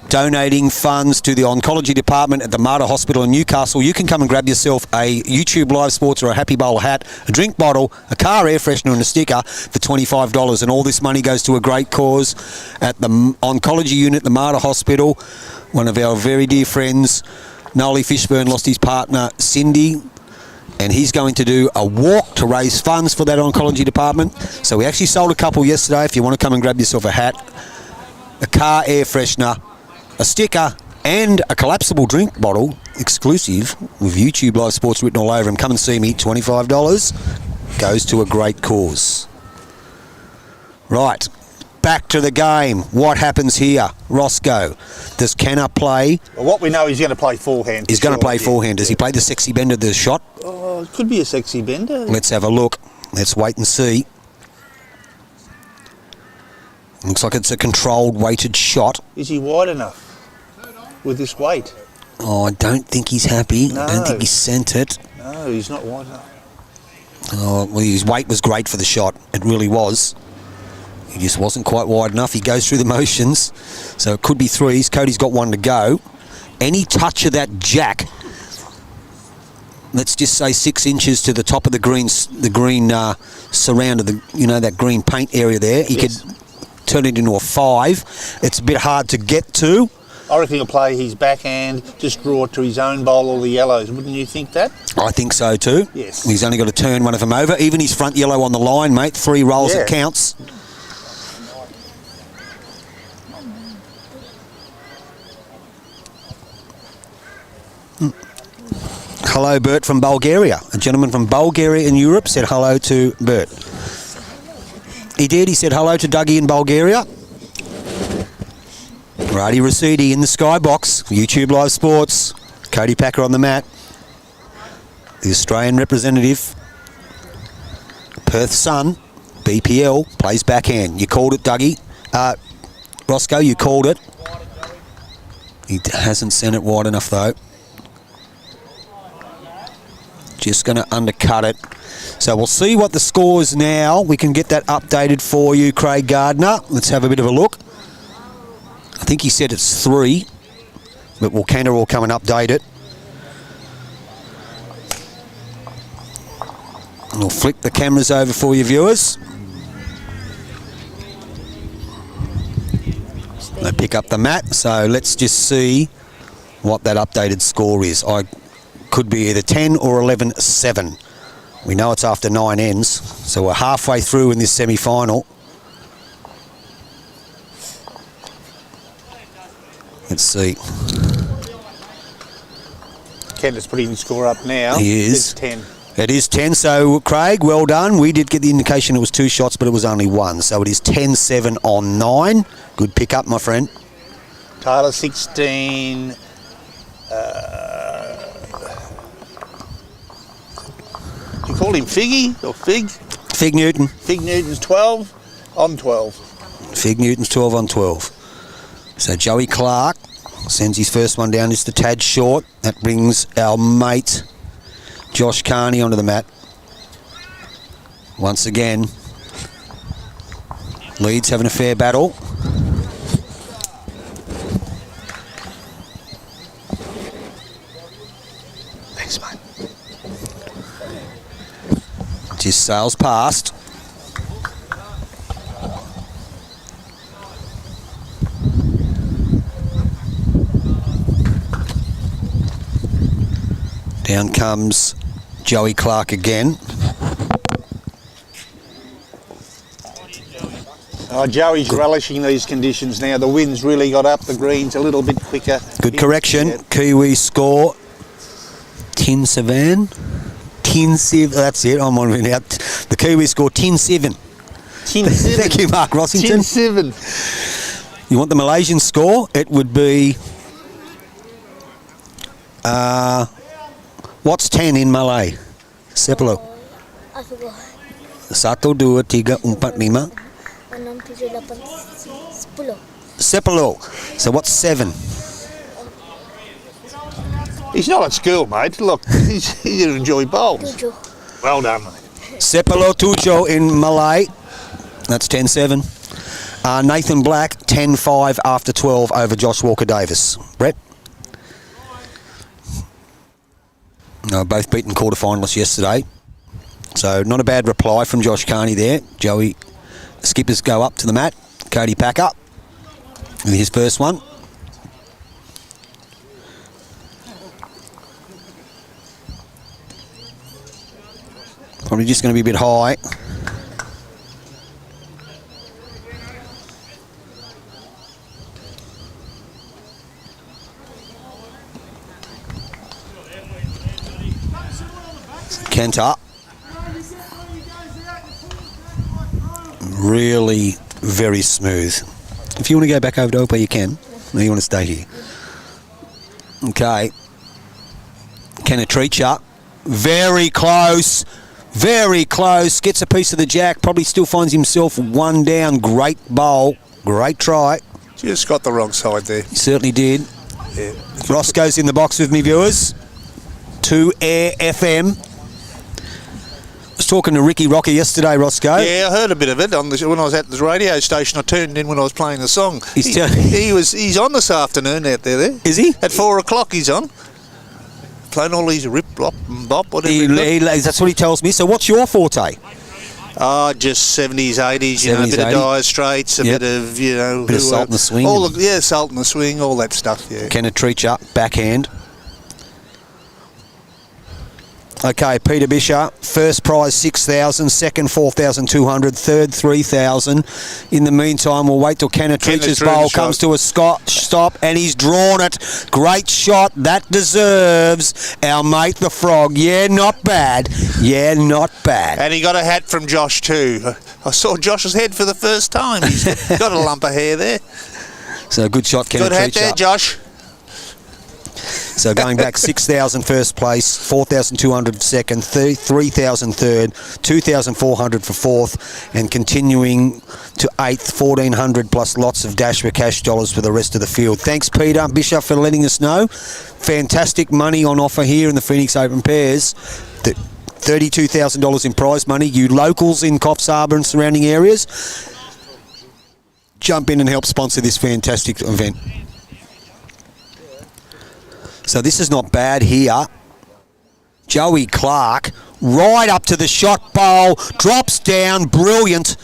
donating funds to the oncology department at the Mater Hospital in Newcastle. You can come and grab yourself a YouTube Live Sports or a Happy Bowl hat, a drink bottle, a car air freshener and a sticker for $25. And all this money goes to a great cause at the oncology unit at the Mater Hospital. One of our very dear friends, Nolly Fishburne, lost his partner Cindy, and he's going to do a walk to raise funds for that oncology department. So we actually sold a couple yesterday. If you want to come and grab yourself a hat, a car air freshener, a sticker and a collapsible drink bottle exclusive with YouTube Live Sports written all over him. Come and see me. $25 goes to a great cause. Right, back to the game. What happens here? Roscoe, does Kenna play? Well, what we know, he's going to play forehand. He's going to play forehand. Does he play the sexy bender to the shot? Oh, it could be a sexy bender. Let's have a look. Let's wait and see. Looks like it's a controlled, weighted shot. Is he wide enough with this weight? Oh, I don't think he's happy. No. I don't think he sent it. No, he's not wide enough. Oh, well, his weight was great for the shot. It really was. He just wasn't quite wide enough. He goes through the motions. So it could be threes. Cody's got one to go. Any touch of that jack, let's just say 6 inches to the top of the green surround of the, that green paint area there. He could turn it into a 5. It's a bit hard to get to. I reckon he'll play his backhand, just draw it to his own bowl, all the yellows. Wouldn't you think that? I think so too. Yes. He's only got to turn one of them over. Even his front yellow on the line, mate. 3 rolls, Yeah. it counts. Hello, Bert from Bulgaria. A gentleman from Bulgaria in Europe said hello to Bert. He did. He said hello to Dougie in Bulgaria. Righty Rasidi in the skybox. YouTube Live Sports. Cody Packer on the mat. The Australian representative. Perth Sun. BPL. Plays backhand. You called it, Dougie. Roscoe, you called it. He hasn't sent it wide enough, though. Just going to undercut it. So we'll see what the score is now. We can get that updated for you, Craig Gardner. Let's have a bit of a look. I think he said it's 3, but Canada will come and update it. And we'll flick the cameras over for you viewers. They pick up the mat, so let's just see what that updated score is. I could be either 10 or 11-7. We know it's after 9 ends, so we're halfway through in this semi-final. Let's see. Candace putting the score up now. He is. It's 10. It is 10, so Craig, well done. We did get the indication it was 2 shots, but it was only 1. So it is 10-7 on 9. Good pick up, my friend. Tyler 16. You called him Figgy or Fig? Fig Newton. Fig Newton's 12 on 12. Fig Newton's 12 on 12. So Joey Clark sends his first one down just a tad short. That brings our mate Josh Carney onto the mat. Once again, Leeds having a fair battle. Thanks, mate. Just sails past. Down comes Joey Clark again. Oh, Joey's relishing these conditions now. The wind's really got up. The green's a little bit quicker. Good correction. Yeah. Kiwi score 10-7. 10-7. That's it. I'm on it out. The Kiwi score 10-7. 10-7. Thank you, Mark Rossington. 10-7. You want the Malaysian score? It would be... what's 10 in Malay? Sepuluh. I forgot. 1, 2, 3, 4, 5. 6, 7, 8, 10. Sepuluh. So what's 7? He's not at school, mate. Look, he's going to enjoy bowls. 7. Well done, mate. Sepuluh tujuh in Malay. That's 10-7. Nathan Black, 10-5 after 12 over Josh Walker-Davis. Brett? Both beaten quarterfinalists yesterday. So not a bad reply from Josh Carney there. Joey, skippers go up to the mat. Cody Packer with his first one. Probably just going to be a bit high. Kenta. Really very smooth. If you want to go back over to Umpire, you can. No, you want to stay here. Okay. Kenatreacha. Very close. Very close. Gets a piece of the jack. Probably still finds himself 1 down. Great bowl. Great try. Just got the wrong side there. He certainly did. Yeah. Roscoe's in the box with me, viewers. 2 Air FM. I was talking to Ricky Rocky yesterday, Roscoe. Yeah, I heard a bit of it when I was at the radio station. I turned in when I was playing the song. He's on this afternoon out there. Is he? At 4 o'clock he's on. Playing all these rip, blop and bop, whatever. That's what he tells me. So what's your forte? Just 70s, 80s, you know, a bit 80s. Of Dire Straits, a bit of, you know... Bit of Salt in the Swing. Salt in the Swing, all that stuff, yeah. Kenneth Treacher, backhand. Okay, Peter Bisher, first prize 6,000, second 4,200, third 3,000. In the meantime, we'll wait till Kenneth Treacher's bowl comes to a stop, and he's drawn it. Great shot. That deserves our mate the Frog. Yeah, not bad. Yeah, not bad. And he got a hat from Josh too. I saw Josh's head for the first time. He's got a lump of hair there. So good shot, Kenneth Treacher. Good hat there, Josh. So going back 6,000 first place, 4,200 second, 3,000 third, 2,400 for fourth, and continuing to eighth, 1,400 plus lots of dash for cash dollars for the rest of the field. Thanks, Peter Bishop, for letting us know. Fantastic money on offer here in the Phoenix Open Pairs. $32,000 in prize money. You locals in Coffs Harbour and surrounding areas, jump in and help sponsor this fantastic event. So this is not bad here. Joey Clark, right up to the shot bowl, drops down, brilliant.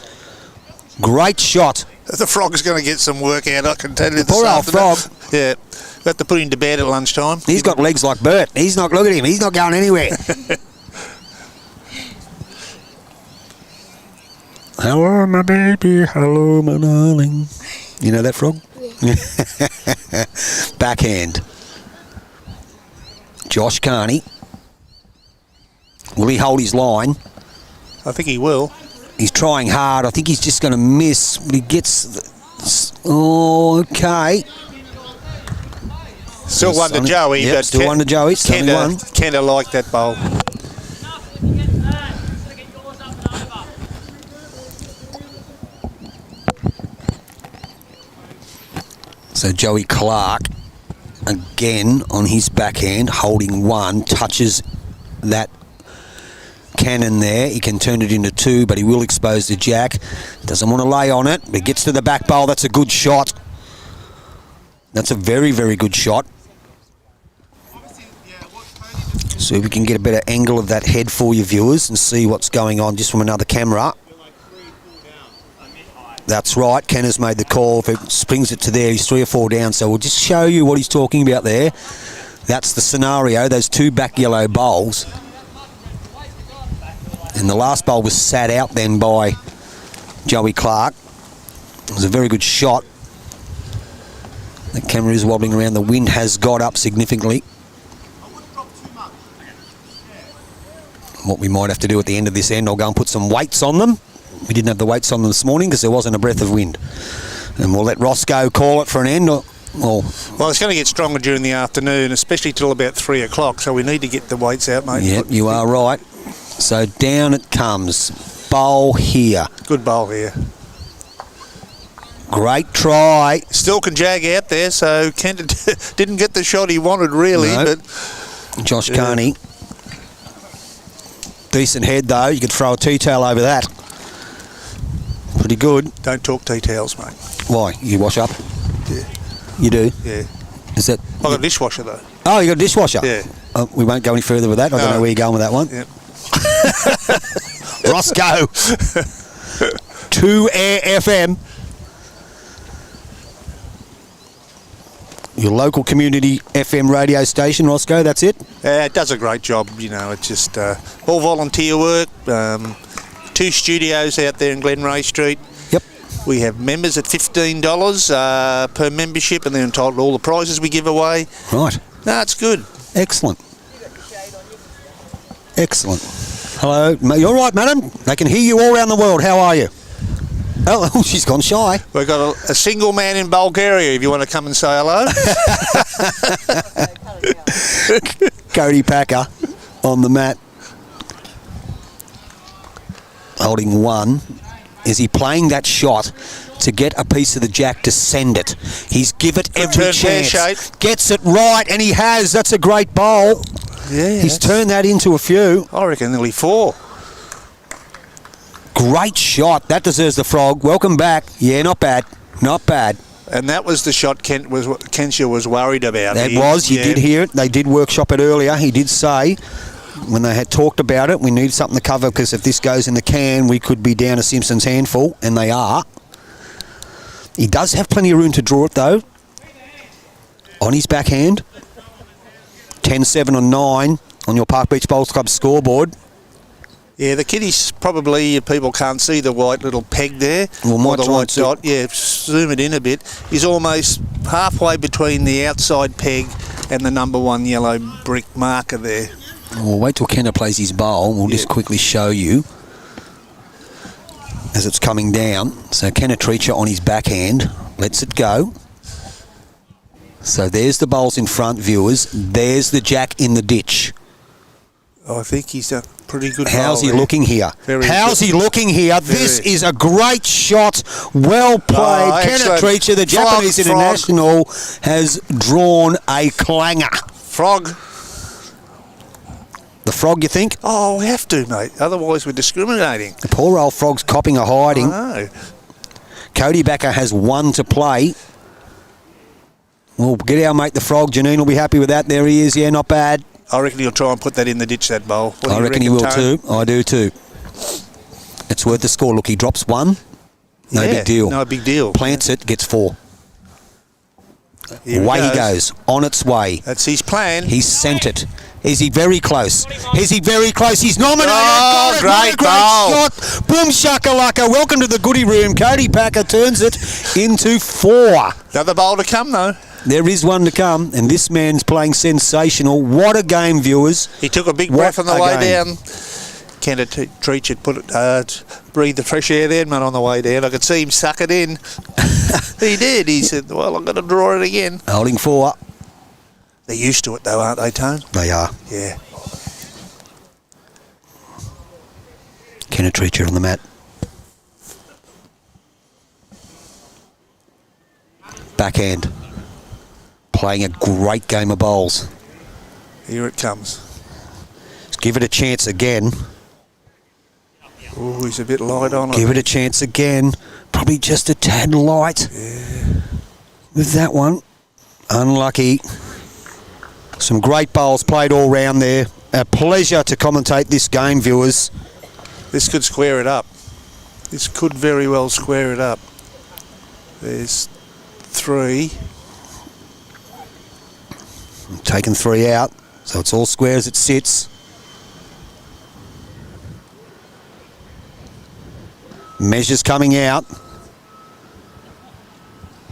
Great shot. The Frog's going to get some work out, I can tell you. Poor old Frog. Yeah, got to put him to bed at lunchtime. He's got legs like Bert. Look at him, he's not going anywhere. Hello, my baby, hello, my darling. You know that, Frog? Yeah. Backhand. Josh Carney. Will he hold his line? I think he will. He's trying hard. I think he's just going to miss. But he gets... Oh, okay. Still one to Joey. Yep, but still one to Joey. Kenda liked that bowl. So Joey Clark, again on his backhand, holding one, touches that cannon there. He can turn it into two, but he will expose the jack. Doesn't want to lay on it, but gets to the back bowl. That's a good shot. That's a very, very good shot. So if we can get a better angle of that head for you viewers and see what's going on just from another camera. That's right, Ken has made the call. If it springs it to there, he's 3 or 4 down. So we'll just show you what he's talking about there. That's the scenario, those two back yellow bowls. And the last bowl was sat out then by Joey Clark. It was a very good shot. The camera is wobbling around. The wind has got up significantly. What we might have to do at the end of this end, I'll go and put some weights on them. We didn't have the weights on them this morning because there wasn't a breath of wind. And we'll let Roscoe call it for an end. Well, it's going to get stronger during the afternoon, especially till about 3 o'clock, so we need to get the weights out, mate. Yep, you are right. So down it comes. Bowl here. Good bowl here. Great try. Still can jag out there, so Kent didn't get the shot he wanted, really. No. But Josh Carney. Decent head, though. You could throw a tea-towel over that. Pretty good. Don't talk tea-towels, mate. Why? You wash up? Yeah. You do? Yeah. Is that... I've got a dishwasher, though. Oh, you got a dishwasher? Yeah. We won't go any further with that. I don't know where you're going with that one. Yep. Roscoe. 2 Air FM. Your local community FM radio station, Roscoe, that's it? It does a great job, you know. It's just all volunteer work. 2 studios out there in Glenray Street. Yep. We have members at $15 per membership, and they're entitled to all the prizes we give away. Right. No, it's good. Excellent. Excellent. Hello. You're right, madam. They can hear you all around the world. How are you? Oh, she's gone shy. We've got a single man in Bulgaria if you want to come and say hello. Cody Packer on the mat. Holding one. Is he playing that shot to get a piece of the jack to send it. He's give it every turn, chance. pear-shaped. Gets it right, and he has. That's a great bowl. Yeah, He's turned that into a few. I reckon nearly 4. Great shot. That deserves the frog. Welcome back. Yeah, not bad. Not bad. And that was the shot Kensha was worried about. That was. You did hear it. They did workshop it earlier. He did say, when they had talked about it, we need something to cover because if this goes in the can, we could be down a Simpson's handful, and they are. He does have plenty of room to draw it, though. On his backhand. 10-7 on 9 on your Park Beach Bowls Club scoreboard. Yeah, the kiddies probably, people can't see the white little peg there. Well, or the white dot. Yeah, zoom it in a bit. He's almost halfway between the outside peg and the number 1 yellow brick marker there. We'll wait till Kenner plays his bowl. We'll just quickly show you as it's coming down. So Kenner Treacher on his backhand lets it go. So there's the bowls in front, viewers. There's the jack in the ditch. I think he's a pretty good How's bowl he there. looking here? How's he looking here? This Very. is a great shot. Well played. Kenner excellent. Treacher, the Japanese Frog. international, has drawn a clanger. Frog. The frog, you think? Oh, we have to, mate. Otherwise we're discriminating. The poor old frog's copping a hiding. I know. Cody Backer has 1 to play. We'll get our mate the frog. Janine will be happy with that. There he is. Yeah, not bad. I reckon he'll try and put that in the ditch, that bowl. What do I you reckon he will Tone? too. I do too. It's worth the score. Look, he drops 1. No Yeah, big deal. no big deal. Plants it, gets 4. Here Away he goes. On its way. That's his plan. He's sent it. Is he very close? Is he very close? He's nominated. Oh, Got it. great What a great shot. Boom shakalaka. Welcome to the goodie room. Cody Packer turns it into 4. Another bowl to come, though. There is one to come, and this man's playing sensational. What a game, viewers. He took a big What breath on the a way game. down. Kenner Treacher breathe the fresh air then, man, on the way down. I could see him suck it in. He did. He said, well, I'm going to draw it again. Holding 4. They're used to it, though, aren't they, Tone? They are. Yeah. Kenner Treacher on the mat. Backhand. Playing a great game of bowls. Here it comes. Let's give it a chance again. Oh, he's a bit light on it. Give it a chance again. Probably just a tad light. With that one. Unlucky. Some great bowls played all round there. A pleasure to commentate this game, viewers. This could square it up. This could very well square it up. There's 3. Taken 3 out. So it's all square as it sits. Measures coming out.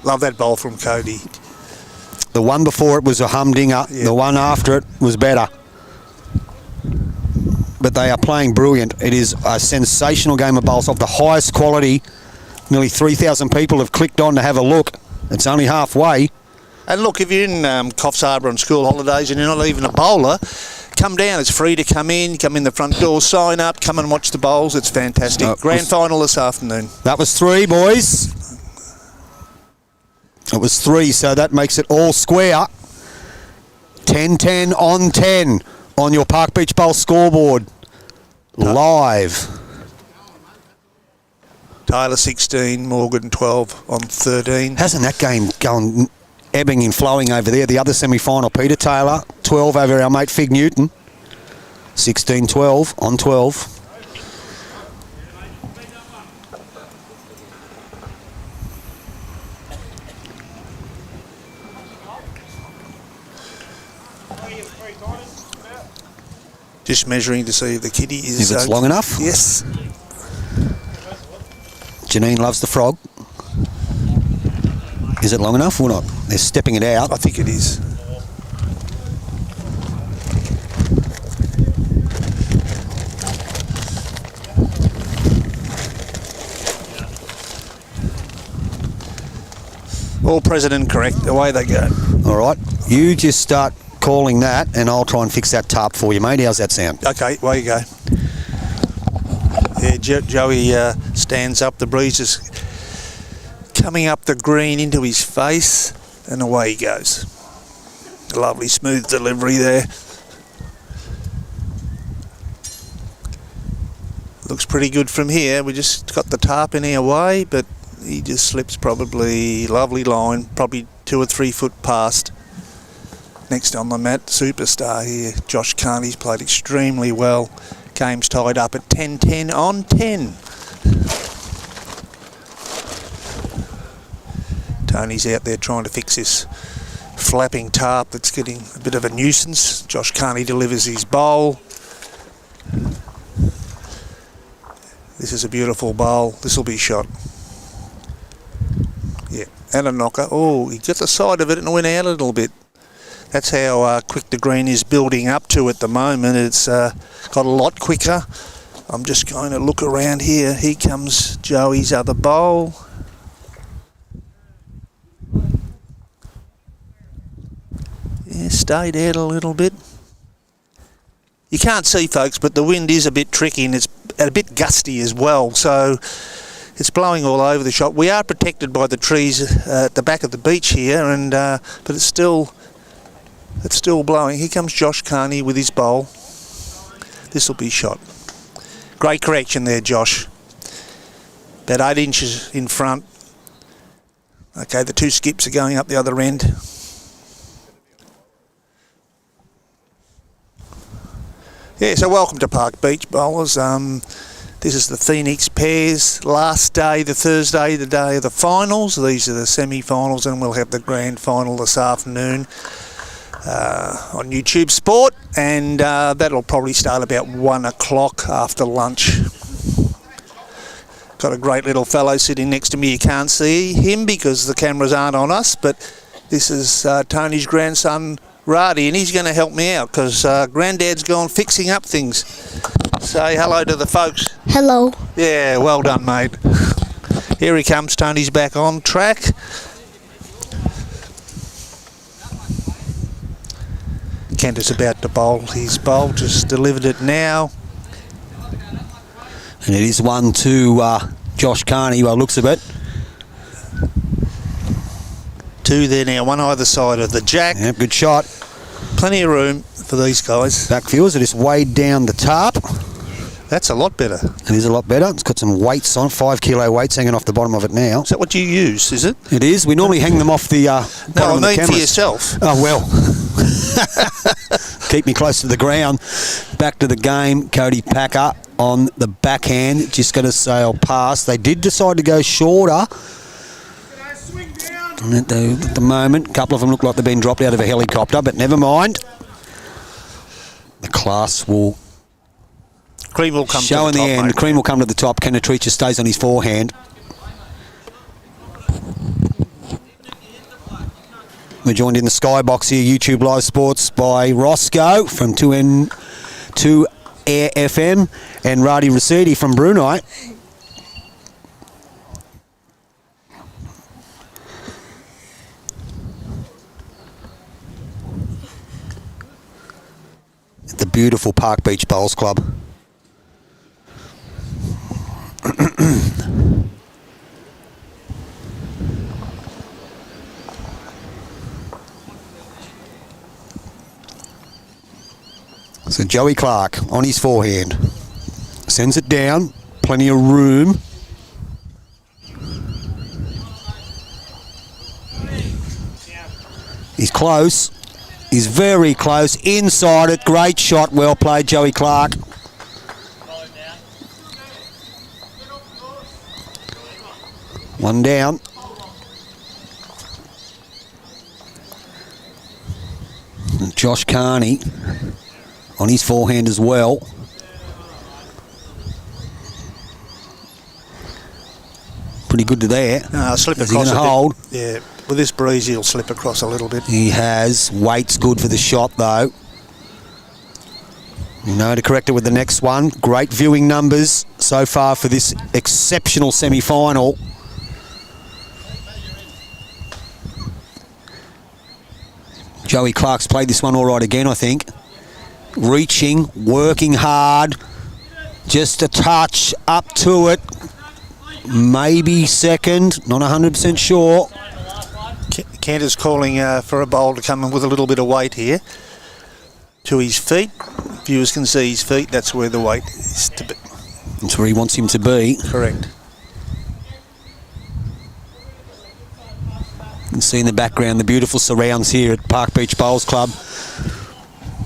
Love that bowl from Cody. The one before it was a humdinger. Yeah. The one after it was better. But they are playing brilliant. It is a sensational game of bowls of the highest quality. Nearly 3,000 people have clicked on to have a look. It's only halfway. And look, if you're in Coffs Harbour on school holidays and you're not even a bowler, come down. It's free to come in the front door, sign up, come and watch the bowls. It's fantastic. Grand final this afternoon. That was 3, boys. It was 3, so that makes it all square. 10-10 on 10 on your Park Beach Bowl scoreboard. Live. Taylor 16, Morgan 12 on 13. Hasn't that game gone ebbing and flowing over there? The other semi-final, Peter Taylor, 12 over our mate Fig Newton. 16-12 on 12. Just measuring to see if the kitty is... If it's long enough? Yes. Janine loves the frog. Is it long enough or not? They're stepping it out. I think it is. All president correct. Away they go. All right. You just start calling that and I'll try and fix that tarp for you, mate. How's that sound? Okay, away you go. Yeah, Joey stands up. The breeze is coming up the green into his face, and away he goes. A lovely smooth delivery there. Looks pretty good from here. We just got the tarp in our way, but he just slips probably, lovely line, probably 2 or 3 foot past. Next on the mat, superstar here, Josh Carney's played extremely well. Game's tied up at 10-10 on 10. Tony's out there trying to fix this flapping tarp that's getting a bit of a nuisance. Josh Carney delivers his bowl. This is a beautiful bowl. This will be shot. Yeah, and a knocker. Oh, he got the side of it and it went out a little bit. That's how quick the green is building up to at the moment. It's got a lot quicker. I'm just going to look around here. Here comes Joey's other bowl. Yeah, stayed out a little bit. You can't see, folks, but the wind is a bit tricky and it's a bit gusty as well, so it's blowing all over the shot. We are protected by the trees at the back of the beach here, and but it's still blowing. Here comes Josh Carney with his bowl. This will be shot. Great correction there, Josh. About 8 inches in front. Okay, the 2 skips are going up the other end. Yeah, so welcome to Park Beach Bowlers. This is the Phoenix Pairs last day, the Thursday, the day of the finals. These are the semi-finals, and we'll have the grand final this afternoon on YouTube Sport, and that'll probably start about 1 o'clock after lunch. Got a great little fellow sitting next to me. You can't see him because the cameras aren't on us, but this is Tony's grandson, Radi, and he's going to help me out because Granddad's gone fixing up things. Say hello to the folks. Hello. Yeah, well done, mate. Here he comes. Tony's back on track. Kent is about to bowl his bowl. Just delivered it now. And it is one to Josh Carney, by the looks of it. 2 there now, 1 either side of the jack. Yep, good shot. Plenty of room for these guys. Backfields, it is weighed down the tarp. That's a lot better. It is a lot better. It's got some weights on, 5 kilo weights hanging off the bottom of it now. Is that what you use, is it? It is. We normally hang them off the bottom No, I of the mean cameras. for yourself. Oh, well. Keep me close to the ground. Back to the game. Cody Packer on the backhand. Just going to sail past. They did decide to go shorter. And at the moment, a couple of them look like they've been dropped out of a helicopter, but never mind. The class will Cream will come show to in the the top, end. mate. Cream will come to the top. Kennetricha stays on his forehand. We're joined in the skybox here, YouTube Live Sports, by Roscoe from 2 Air FM and Radi Rasidi from Brunei. At the beautiful Park Beach Bowls Club. So Joey Clark on his forehand. Sends it down. Plenty of room. He's close. He's very close. Inside it. Great shot. Well played, Joey Clark. One down. And Josh Carney on his forehand as well. Pretty good to there. Slip Is he across gonna a bit. hold? Yeah, with this breeze he'll slip across a little bit. He has. Weight's good for the shot though. You know to correct it with the next one. Great viewing numbers so far for this exceptional semi-final. Joey Clark's played this one all right again, I think. Reaching, working hard. Just a touch up to it. maybe second, not 100% sure. Cantor's calling for a bowl to come in with a little bit of weight here to his feet. Viewers can see his feet. That's where the weight is to be. That's where he wants him to be. Correct. You can see in the background the beautiful surrounds here at Park Beach Bowls Club.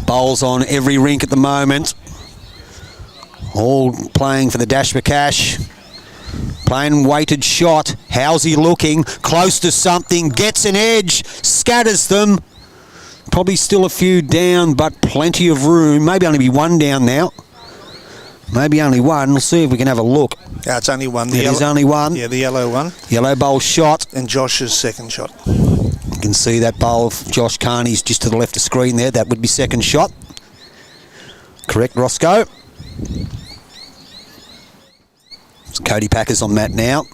Bowls on every rink at the moment. All playing for the dash for cash. Playing weighted shot. How's he looking? Close to something. Gets an edge. Scatters them. Probably still a few down, but plenty of room. Maybe only be one down now. Maybe only one. We'll see if we can have a look. Yeah, it's only one. It is only one. Yeah, the yellow one. Yellow bowl shot. And Josh's second shot. You can see that bowl of Josh Carney's just to the left of screen there. That would be second shot. Correct, Roscoe. So Cody Packer's on mat now.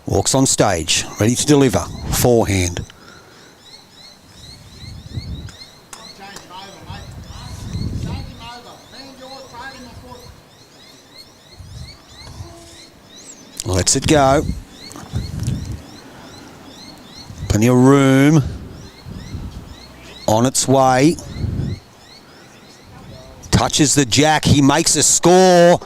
Walks on stage, ready to deliver. Forehand. Lets it go. Plenty of room. On its way. Touches the jack. He makes a score.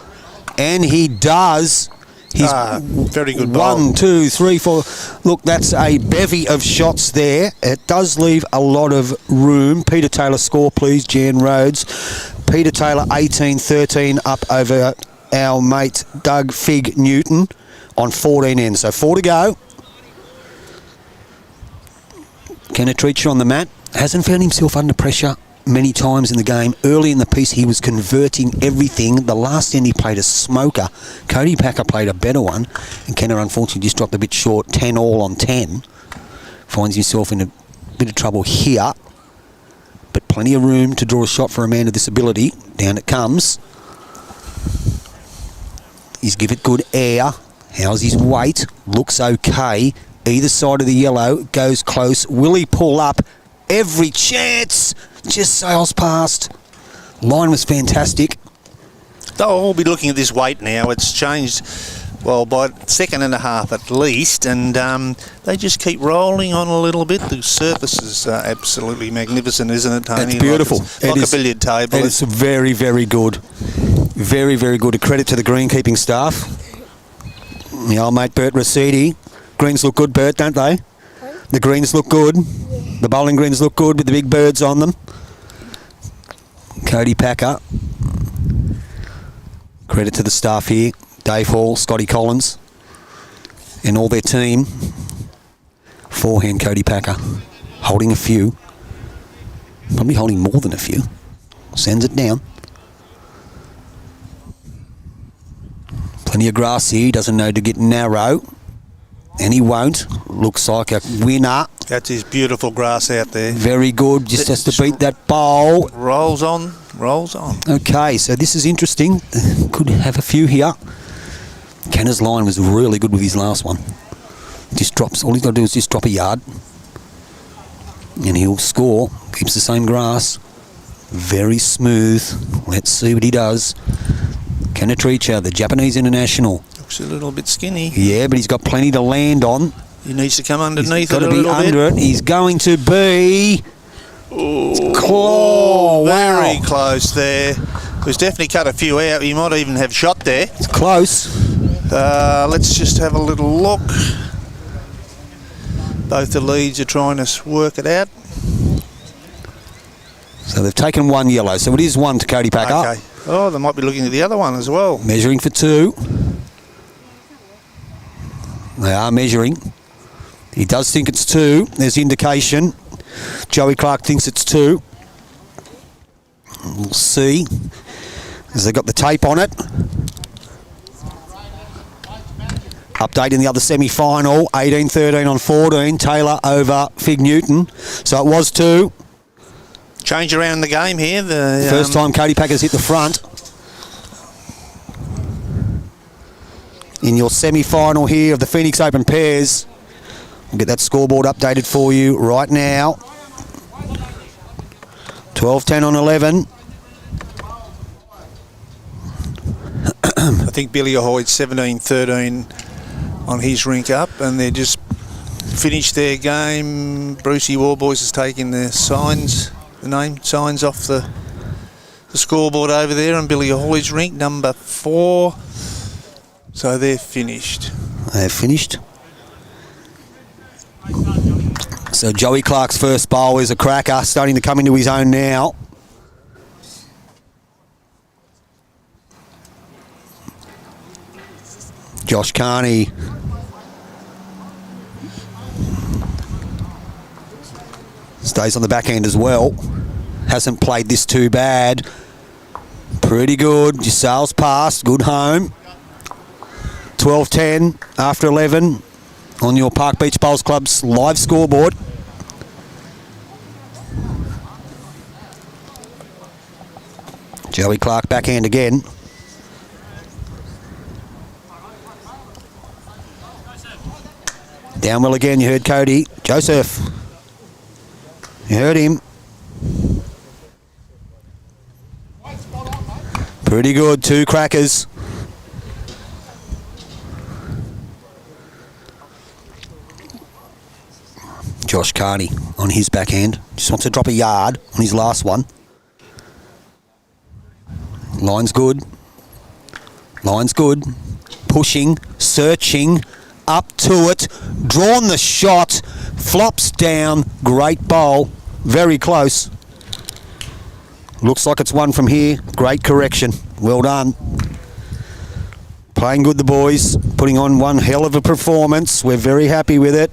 And he does. He's very good bowl. 1, 2, 3, 4. Look, that's a bevy of shots there. It does leave a lot of room. Peter Taylor score, please. Jan Rhodes. Peter Taylor 18-13 up over our mate Doug Fig Newton on 14 ends. So 4 to go. Kenneth Treacher on the mat. Hasn't found himself under pressure many times in the game. Early in the piece he was converting everything. The last end he played a smoker. Cody Packer played a better one, and Kenner unfortunately just dropped a bit short. 10 all on 10. Finds himself in a bit of trouble here, but plenty of room to draw a shot for a man of this ability. Down it comes. He's give it good air. How's his weight? Looks okay. Either side of the yellow goes close. Will he pull up? Every chance. Just sails past. Line was fantastic. They'll all be looking at this weight now. It's changed, well, by second and a half at least, and they just keep rolling on a little bit. The surface is absolutely magnificent, isn't it, Tony? It's beautiful. Like a billiard table. It's very, very good. Very, very good. A credit to the greenkeeping staff. The old mate Bert Rossetti. Greens look good, Bert, don't they? The greens look good. The bowling greens look good with the big birds on them. Cody Packer. Credit to the staff here. Dave Hall, Scotty Collins, and all their team. Forehand Cody Packer. Holding a few. Probably holding more than a few. Sends it down. Plenty of grass here. He doesn't know to get narrow. And he won't. Looks like a winner. That's his beautiful grass out there. Very good. Just has to beat that bowl. Rolls on, rolls on. Okay, so this is interesting. Could have a few here. Kenner's line was really good with his last one. Just drops. All he's got to do is just drop a yard. And he'll score. Keeps the same grass. Very smooth. Let's see what he does. Kenner Treacher, the Japanese international. Looks a little bit skinny. Yeah, but he's got plenty to land on. He needs to come underneath He's got it to a be little under bit. it. He's going to be... Oh, wow. very close there. He's definitely cut a few out. He might even have shot there. It's close. Let's just have a little look. Both the leads are trying to work it out. So they've taken one yellow. So it is one to Cody Packer. Okay. Oh, they might be looking at the other one as well. Measuring for 2. They are measuring. He does think it's 2. There's indication. Joey Clark thinks it's 2. We'll see. As they've got the tape on it. Update in the other semi-final. 18-13 on 14. Taylor over Fig Newton. So it was 2. Change around the game here. The First time Cody Packer's hit the front. In your semi-final here of the Phoenix Open Pairs. We'll get that scoreboard updated for you right now. 12-10 on 11. I think think Billy Ahoy's 17-13 on his rink up, and they're just finished their game. Brucey Warboys has taken the name signs off the scoreboard over there on Billy Ahoy's rink, number 4. So they're finished. They're finished. So Joey Clark's first bowl is a cracker, starting to come into his own now. Josh Carney. Stays on the backhand as well. Hasn't played this too bad. Pretty good. Your sales passed. Good home. 12-10 after 11 on your Park Beach Bowls Club's live scoreboard. Joey Clark backhand again. Down well again, you heard Cody. Joseph. You heard him. Pretty good, 2 crackers. Josh Carney on his backhand. Just wants to drop a yard on his last one. Line's good. Line's good. Pushing, searching, up to it. Drawn the shot. Flops down. Great bowl. Very close. Looks like it's one from here. Great correction. Well done. Playing good, the boys. Putting on one hell of a performance. We're very happy with it.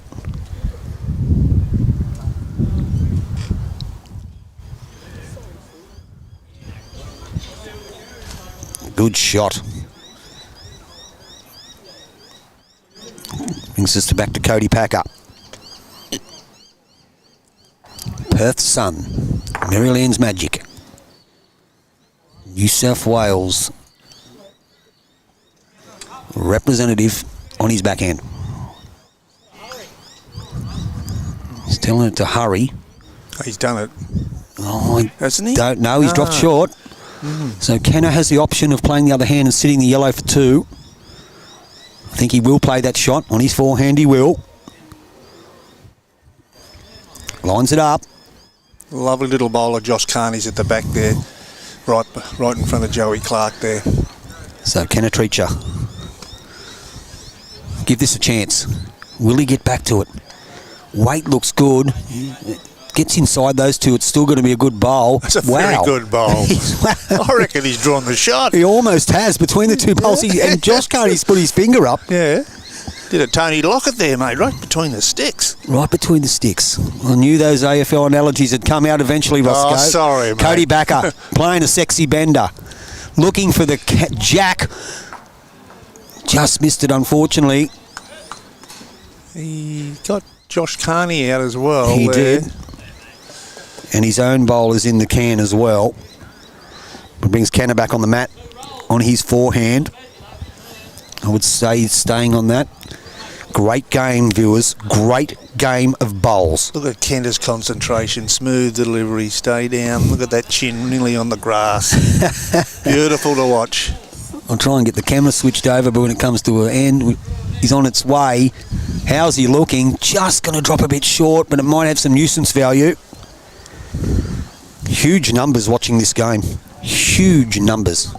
Good shot. Brings us back to Cody Packer. Perth Sun. Maryland's Magic. New South Wales representative on his backhand. He's telling it to hurry. He's done it. Oh, I Hasn't he? don't know. He's dropped short. So Kenner has the option of playing the other hand and sitting the yellow for 2. I think he will play that shot on his forehand. He will. Lines it up. Lovely little bowler, Josh Carney's at the back there, right in front of Joey Clark there. So Kenner Treacher. Give this a chance. Will he get back to it? Weight looks good. Gets inside those 2, it's still going to be a good bowl. That's a very good bowl. I reckon he's drawn the shot. He almost has between the 2 bowls. And Josh Carney's put his finger up. Yeah. Did a Tony Lockett there, mate, right between the sticks. Right between the sticks. I knew those AFL analogies had come out eventually, Roscoe. Oh, sorry, mate. Cody Backer playing a sexy bender. Looking for the jack. Just missed it, unfortunately. He got Josh Carney out as well. He there. did. And his own bowl is in the can as well. It brings Kenner back on the mat on his forehand. I would say he's staying on that. Great game, viewers. Great game of bowls. Look at Kenner's concentration. Smooth delivery. Stay down. Look at that chin nearly on the grass. Beautiful to watch. I'll try and get the camera switched over, but when it comes to an end, he's on its way. How's he looking? Just going to drop a bit short, but it might have some nuisance value. Huge numbers watching this game. Huge numbers.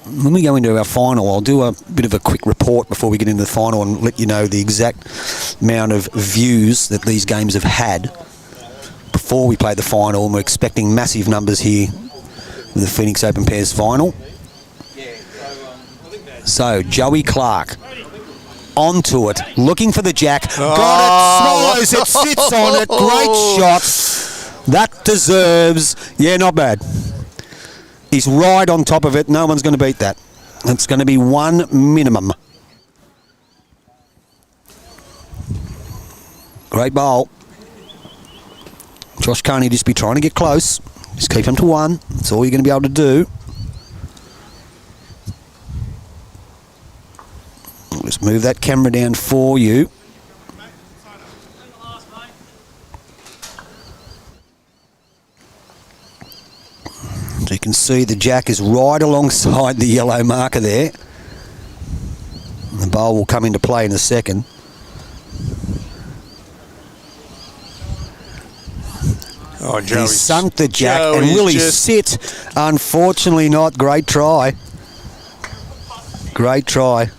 When we go into our final, I'll do a bit of a quick report before we get into the final and let you know the exact amount of views that these games have had before we play the final, and we're expecting massive numbers here with the Phoenix Open Pairs final. So, Joey Clark onto it, looking for the jack. Got it, swallows it, sits on it. Great shot. That deserves, yeah, not bad. He's right on top of it. No one's going to beat that. It's going to be 1 minimum. Great bowl. Josh Carney just be trying to get close. Just keep him to 1. That's all you're going to be able to do. Just move that camera down for you. So you can see the jack is right alongside the yellow marker there. And the bowl will come into play in a second. Oh, He sunk the jack and will he sit? Unfortunately not. Great try. Great try.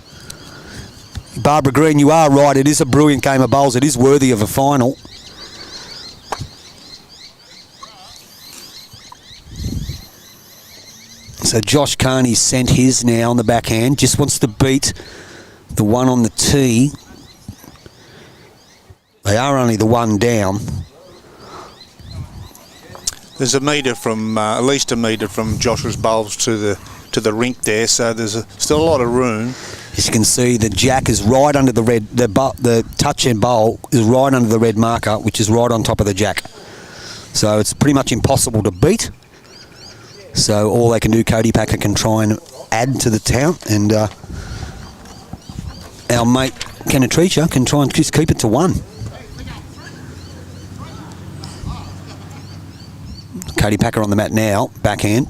Barbara Green, you are right. It is a brilliant game of bowls. It is worthy of a final. So Josh Carney sent his now on the backhand. Just wants to beat the one on the tee. They are only the one down. There's a metre from at least a metre from Josh's bowls to the rink there, so there's still a lot of room. As you can see, the jack is right under the red. The touch and bowl is right under the red marker, which is right on top of the jack. So it's pretty much impossible to beat. So all they can do, Cody Packer can try and add to the count, and our mate Kenatricha can try and just keep it to one. Cody Packer on the mat now, backhand,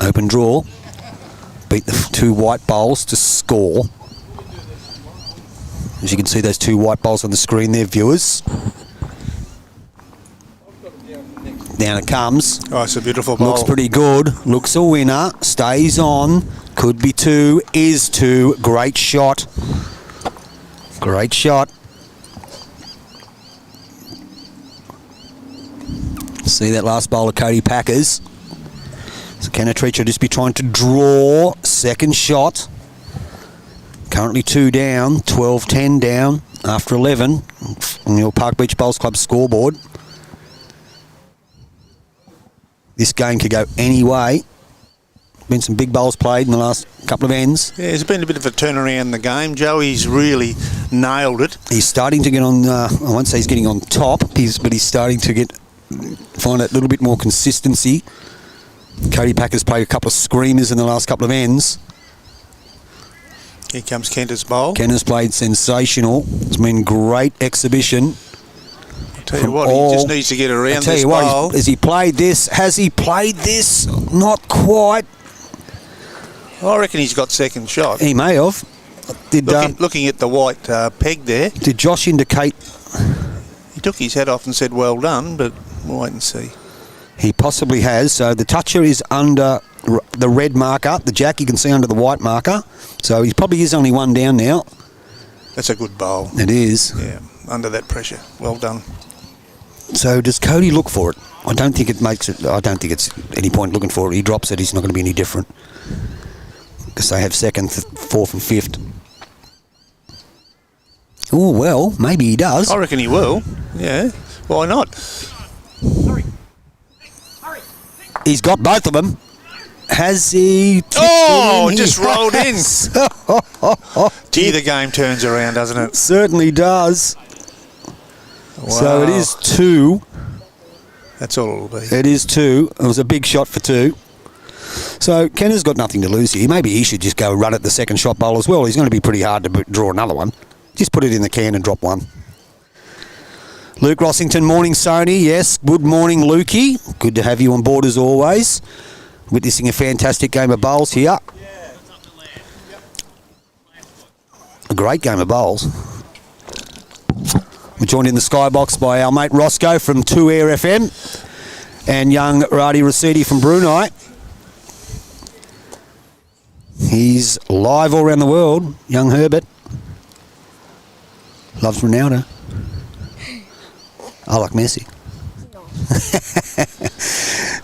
open draw, beat the two white bowls to score. As you can see, those two white bowls on the screen there, viewers. Down it comes. Oh, it's a beautiful bowl. Looks pretty good. Looks a winner. Stays on. Could be two. Is two. Great shot. Great shot. See that last bowl of Cody Packers. So Kenatricha will just be trying to draw. Second shot. Currently 2 down. 12-10 down after 11 on the Park Beach Bowls Club scoreboard. This game could go any way. Been some big bowls played in the last couple of ends. Yeah, there's been a bit of a turnaround in the game. Joey's really nailed it. He's starting to get on, I won't say he's getting on top, but he's starting to find a little bit more consistency. Cody Packer's played a couple of screamers in the last couple of ends. Here comes Kenter's bowl. Kenter's played sensational. It's been great exhibition. Tell you what, he just needs to get around this bowl. Has he played this? Has he played this? Not quite. I reckon he's got second shot. He may have. Looking at the white peg there. Did Josh indicate? He took his head off and said, well done, but we'll wait and see. He possibly has. So the toucher is under the red marker. The jack you can see under the white marker. So he probably is only one down now. That's a good bowl. It is. Yeah, under that pressure. Well done. So does Cody look for it? I don't think it makes it. I don't think it's any point looking for it. He drops it. He's not going to be any different because they have second, fourth, and fifth. Oh well, maybe he does. I reckon he will. Yeah, why not? He's got both of them. Has he? Oh, just rolled in. Gee, the game turns around, doesn't it? Certainly does. Wow. So it is 2. That's all it'll be. It is 2. It was a big shot for 2. So Kenner's got nothing to lose here. Maybe he should just go run at the second shot bowl as well. He's going to be pretty hard to draw another one. Just put it in the can and drop one. Luke Rossington, morning Sony. Yes, good morning Lukey. Good to have you on board as always. Witnessing a fantastic game of bowls here. A great game of bowls. We're joined in the skybox by our mate Roscoe from 2 Air FM and young Radi Rasidi from Brunei. He's live all around the world, young Herbert. Loves Ronaldo. I like Messi.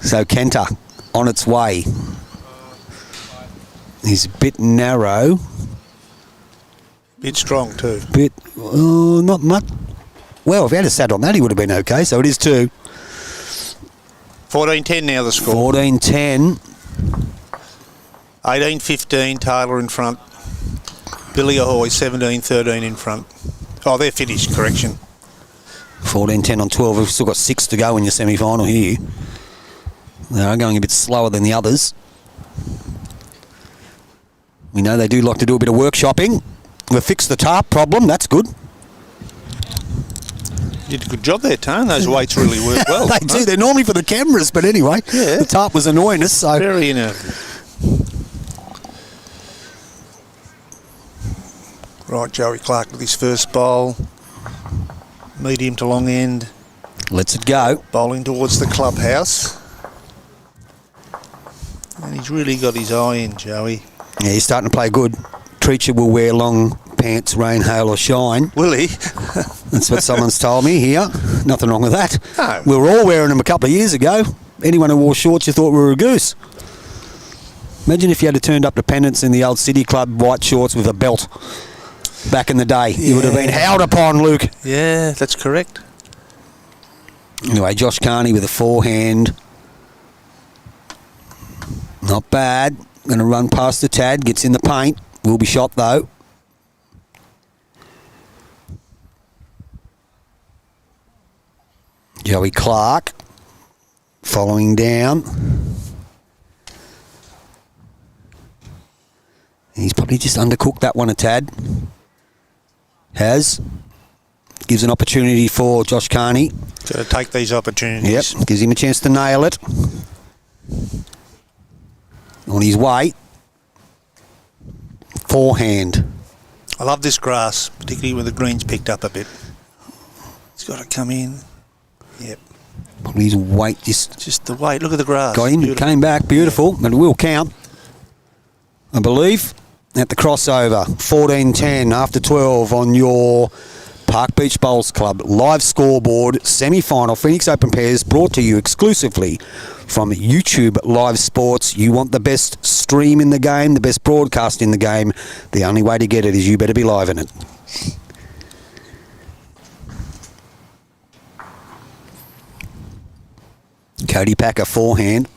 So Kenta on its way. He's a bit narrow. Bit strong too. Not much. Well, if he had a sat on that, he would have been okay. So it is 2. 14-10 now the score. 14-10. 18-15, Taylor in front. Billy Ahoy, 17-13 in front. Oh, they're finished, correction. 14-10 on 12. We've still got 6 to go in your semi-final here. They are going a bit slower than the others. We know they do like to do a bit of workshopping. We've fixed the tarp problem. That's good. You did a good job there, Tone. Those weights really work well. They do. They're normally for the cameras, but anyway, Yeah. the tarp was annoying us. So Very innovative. Right, Joey Clark with his first bowl. Medium to long end. let's it go. Bowling towards the clubhouse. And he's really got his eye in, Joey. Yeah, he's starting to play good. Treacher will wear long pants, rain, hail or shine. Will he? That's what someone's told me here. Nothing wrong with that. No. We were all wearing them a couple of years ago. Anyone who wore shorts, you thought we were a goose. Imagine if you had turned up to Pennants in the old City Club white shorts with a belt back in the day. You would have been howled upon, Luke. Yeah, that's correct. Anyway, Josh Carney with a forehand. Not bad. Going to run past the Tad. Gets in the paint. Will be shot though. Joey Clark following down. He's probably just undercooked that one a tad. Gives an opportunity for Josh Carney. Got to take these opportunities. Yep, gives him a chance to nail it. On his way. Forehand. I love this grass, particularly when the green's picked up a bit. It's got to come in. Yep. Probably his weight Just the weight. Look at the grass. got him. Beautiful. Came back. Beautiful. But it will count. I believe. At the crossover. 14-10 after 12 on your Park Beach Bowls Club live scoreboard semi-final Phoenix Open Pairs brought to you exclusively from Youtubelivesports. You want the best stream in the game, the best broadcast in the game. The only way to get it is you better be live in it. Cody Packer forehand.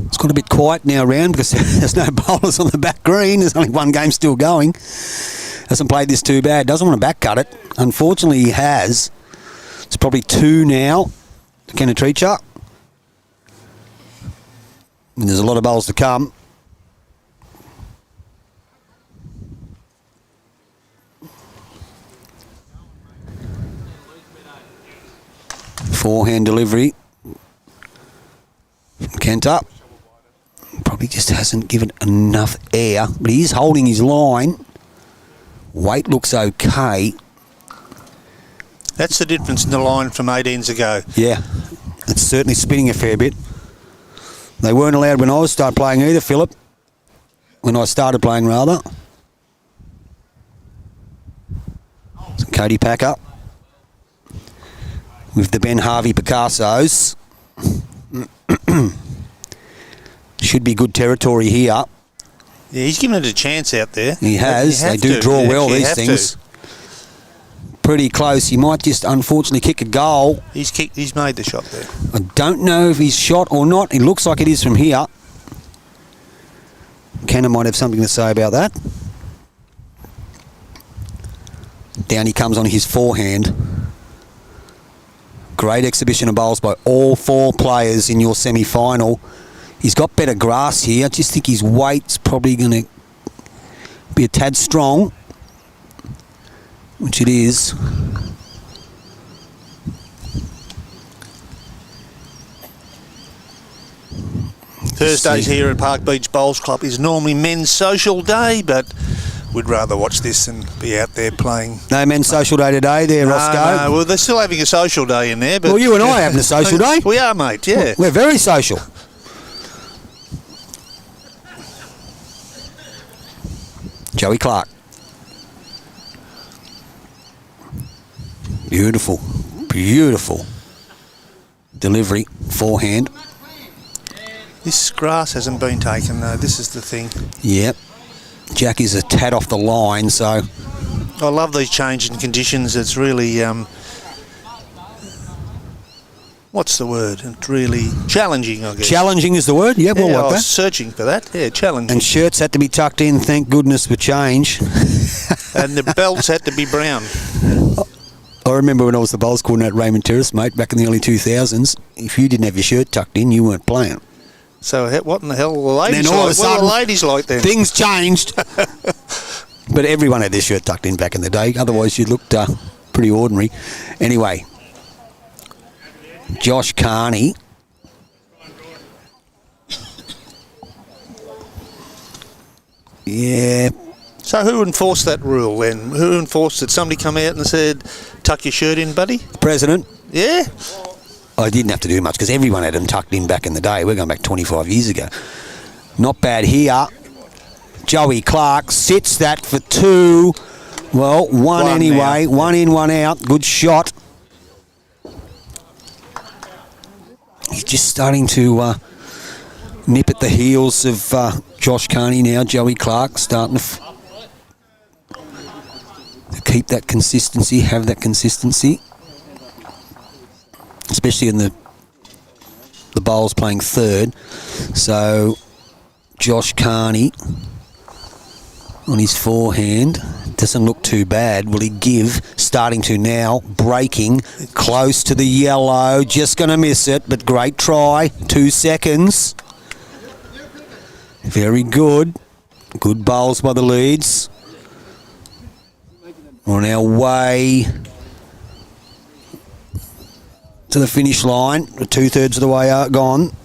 It's got a bit quiet now round because there's no bowlers on the back green. There's only one game still going. Hasn't played this too bad. Doesn't want to back cut it. Unfortunately, he has. It's probably two now to Kennetricha. And there's a lot of bowls to come. Forehand delivery. Kenta. Probably just hasn't given enough air, but he is holding his line. Weight looks okay. That's the difference in the line from 18s ago. Yeah, it's certainly spinning a fair bit. They weren't allowed when I started playing either, Philip. When I started playing, rather. So Cody Packer with the Ben Harvey Picassos. Should be good territory here. Yeah, he's given it a chance out there. He has. They do draw well, these things. Pretty close. He might just unfortunately kick a goal. He's made the shot there. I don't know if he's shot or not. It looks like it is from here. Cannon might have something to say about that. Down he comes on his forehand. Great exhibition of bowls by all four players in your semi-final. He's got better grass here. I just think his weight's probably going to be a tad strong, which it is. Thursdays here at Park Beach Bowls Club is normally men's social day, but we'd rather watch this than be out there playing. No men's social day today there, Roscoe. No, well, they're still having a social day in there. But Well, you and I are having a social day. We are, mate, yeah. We're very social. Joey Clark. Beautiful, beautiful delivery, forehand. This grass hasn't been taken, though. This is the thing. Yep. Jack is a tad off the line, so I love these changing conditions. It's really, what's the word? It's really challenging, I guess. challenging is the word. Yeah, we'll Yeah, I like was that. searching for that. Yeah, challenging. And shirts had to be tucked in, thank goodness for change. And the belts had to be brown. I remember when I was the bowls coordinator at Raymond Terrace, mate, back in the early 2000s, if you didn't have your shirt tucked in, you weren't playing. So what in the hell were the ladies Then all of like? a What sudden, were the ladies like then? Things changed. But everyone had their shirt tucked in back in the day. Otherwise, you looked pretty ordinary. Anyway, Josh Carney. Yeah. So who enforced that rule then? Who enforced it? Somebody come out and said, tuck your shirt in, buddy? President. Yeah? I didn't have to do much because everyone had them tucked in back in the day. We're going back 25 years ago. Not bad here. Joey Clark sits that for 2. Well, one anyway. Now. 1 in, 1 out. Good shot. He's just starting to nip at the heels of Josh Carney now. Joey Clark starting to keep that consistency, have that consistency. Especially in the bowls playing third. So Josh Carney on his forehand doesn't look too bad. Will he give? Starting to now, breaking close to the yellow, just going to miss it, but great try. 2 seconds. Very good. Good bowls by the Leeds. We're on our way to the finish line. 2/3 of the way gone.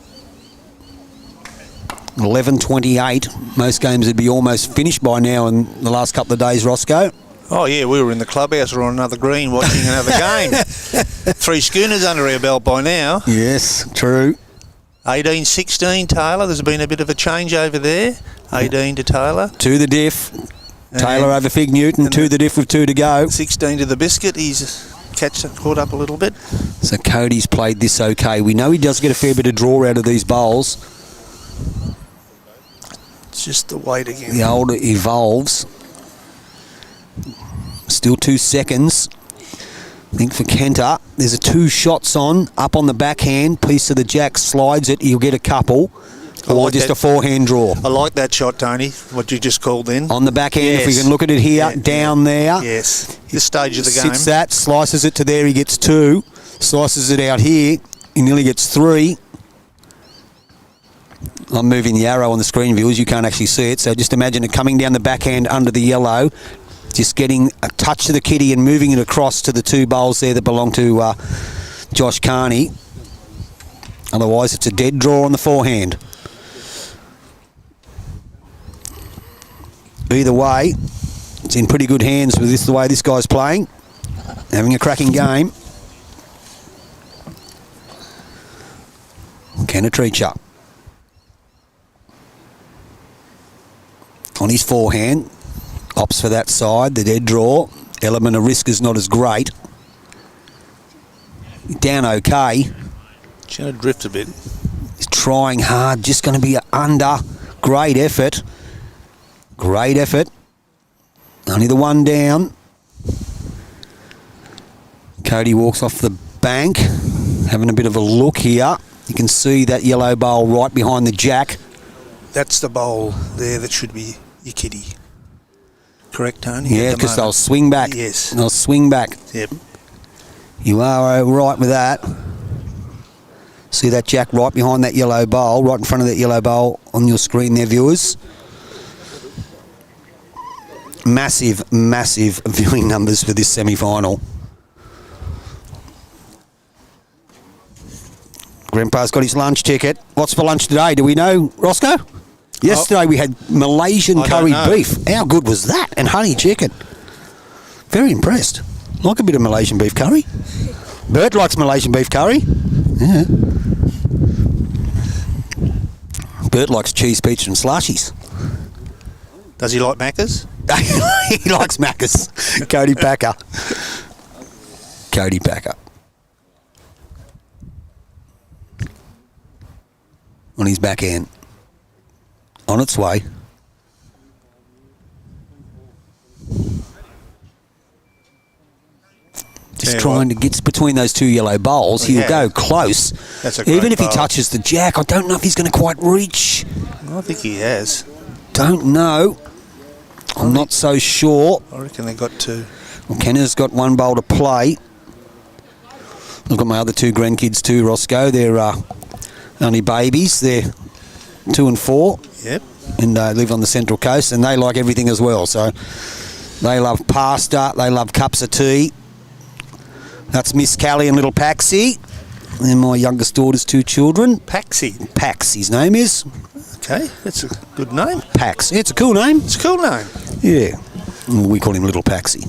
11:28. Most games would be almost finished by now in the last couple of days, Roscoe. Oh, yeah, we were in the clubhouse or on another green watching another game. 3 schooners under our belt by now. Yes, true. 18-16, Taylor. There's been a bit of a change over there. 18 to Taylor. 2 the diff. Taylor over Fig Newton. 2 the diff with 2 to go. 16 to the biscuit. He's caught up a little bit. So Cody's played this okay. We know he does get a fair bit of draw out of these bowls. It's just the weight again. The older evolves. Still 2 seconds. I think for Kenter, there's a 2 shots on, up on the backhand, piece of the jack, slides it, he'll get a couple, or just a forehand draw. I like that shot, Tony, what you just called then. On the backhand, yes. If we can look at it here, down there. Yes, this stage of the game. Sits that, slices it to there, he gets 2, slices it out here, he nearly gets 3. I'm moving the arrow on the screen, viewers, you can't actually see it, so just imagine it coming down the backhand under the yellow, just getting a touch to the kitty and moving it across to the 2 bowls there that belong to Josh Carney. Otherwise, it's a dead draw on the forehand. Either way, it's in pretty good hands with the way this guy's playing. Having a cracking game. Kennetricha. On his forehand. Opts for that side, the dead draw. Element of risk is not as great. Down okay. It's going to drift a bit. He's trying hard, just going to be under. Great effort. Great effort. Only the 1 down. Cody walks off the bank, having a bit of a look here. You can see that yellow bowl right behind the jack. That's the bowl there that should be your kitty. Correct, Tony? Yeah, because they'll swing back. Yes. They'll swing back. Yep. You are right with that. See that jack right behind that yellow bowl, right in front of that yellow bowl on your screen there, viewers. Massive, massive viewing numbers for this semi-final. Grandpa's got his lunch ticket. What's for lunch today? Do we know, Roscoe? Yesterday we had Malaysian curry beef. How good was that? And honey chicken. Very impressed. Like a bit of Malaysian beef curry. Bert likes Malaysian beef curry. Yeah. Bert likes cheese pizza and slushies. Does he like Macca's? He likes Macca's. Cody Packer. Cody Packer. On his backhand. On its way. Just trying to get between those 2 yellow bowls. He'll go close. That's a great Even if he bowl. touches the jack, I don't know if he's going to quite reach. I think he has. Don't know. I'm not so sure. I reckon they got 2. Well, Kenner's got 1 bowl to play. Look at my other 2 grandkids too, Roscoe. They're only babies. They're 2 and 4. Yep. and live on the Central Coast, and they like everything as well. So they love pasta, they love cups of tea. That's Miss Callie and little Paxi, and my youngest daughter's 2 children. Paxi. Pax, his name is. Okay, that's a good name. Pax. Yeah, it's a cool name. It's a cool name. Yeah. We call him Little Paxi.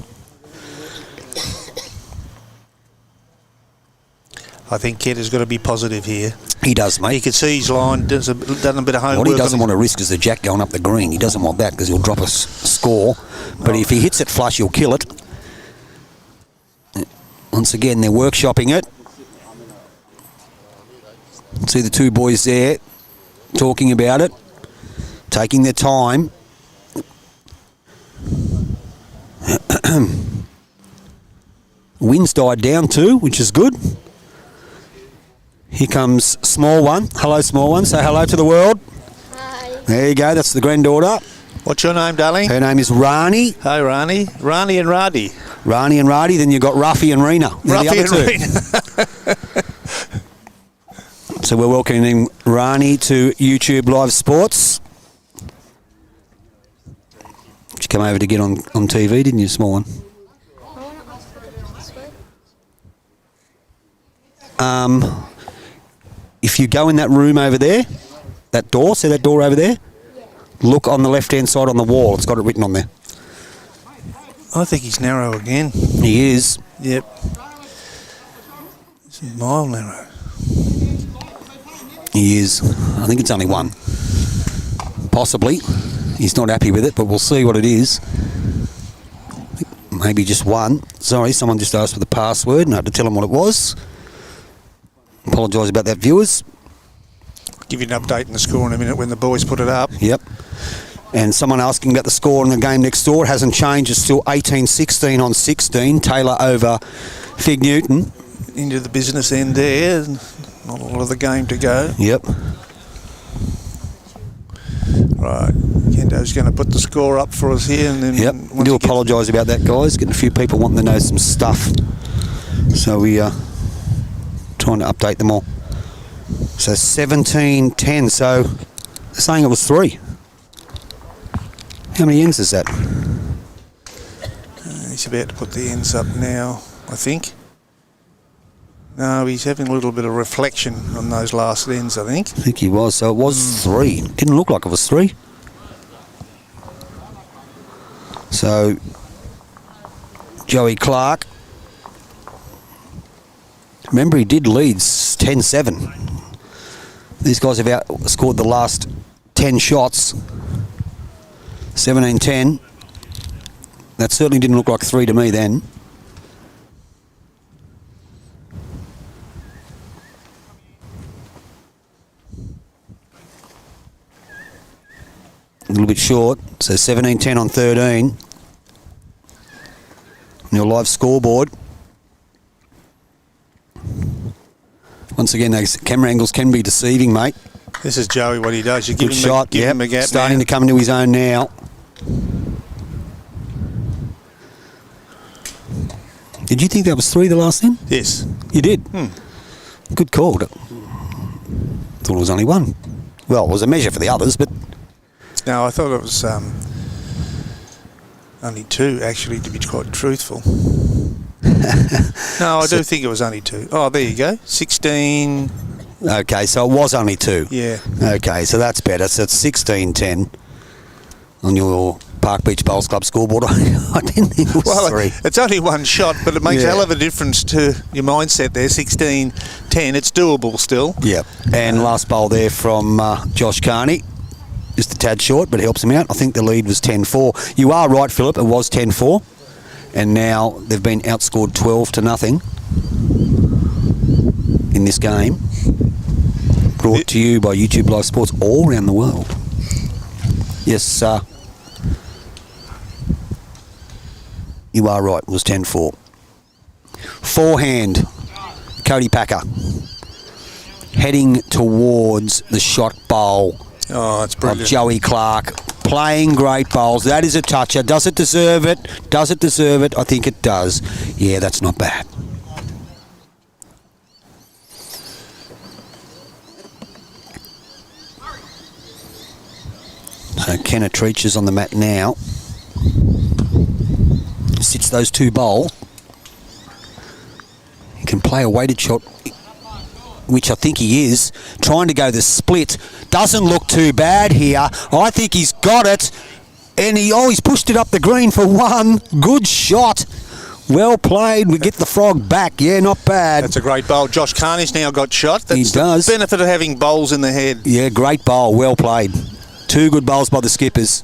I think Ked has got to be positive here. He does, He mate. can see his line, done a bit of homework. What he doesn't want to risk is the jack going up the green. He doesn't want that because he'll drop a score. But if he hits it flush, he'll kill it. Once again, they're workshopping it. See the 2 boys there talking about it, taking their time. Wind's died down too, which is good. Here comes small one. Hello, small one. Say hello to the world. Hi. There you go. That's the granddaughter. What's your name, darling? Her name is Rani. Hi, Rani. Rani and Radi. Rani and Radi. Then you've got Ruffy and Rena. They're the Ruffy other and two. So we're welcoming Rani to YouTube Live Sports. You come over to get on TV, didn't you, small one? I want to ask for the password. If you go in that room over there, that door, see that door over there? Look on the left-hand side on the wall. It's got it written on there. I think he's narrow again. He is. Yep. It's a mile narrow. He is. I think it's only 1. Possibly. He's not happy with it, but we'll see what it is. Maybe just 1. Sorry, someone just asked for the password and I had to tell them what it was. Apologise about that, viewers. Give you an update on the score in a minute when the boys put it up. Yep. And someone asking about the score in the game next door. It hasn't changed. It's still 18-16 on 16. Taylor over Fig Newton. Into the business end there. Not a lot of the game to go. Yep. Right. Kendo's going to put the score up for us here. And then Yep. We do apologise about that, guys. Getting a few people wanting to know some stuff. So we are trying to update them all. So 17-10. So they're saying it was 3. How many ends is that? He's about to put the ends up now, I think. No, he's having a little bit of reflection on those last ends, I think. I think he was. So it was 3. Didn't look like it was 3. So Joey Clark. Remember, he did lead 10-7. These guys have outscored the last 10 shots. 17-10. That certainly didn't look like 3 to me then. A little bit short. So 17-10 on 13. On your live scoreboard. Once again, those camera angles can be deceiving, mate. This is Joey, what he does. You give Good him shot, give him a gap starting now. to come into his own now. Did you think that was 3 the last end? Yes. You did? Good call. Thought it was only 1. Well, it was a measure for the others, but... No, I thought it was only 2, actually, to be quite truthful. No, I do think it was only 2. Oh, there you go. 16... Okay, so it was only 2. Yeah. Okay, so that's better. So it's 16-10 on your Park Beach Bowls Club scoreboard. I didn't think it was Well, 3. it's only 1 shot, but it makes a Yeah. hell of a difference to your mindset there. 16-10. It's doable still. Yep. And last bowl there from Josh Carney. Just a tad short, but it helps him out. I think the lead was 10-4. You are right, Philip. It was 10-4. And now they've been outscored 12-0 in this game. Brought to you by YouTube Live Sports all around the world. Yes, you are right. It was 10-4. Forehand, Cody Packer. Heading towards the shot bowl Oh, it's of brilliant. Joey Clark. Playing great bowls. That is a toucher. Does it deserve it? Does it deserve it? I think it does. Yeah, that's not bad. So Kenna Treach is on the mat now. Sits those two bowls. He can play a weighted shot, which I think he is. Trying to go the split. Doesn't look too bad here. I think he's got it. And he's pushed it up the green for one. Good shot. Well played. We get the frog back. Yeah, not bad. That's a great bowl. Josh Carney's now got shot. That's He does. the benefit of having bowls in the head. Yeah, great bowl. Well played. Two good bowls by the skippers.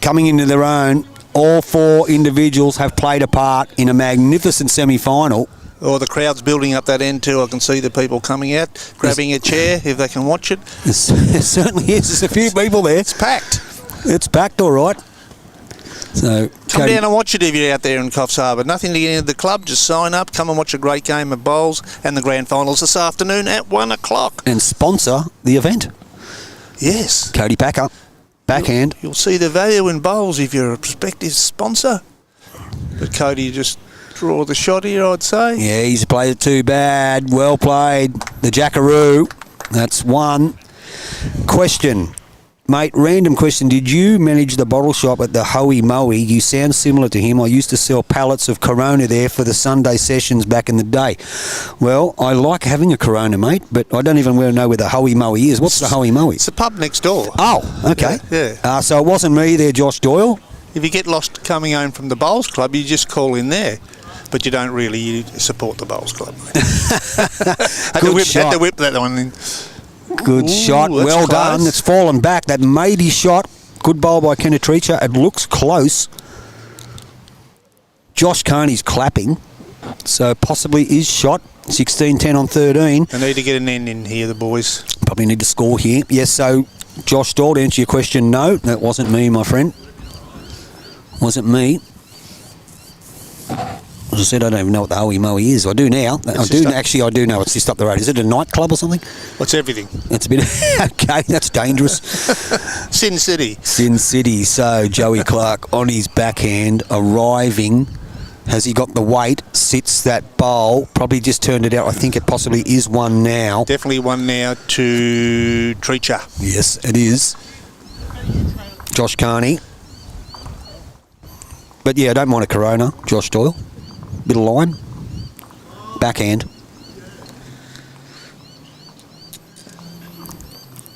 Coming into their own, all four individuals have played a part in a magnificent semi-final. Oh, the crowd's building up that end too. I can see the people coming out, grabbing a chair if they can watch it. It certainly is. There's a few people there. It's packed. It's packed, all right. So Come down and watch it if you're out there in Coffs Harbour. Nothing to get into the club, just sign up, come and watch a great game of bowls and the grand finals this afternoon at 1 o'clock. and sponsor the event. Yes. Cody Packer, backhand. You'll see the value in bowls if you're a prospective sponsor. But Cody, you just draw the shot here, I'd say. Yeah, he's played it too bad. Well played. The Jackaroo. That's one. Question. Mate, random question. Did you manage the bottle shop at the Hoey Moey? You sound similar to him. I used to sell pallets of Corona there for the Sunday sessions back in the day. Well, I like having a Corona, mate, but I don't even know where the Hoey Moey is. What's the Hoey Moey? It's a pub next door. Oh, okay. Yeah. So it wasn't me there, Josh Doyle. If you get lost coming home from the Bowls Club, you just call in there. But you don't really support the Bowls Club, mate. Had to whip that one in. Good shot. That's Well close. done. It's fallen back. That may be shot. Good bowl by Kenna Treacher. It looks close. Josh Carney's clapping. So possibly is shot. 16-10 on 13. They need to get an end in here, the boys. Probably need to score here. Yes, so Josh Doyle, to answer your question, no. That wasn't me, my friend. Wasn't me. As I said, I don't even know what the Hoey Moey is. I do now. I do know. It's just up the road. Is it a nightclub or something? What's everything? It's a bit... Okay, that's dangerous. Sin City. Sin City. So Joey Clark on his backhand, arriving. Has he got the weight? Sits that bowl. Probably just turned it out. I think it possibly is one now. Definitely one now to Treacher. Yes, it is. Josh Carney. But yeah, I don't mind a Corona. Josh Doyle. Bit of line. Backhand.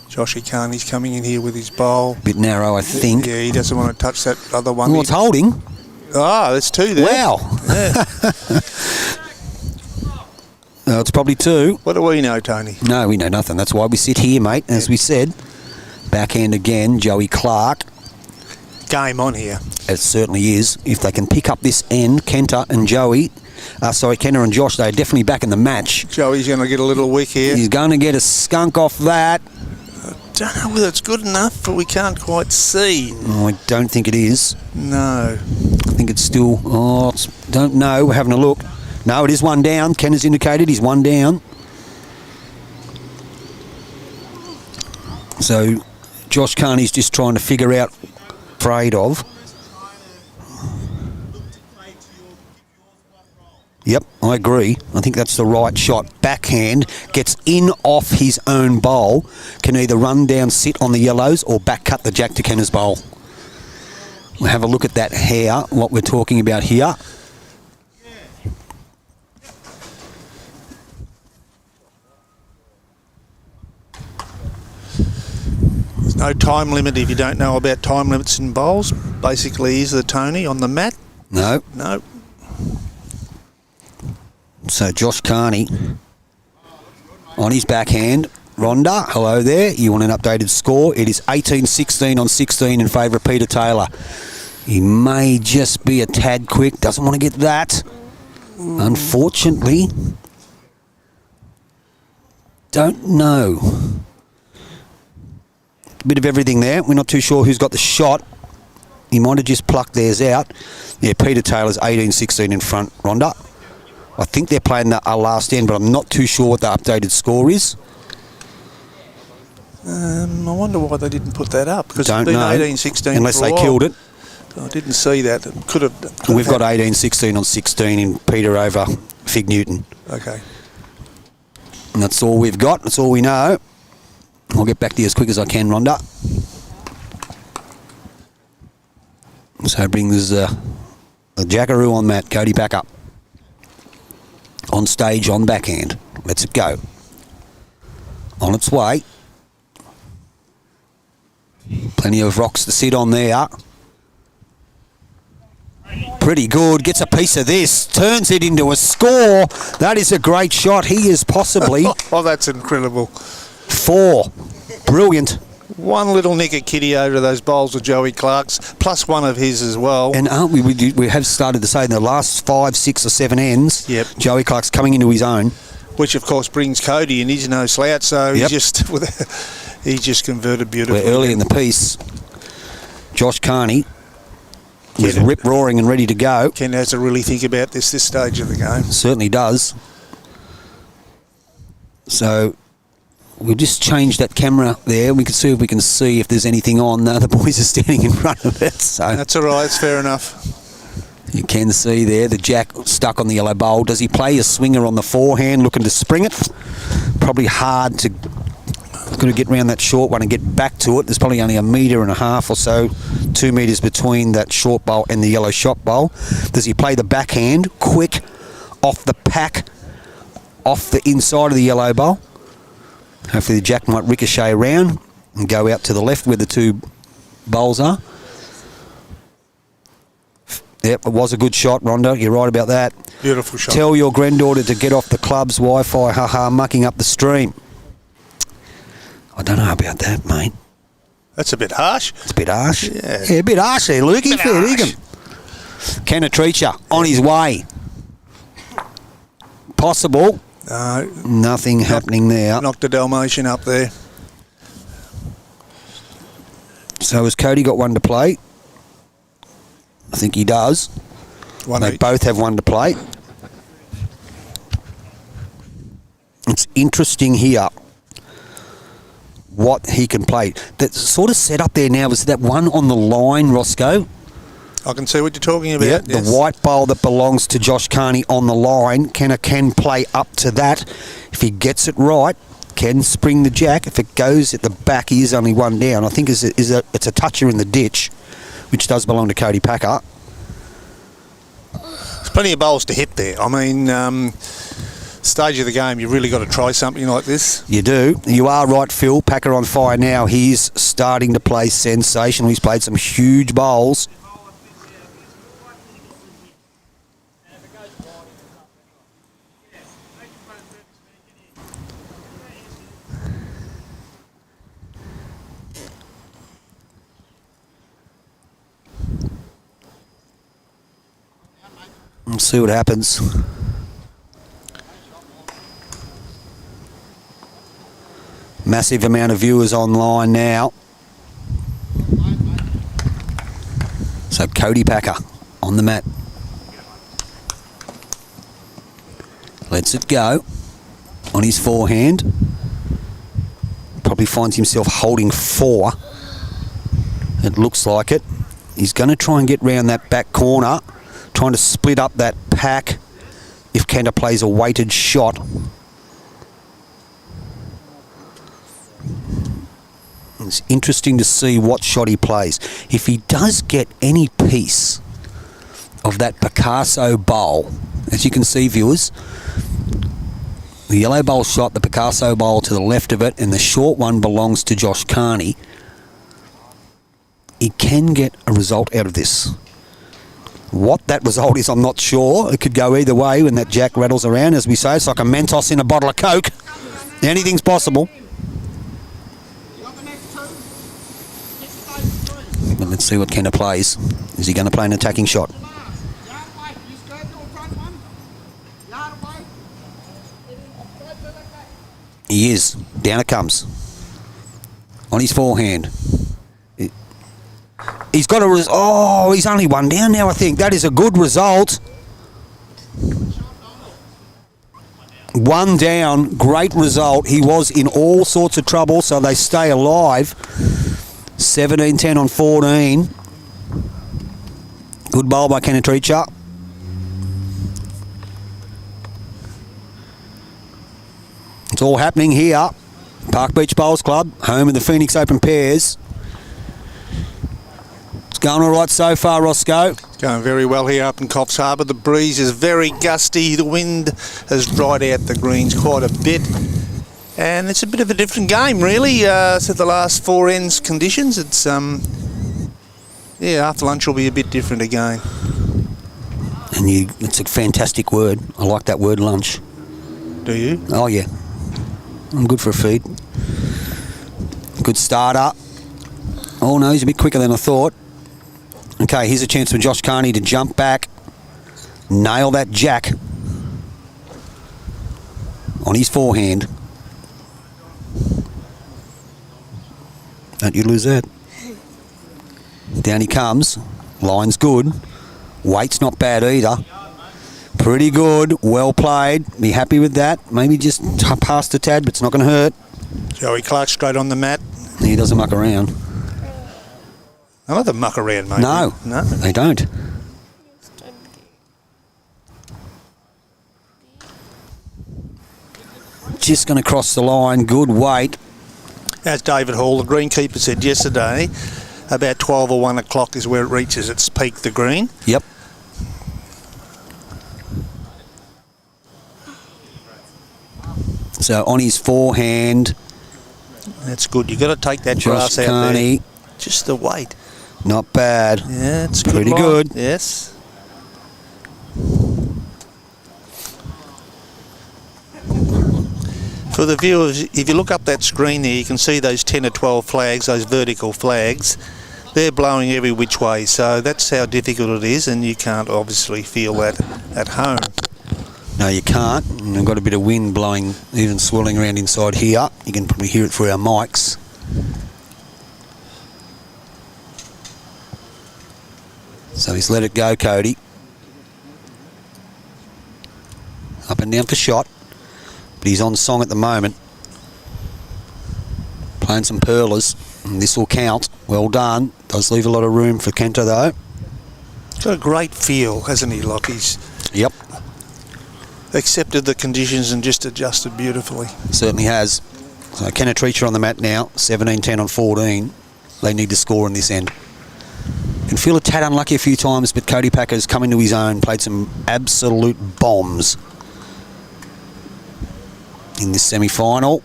Joshy Carney's coming in here with his bowl. Bit narrow, I think. Yeah, he doesn't want to touch that other one. Well, it's holding. Oh, there's two there. Wow. Yeah. It's probably two. What do we know, Tony? No, we know nothing. That's why we sit here, mate. As we said. Backhand again, Joey Clark. Game on here. It certainly is. If they can pick up this end, Kenna and Josh, they're definitely back in the match. Joey's going to get a little wick here. He's going to get a skunk off that. Don't know whether it's good enough, but we can't quite see. Oh, I don't think it is. No. I think it's still... don't know. We're having a look. No, it is one down. Ken has indicated he's one down. So Josh Carney's just trying to figure out afraid of. Yep, I agree. I think that's the right shot. Backhand gets in off his own bowl. Can either run down, sit on the yellows, or back cut the Jack to Kenna's bowl. We'll have a look at that here, what we're talking about here. There's no time limit if you don't know about time limits in bowls. Basically, is the Tony on the mat? No. No. So Josh Carney on his backhand. Rhonda, hello there. You want an updated score? It is 18-16 on 16 in favour of Peter Taylor. He may just be a tad quick. Doesn't want to get that. Unfortunately. Don't know. A bit of everything there. We're not too sure who's got the shot. He might have just plucked theirs out. Yeah, Peter Taylor's 18-16 in front, Rhonda. I think they're playing the last end, but I'm not too sure what the updated score is. I wonder why they didn't put that up. Because Don't it's been know. 18-16 Unless for a they while. killed it. I didn't see that. It could have. We've got 18-16 on 16 in Peter over Fig Newton. Okay. And that's all we've got. That's all we know. I'll get back to you as quick as I can, Rhonda. So brings the Jackaroo on mat, Cody Packer. On stage, on backhand. Lets it go. On its way. Plenty of rocks to sit on there. Pretty good. Gets a piece of this. Turns it into a score. That is a great shot. He is possibly... Oh, that's incredible. 4. Brilliant. One little nick at Kitty over those bowls of Joey Clark's, plus one of his as well. And aren't we have started to say in the last 5, 6 or 7 ends, Yep. Joey Clark's coming into his own. Which, of course, brings Cody, and he's no slouch, so Yep. he just converted beautifully. We're early in the piece. Josh Carney was Yeah. rip-roaring and ready to go. Ken has to really think about this stage of the game. Certainly does. So we'll just change that camera there. We can see if there's anything on. The boys are standing in front of it. So That's all right, it's fair enough. you can see there the jack stuck on the yellow bowl. Does he play a swinger on the forehand looking to spring it? Probably hard to get around that short one and get back to it. There's probably only 1.5 meters or so, 2 metres between that short bowl and the yellow shot bowl. Does he play the backhand quick off the pack, off the inside of the yellow bowl? Hopefully the jack might ricochet around and go out to the left where the 2 bowls are. Yep, it was a good shot, Rondo. You're right about that. Beautiful shot. Tell your granddaughter to get off the club's Wi-Fi, mucking up the stream. I don't know about that, mate. That's a bit harsh. It's a bit harsh. Yeah. A bit harsh there, Lukey. Bit Fair harsh. dinkum. Canatreacher on his way. Possible. Nothing happening there. Knocked a Dalmatian up there. So has Cody got one to play? I think he does. One They each. both have one to play. It's interesting here what he can play. That sort of set up there now is that one on the line, Roscoe. I can see what you're talking about. Yeah, yes. the white bowl that belongs to Josh Carney on the line. Can play up to that. If he gets it right, can spring the jack. If it goes at the back, he is only one down. I think it's a toucher in the ditch, which does belong to Cody Packer. There's plenty of bowls to hit there. I mean, stage of the game, you've really got to try something like this. You do. You are right, Phil. Packer on fire now. He's starting to play sensational. He's played some huge bowls. We'll see what happens. Massive amount of viewers online now. So Cody Packer on the mat. Lets it go on his forehand. Probably finds himself holding 4. It looks like it. He's going to try and get round that back corner, trying to split up that pack if Kenta plays a weighted shot. It's interesting to see what shot he plays. If he does get any piece of that Picasso bowl, as you can see, viewers, the yellow bowl shot, the Picasso bowl to the left of it, and the short one belongs to Josh Carney, he can get a result out of this. What that result is, I'm not sure. It could go either way when that jack rattles around, as we say. It's like a Mentos in a bottle of Coke. Anything's possible. But let's see what Kenta plays. Is he going to play an attacking shot? He is. Down it comes. On his forehand. He's got a... he's only one down now, I think. That is a good result. One down. Great result. He was in all sorts of trouble, so they stay alive. 17-10 on 14. Good bowl by Canatreacher. It's all happening here. Park Beach Bowls Club, home of the Phoenix Open Pairs. It's Going all right so far, Roscoe? Going very well here up in Coffs Harbour. The breeze is very gusty. The wind has dried out the greens quite a bit. And it's a bit of a different game, really. To the last 4 ends conditions. It's, after lunch will be a bit different again. And it's a fantastic word. I like that word, lunch. Do you? Oh, yeah. I'm good for a feed. Good starter. Oh, no, he's a bit quicker than I thought. Okay, here's a chance for Josh Carney to jump back. Nail that jack on his forehand. Don't you lose that. Down he comes. Line's good. Weight's not bad either. Pretty good. Well played. Be happy with that. Maybe just past a tad, but it's not going to hurt. Joey Clark straight on the mat. He doesn't muck around. I like the muck around, mate. No, they don't. Just going to cross the line. Good weight. As David Hall, the greenkeeper, said yesterday, about 12 or 1 o'clock is where it reaches its peak, the green. Yep. So on his forehand. That's good. You've got to take that Josh grass out Carney. there. Just the weight. Not bad. Yeah, it's pretty line. good. Yes. For the viewers, if you look up that screen there, you can see those 10 or 12 flags, those vertical flags. They're blowing every which way, so that's how difficult it is, and you can't obviously feel that at home. No, you can't. And we've got a bit of wind blowing, even swirling around inside here. You can probably hear it through our mics. So he's let it go, Cody. Up and down for shot. But he's on song at the moment. Playing some perlers. And this will count. Well done. Does leave a lot of room for Kenta, though. Got a great feel, hasn't he? Like he's Yep. accepted the conditions and just adjusted beautifully. Certainly has. So Kenta Treacher on the mat now. 17-10 on 14. They need to score in this end. Can feel a tad unlucky a few times, but Cody Packer's come into his own, played some absolute bombs in this semi-final.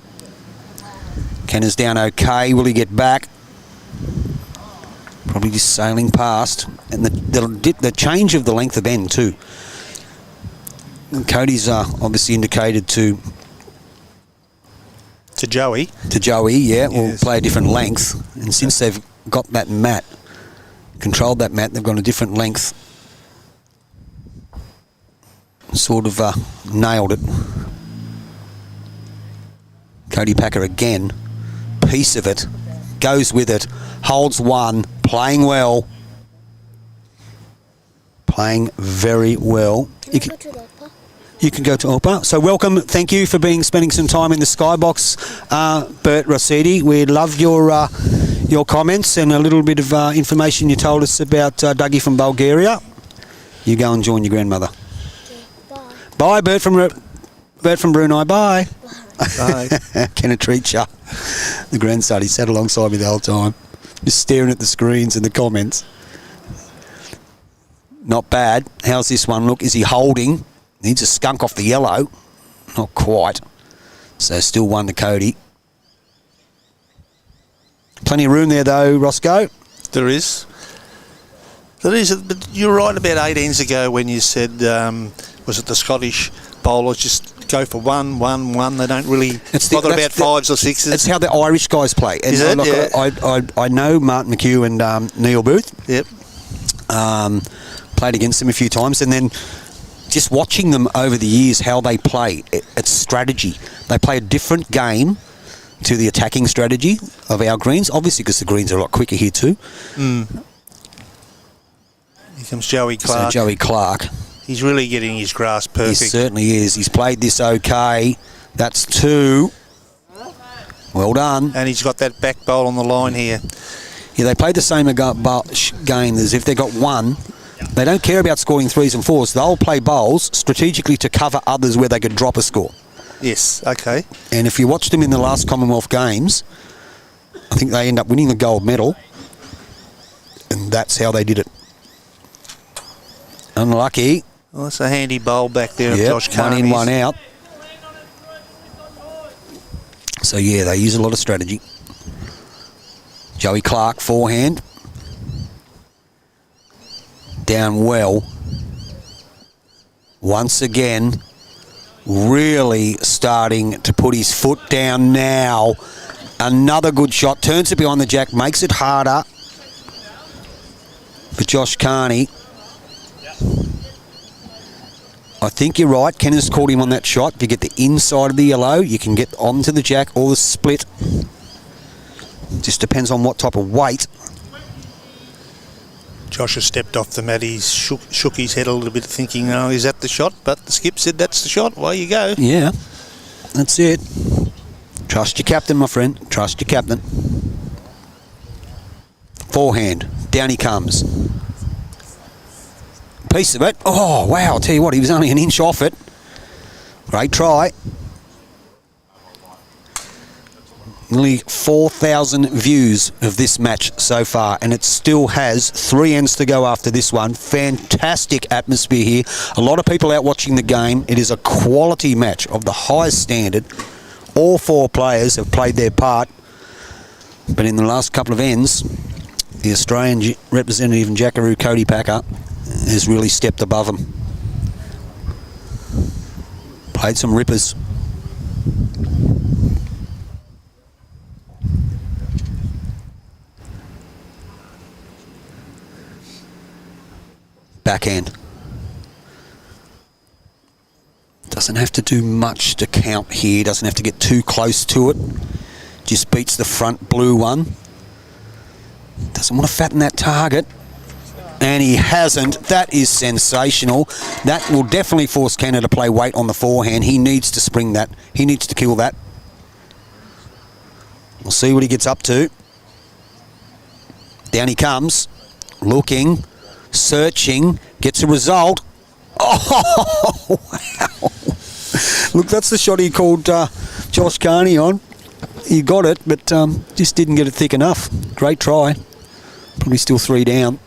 Kenna's down okay. Will he get back? Probably just sailing past. And the change of the length of end too. And Cody's obviously indicated to Joey. To Joey, yeah, Yes. will play a different length. And since they've got that mat, controlled that mat, they've gone a different length. Sort of nailed it. Cody Packer again. Piece of it. Goes with it. Holds one. Playing well. Playing very well. You can go to Umpire. So welcome. Thank you for spending some time in the skybox, Bert Rossidi. We loved your comments and a little bit of information you told us about Dougie from Bulgaria. You go and join your grandmother. Bye. Bye, Bert from Brunei. Bye. Bye. Can I treat ya? The grandson, he sat alongside me the whole time, just staring at the screens and the comments. Not bad. How's this one look? Is he holding? Needs a skunk off the yellow. Not quite. So still 1 to Cody. Plenty of room there though, Roscoe. There is. But you're right about 8 ends ago when you said, was it the Scottish bowlers just go for 1, 1, 1. They don't really bother about 5s or 6s. It's how the Irish guys play. And is it? look, Yeah. I know Martin McHugh and Neil Booth. Yep. Played against them a few times, and then just watching them over the years, how they play, it's strategy. They play a different game to the attacking strategy of our greens, obviously because the greens are a lot quicker here too. Here comes Joey Clark. So Joey Clark. He's really getting his grass perfect. He certainly is. He's played this okay. That's 2. Well done. And he's got that back bowl on the line here. Yeah, they play the same game as if they got 1. They don't care about scoring 3s and 4s. They'll play bowls strategically to cover others where they could drop a score. Yes, okay. And if you watched them in the last Commonwealth Games, I think they end up winning the gold medal. And that's how they did it. Unlucky. Well, that's a handy bowl back there of Yep, Josh one Carney's. in, one out. So, yeah, they use a lot of strategy. Joey Clark, forehand. Down well. Once again, really starting to put his foot down now. Another good shot. Turns it behind the jack, makes it harder for Josh Carney. I think you're right. Kenneth caught him on that shot. If you get the inside of the yellow, you can get onto the jack or the split. Just depends on what type of weight. Josh has stepped off the mat. He's shook his head a little bit thinking, oh, is that the shot? But the skip said that's the shot. Away you go. Yeah, that's it. Trust your captain, my friend. Trust your captain. Forehand. Down he comes. Piece of it. Oh, wow. I'll tell you what, he was only an inch off it. Great try. Nearly 4,000 views of this match so far, and it still has 3 ends to go after this one. Fantastic atmosphere here. A lot of people out watching the game. It is a quality match of the highest standard. All 4 players have played their part, but in the last couple of ends, the Australian representative in Jackaroo, Cody Packer, has really stepped above him. Played some rippers. Backhand. Doesn't have to do much to count here. Doesn't have to get too close to it. Just beats the front blue one. Doesn't want to fatten that target. And he hasn't. That is sensational. That will definitely force Kenner to play weight on the forehand. He needs to spring that. He needs to kill that. We'll see what he gets up to. Down he comes. Looking. Searching. Gets a result. Oh, wow. Look, that's the shot he called Josh Carney on. He got it, but just didn't get it thick enough. Great try. Probably still 3 down.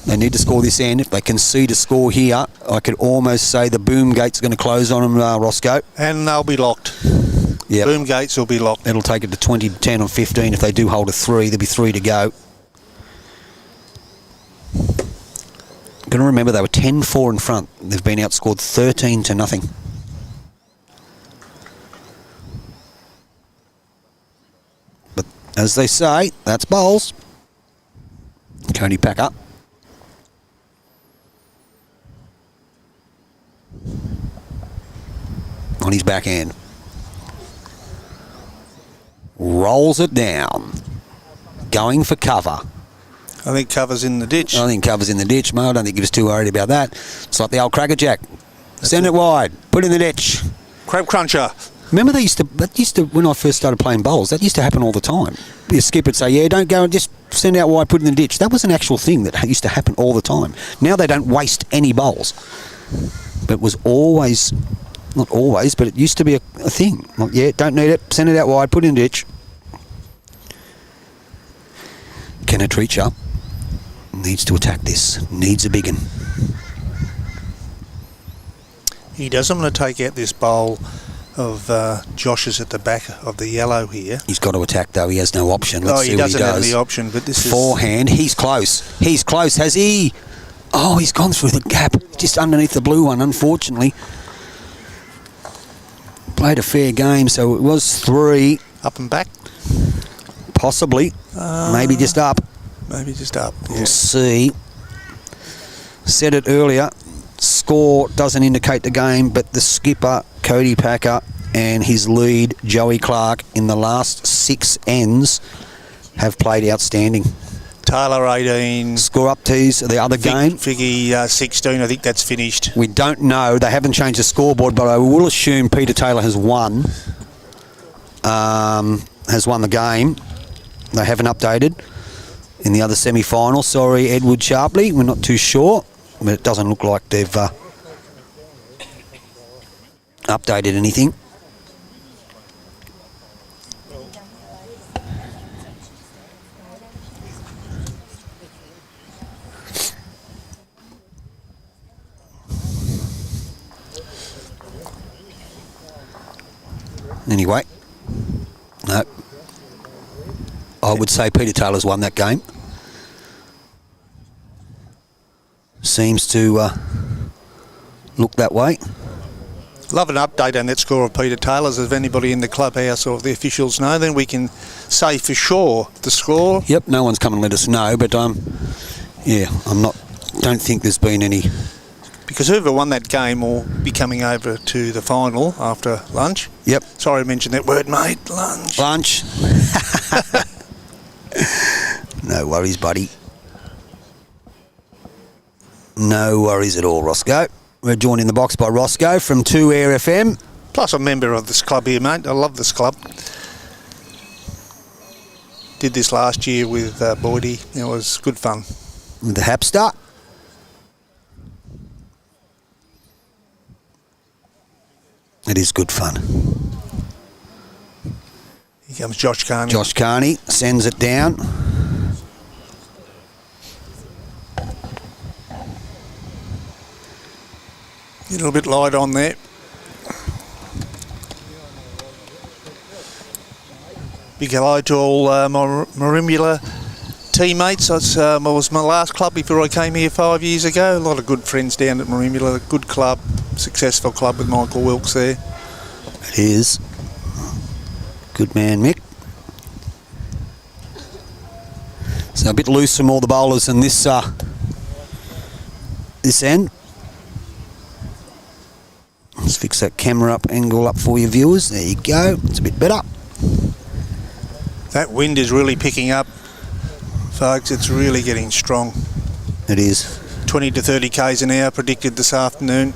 They need to score this end. If they concede a score here, I could almost say the boom gate's going to close on them, Roscoe. And they'll be locked. Yep. Boom gates will be locked. It'll take it to 20, 10 or 15. If they do hold a 3, there'll be 3 to go. Got to remember they were 10-4 in front. They've been outscored 13-0. But as they say, that's bowls. Cody Packer. On his backhand. Rolls it down. Going for cover. I think cover's in the ditch. I think cover's in the ditch, mate. I don't think he was too worried about that. It's like the old crackerjack. Send it wide. Put in the ditch. Crab cruncher. Remember that used to when I first started playing bowls, that used to happen all the time. Your skip would say, yeah, don't go and just send out wide, put in the ditch. That was an actual thing that used to happen all the time. Now they don't waste any bowls. But it was always, not always, but it used to be a thing. Like, yeah, don't need it, send it out wide, put in the ditch. Kenneth Treacher needs to attack this. Needs a big one. He doesn't want to take out this bowl of Josh's at the back of the yellow here. He's got to attack, though. He has no option. Let's see he what he doesn't does. have the option, but this is... Forehand. He's close. He's close. Has he? Oh, he's gone through the gap. Just underneath the blue one, unfortunately. Played a fair game, so it was 3. Up and back? Possibly. Maybe just up. Maybe just up. We'll see. Said it earlier. Score doesn't indicate the game, but the skipper, Cody Packer, and his lead, Joey Clark, in the last 6 ends have played outstanding. Taylor 18. Score up tees, the other game. Figgy 16, I think that's finished. We don't know. They haven't changed the scoreboard, but I will assume Peter Taylor has won. Has won the game. They haven't updated in the other semi-final. Sorry, Edward Sharpley. We're not too sure, but it doesn't look like they've updated anything. Anyway, no. I would say Peter Taylor's won that game. Seems to look that way. Love an update on that score of Peter Taylor's. If anybody in the clubhouse or the officials know, then we can say for sure the score. Yep, no one's come and let us know, but yeah, don't think there's been any. Because whoever won that game will be coming over to the final after lunch. Yep. Sorry I mentioned that word, mate. Lunch. Lunch. No worries, buddy. No worries at all, Roscoe. We're joined in the box by Roscoe from 2Air FM. Plus a member of this club here, mate. I love this club. Did this last year with Boydie. It was good fun. With the Hapster. It is good fun. Here comes Josh Carney. Josh Carney sends it down. A little bit light on there. Big hello to all my Marimbula teammates. It was my last club before I came here 5 years ago. A lot of good friends down at Marimbula. Good club, successful club with Michael Wilkes there. It is. Good man, Mick. So a bit loose from all the bowlers in this end. Let's fix that camera angle up for you viewers. There you go. It's a bit better. That wind is really picking up, folks. It's really getting strong. It is. 20 to 30 k's an hour predicted this afternoon.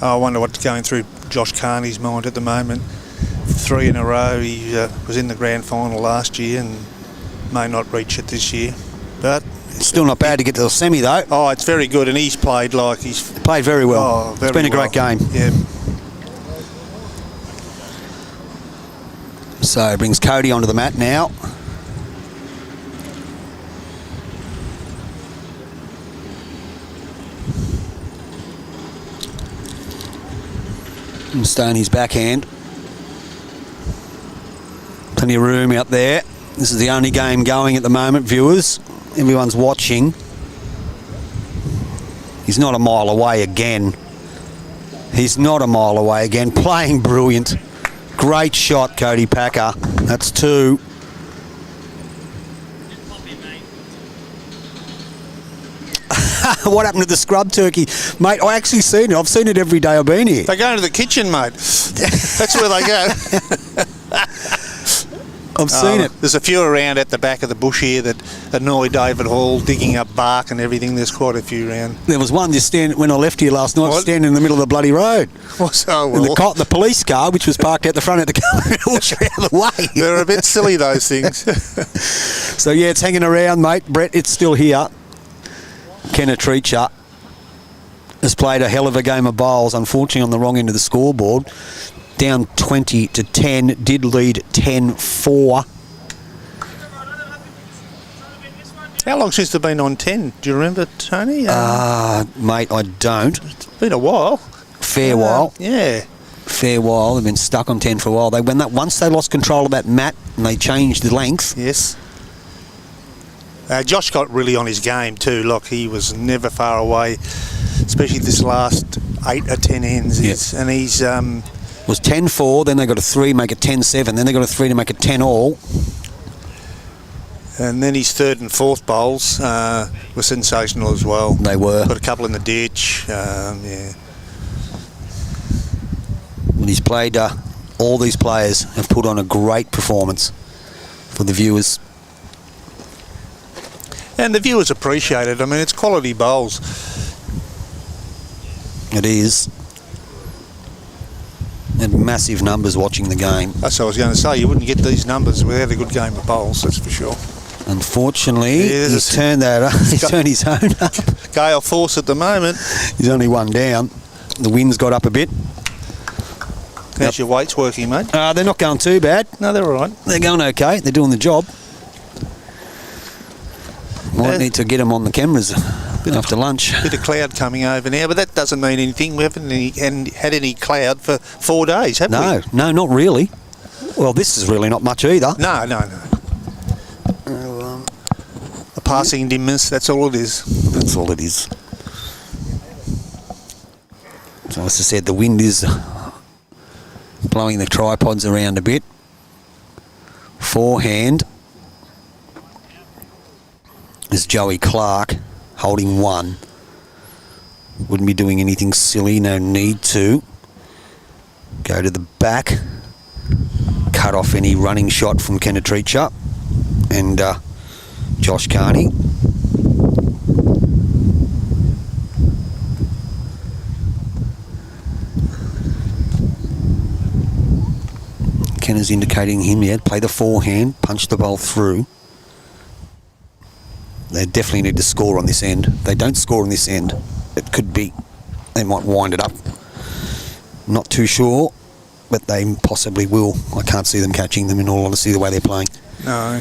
I wonder what's going through Josh Carney's mind at the moment. 3 in a row. He was in the grand final last year and may not reach it this year. But it's still not bad to get to the semi though. Oh, it's very good, and he's played like he's played very well. Oh, very it's been a great game. Yeah. So brings Cody onto the mat now. And Stoney's backhand. Plenty of room out there. This is the only game going at the moment, viewers. Everyone's watching. He's not a mile away again. He's not a mile away again. Playing brilliant. Great shot, Cody Packer. That's 2. What happened to the scrub turkey? Mate, I actually seen it. I've seen it every day I've been here. They go to the kitchen, mate. That's where they go. I've seen it. There's a few around at the back of the bush here that annoy David Hall, digging up bark and everything. There's quite a few around. There was one just standing, when I left here last night, standing in the middle of the bloody road. So well. And the police car, which was parked out the front of the car, out of the way. They're a bit silly, those things. So, yeah, it's hanging around, mate. Brett, it's still here. Kenneth Treacher has played a hell of a game of bowls, unfortunately on the wrong end of the scoreboard. Down 20 to 10, did lead 10-4. How long since they've been on 10? Do you remember, Tony? Mate, I don't. It's been a while. Fair while. Yeah. Fair while. They've been stuck on 10 for a while. Once they lost control of that mat and they changed the length. Yes. Josh got really on his game too. Like, he was never far away, especially this last 8 or 10 ends. Yep. And he's... was 10-4, then they got a 3, make it 10-7, then they got a 3 to make it 10-all. And then his 3rd and 4th bowls were sensational as well. They were. Got a couple in the ditch, yeah. And he's played, all these players have put on a great performance for the viewers. And the viewers appreciate it. I mean, it's quality bowls. It is. And massive numbers watching the game. That's what I was going to say. You wouldn't get these numbers without a good game of bowls, that's for sure. Unfortunately, he's turned that up. He's turned his own up. Gale force at the moment. He's only 1 down. The wind's got up a bit. How's your weights working, mate? They're not going too bad. No, they're all right. They're going okay. They're doing the job. Might need to get them on the cameras after lunch. Bit of cloud coming over now, but that doesn't mean anything. We haven't had any cloud for 4 days, have we? No, not really. Well, this is really not much either. No. A passing dimness, that's all it is. That's all it is. So as I said, the wind is blowing the tripods around a bit. Forehand is Joey Clark holding 1. Wouldn't be doing anything silly, no need to. Go to the back, cut off any running shot from Kenetricha and Josh Carney. Ken is indicating him, play the forehand, punch the ball through. They definitely need to score on this end. If they don't score on this end, it could be, they might wind it up. Not too sure, but they possibly will. I can't see them catching them in all honesty the way they're playing. No.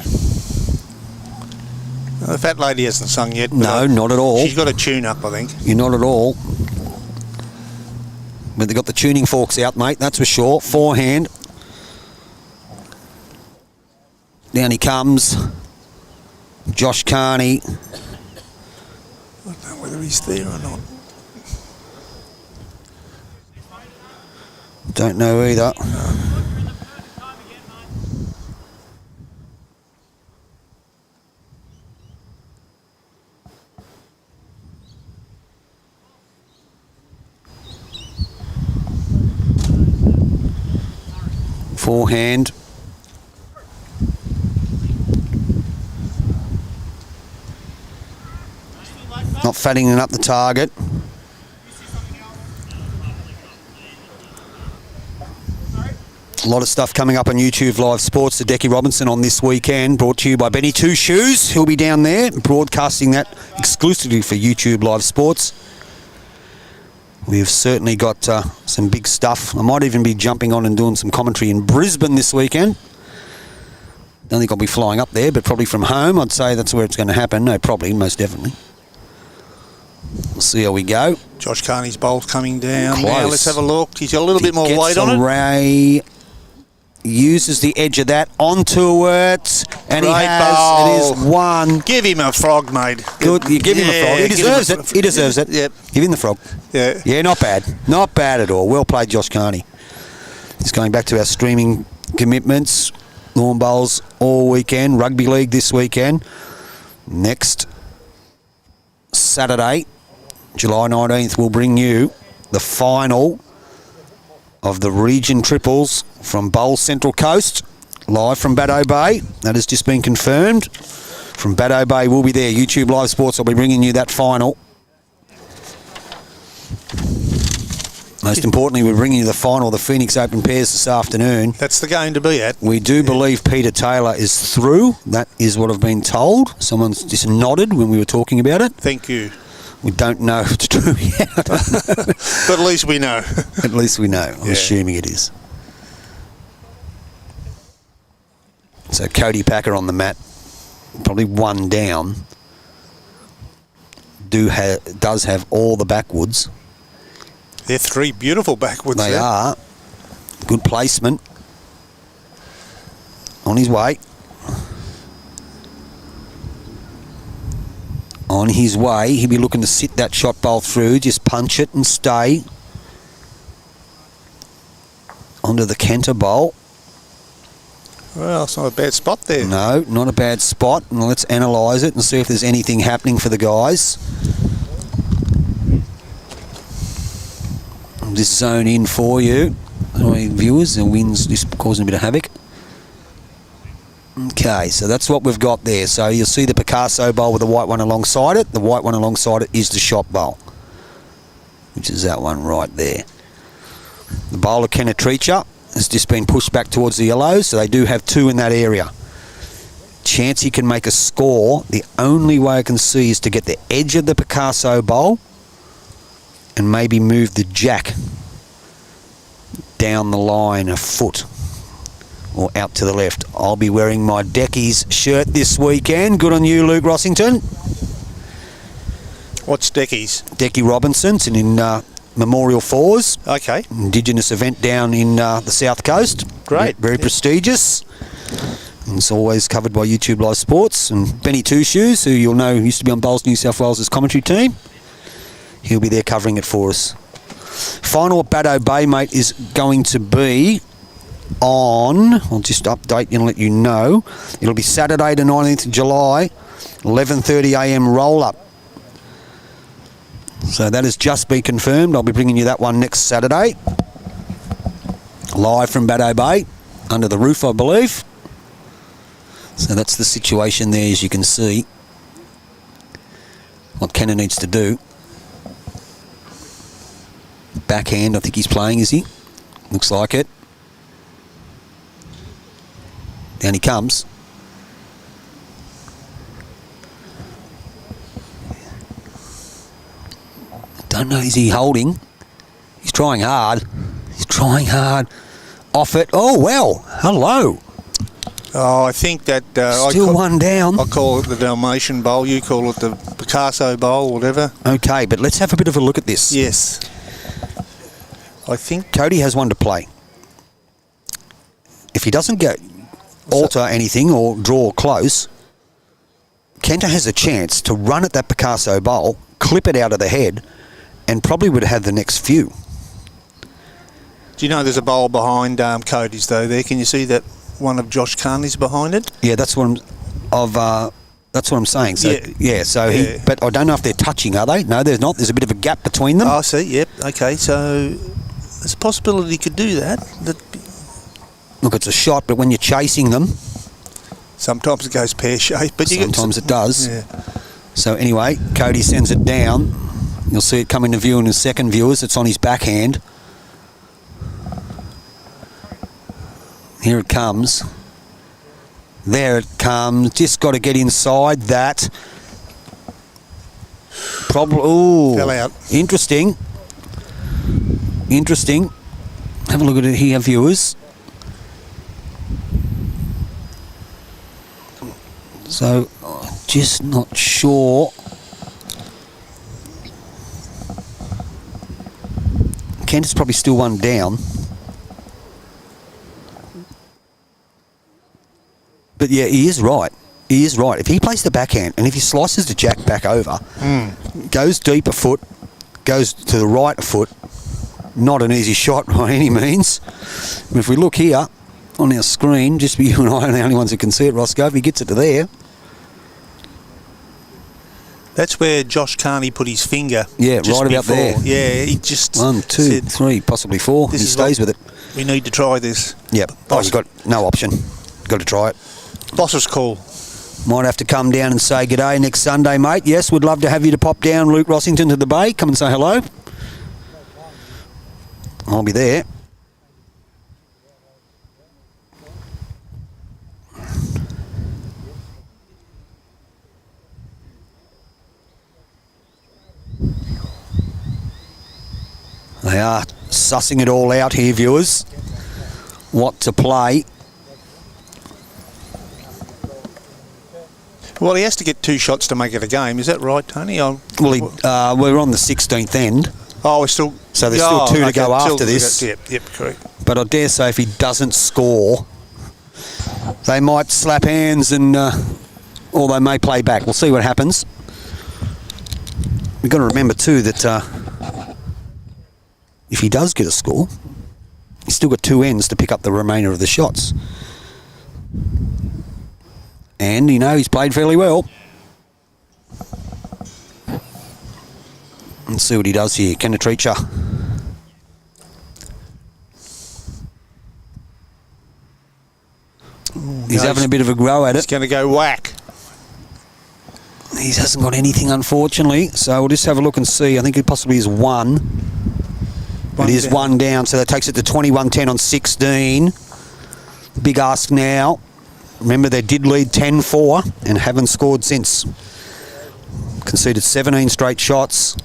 The fat lady hasn't sung yet. No, not at all. She's got a tune up, I think. You're not at all. But they've got the tuning forks out, mate, that's for sure. Forehand. Down he comes. Josh Carney. I don't know whether he's there or not. Don't know either. Forehand. Not fattening up the target. A lot of stuff coming up on YouTube Live Sports. The Decky Robinson on this weekend, brought to you by Benny Two Shoes. He'll be down there broadcasting that exclusively for YouTube Live Sports. We've certainly got some big stuff. I might even be jumping on and doing some commentary in Brisbane this weekend. Don't think I'll be flying up there, but probably from home. I'd say that's where it's going to happen. No, probably, most definitely. We'll see how we go. Josh Carney's bowl's coming down. Close. Now let's have a look. He's got a little bit more weight on it. Ray uses the edge of that onto it, and Great he has. bowl. It is 1. Give him a frog, mate. Good. You give him a frog. He give deserves him it. He deserves it. Yep. Give him the frog. Yeah. Yeah, not bad. Not bad at all. Well played, Josh Carney. He's going back to our streaming commitments. Lawn bowls all weekend. Rugby league this weekend. Next Saturday, July 19th, we'll bring you the final of the region triples from Bowl Central Coast, live from Baddo Bay. That has just been confirmed. From Baddo Bay, we'll be there. YouTube Live Sports will be bringing you that final. Most importantly, we're bringing you the final of the Phoenix Open Pairs this afternoon. That's the game to be at. We do believe Peter Taylor is through. That is what I've been told. Someone's just nodded when we were talking about it. Thank you. We don't know if it's true yet. But at least we know. At least we know. I'm Yeah. assuming it is. So Cody Packer on the mat, probably 1 down. Does have all the backwoods. They're 3 beautiful backwards They there. are. Good placement. On his way. On his way. He'll be looking to sit that shot bowl through. Just punch it and stay. Onto the Kenter bowl. Well, it's not a bad spot there. No, not a bad spot. And let's analyse it and see if there's anything happening for the guys. This zone in for you, viewers. The wind's just causing a bit of havoc. Okay, so that's what we've got there. So you'll see the Picasso bowl with the white one alongside it. The white one alongside it is the shot bowl, which is that one right there. The bowl of Kenetricha has just been pushed back towards the yellows, so they do have 2 in that area. Chance he can make a score. The only way I can see is to get the edge of the Picasso bowl and maybe move the jack down the line a foot or out to the left. I'll be wearing my Decky's shirt this weekend. Good on you, Luke Rossington. What's Decky's? Decky Robinson's in Memorial Falls. Okay. Indigenous event down in the South Coast. Great. Very prestigious. And it's always covered by YouTube Live Sports. And Benny Two Shoes, who you'll know used to be on Bowls New South Wales' commentary team, he'll be there covering it for us. Final at Baddo Bay, mate, is going to be on, I'll just update you and let you know, it'll be Saturday the 19th of July, 11:30am roll-up. So that has just been confirmed. I'll be bringing you that one next Saturday. Live from Baddo Bay, under the roof, I believe. So that's the situation there, as you can see. What Kenner needs to do. Backhand, I think he's playing, is he? Looks like it. Down he comes. Don't know, is he holding? He's trying hard. He's trying hard. Off it. Oh, well. Hello. Oh, I think that... Still one down. I call it the Dalmatian Bowl. You call it the Picasso Bowl, whatever. Okay, but let's have a bit of a look at this. Yes. I think... Cody has one to play. If he doesn't alter anything or draw close, Kenta has a chance to run at that Picasso bowl, clip it out of the head, and probably would have the next few. Do you know there's a bowl behind Cody's, though, there? Can you see that one of Josh Carney's behind it? Yeah, that's what I'm saying. So, yeah, so yeah. But I don't know if they're touching, are they? No, there's not. There's a bit of a gap between them. Oh, I see, yep. Okay, so there's a possibility he could do that. Look, it's a shot, but when you're chasing them... Sometimes it goes pear-shaped, but sometimes it does. Yeah. So anyway, Cody sends it down. You'll see it come into view in his second viewers. It's on his backhand. Here it comes. There it comes. Just got to get inside that. Ooh. Fell out. Interesting. Interesting. Have a look at it here, viewers. So, just not sure. Kent is probably still one down. But yeah, he is right. He is right. If he plays the backhand and if he slices the jack back over, goes deep a foot, goes to the right a foot, not an easy shot by any means. But if we look here on our screen, just you and I are the only ones who can see it, Roscoe, if he gets it to there. That's where Josh Carney put his finger. Yeah, just right about before. there. Yeah, he just 1, 2, said, 3, possibly 4. He stays with it. We need to try this. Yep. Oh, you've got no option. Got to try it. Boss's call. Might have to come down and say g'day next Sunday, mate. Yes, we'd love to have you to pop down, Luke Rossington, to the Bay. Come and say hello. I'll be there. They are sussing it all out here, viewers. What to play. Well, he has to get 2 shots to make it a game. Is that right, Tony? Well, we're on the 16th end. Oh, we're still... So there's still 2 to go after this. Yep, correct. But I dare say if he doesn't score, they might slap hands and... or they may play back. We'll see what happens. We've got to remember too that if he does get a score, he's still got 2 ends to pick up the remainder of the shots. And, you know, he's played fairly well. Let's see what he does here. Kenetricha. He's having a bit of a go at it. He's going to go whack. He hasn't got anything, unfortunately. So we'll just have a look and see. I think it possibly is 1. It is 1 down, so that takes it to 21-10 on 16. Big ask now. Remember, they did lead 10-4 and haven't scored since. Conceded 17 straight shots.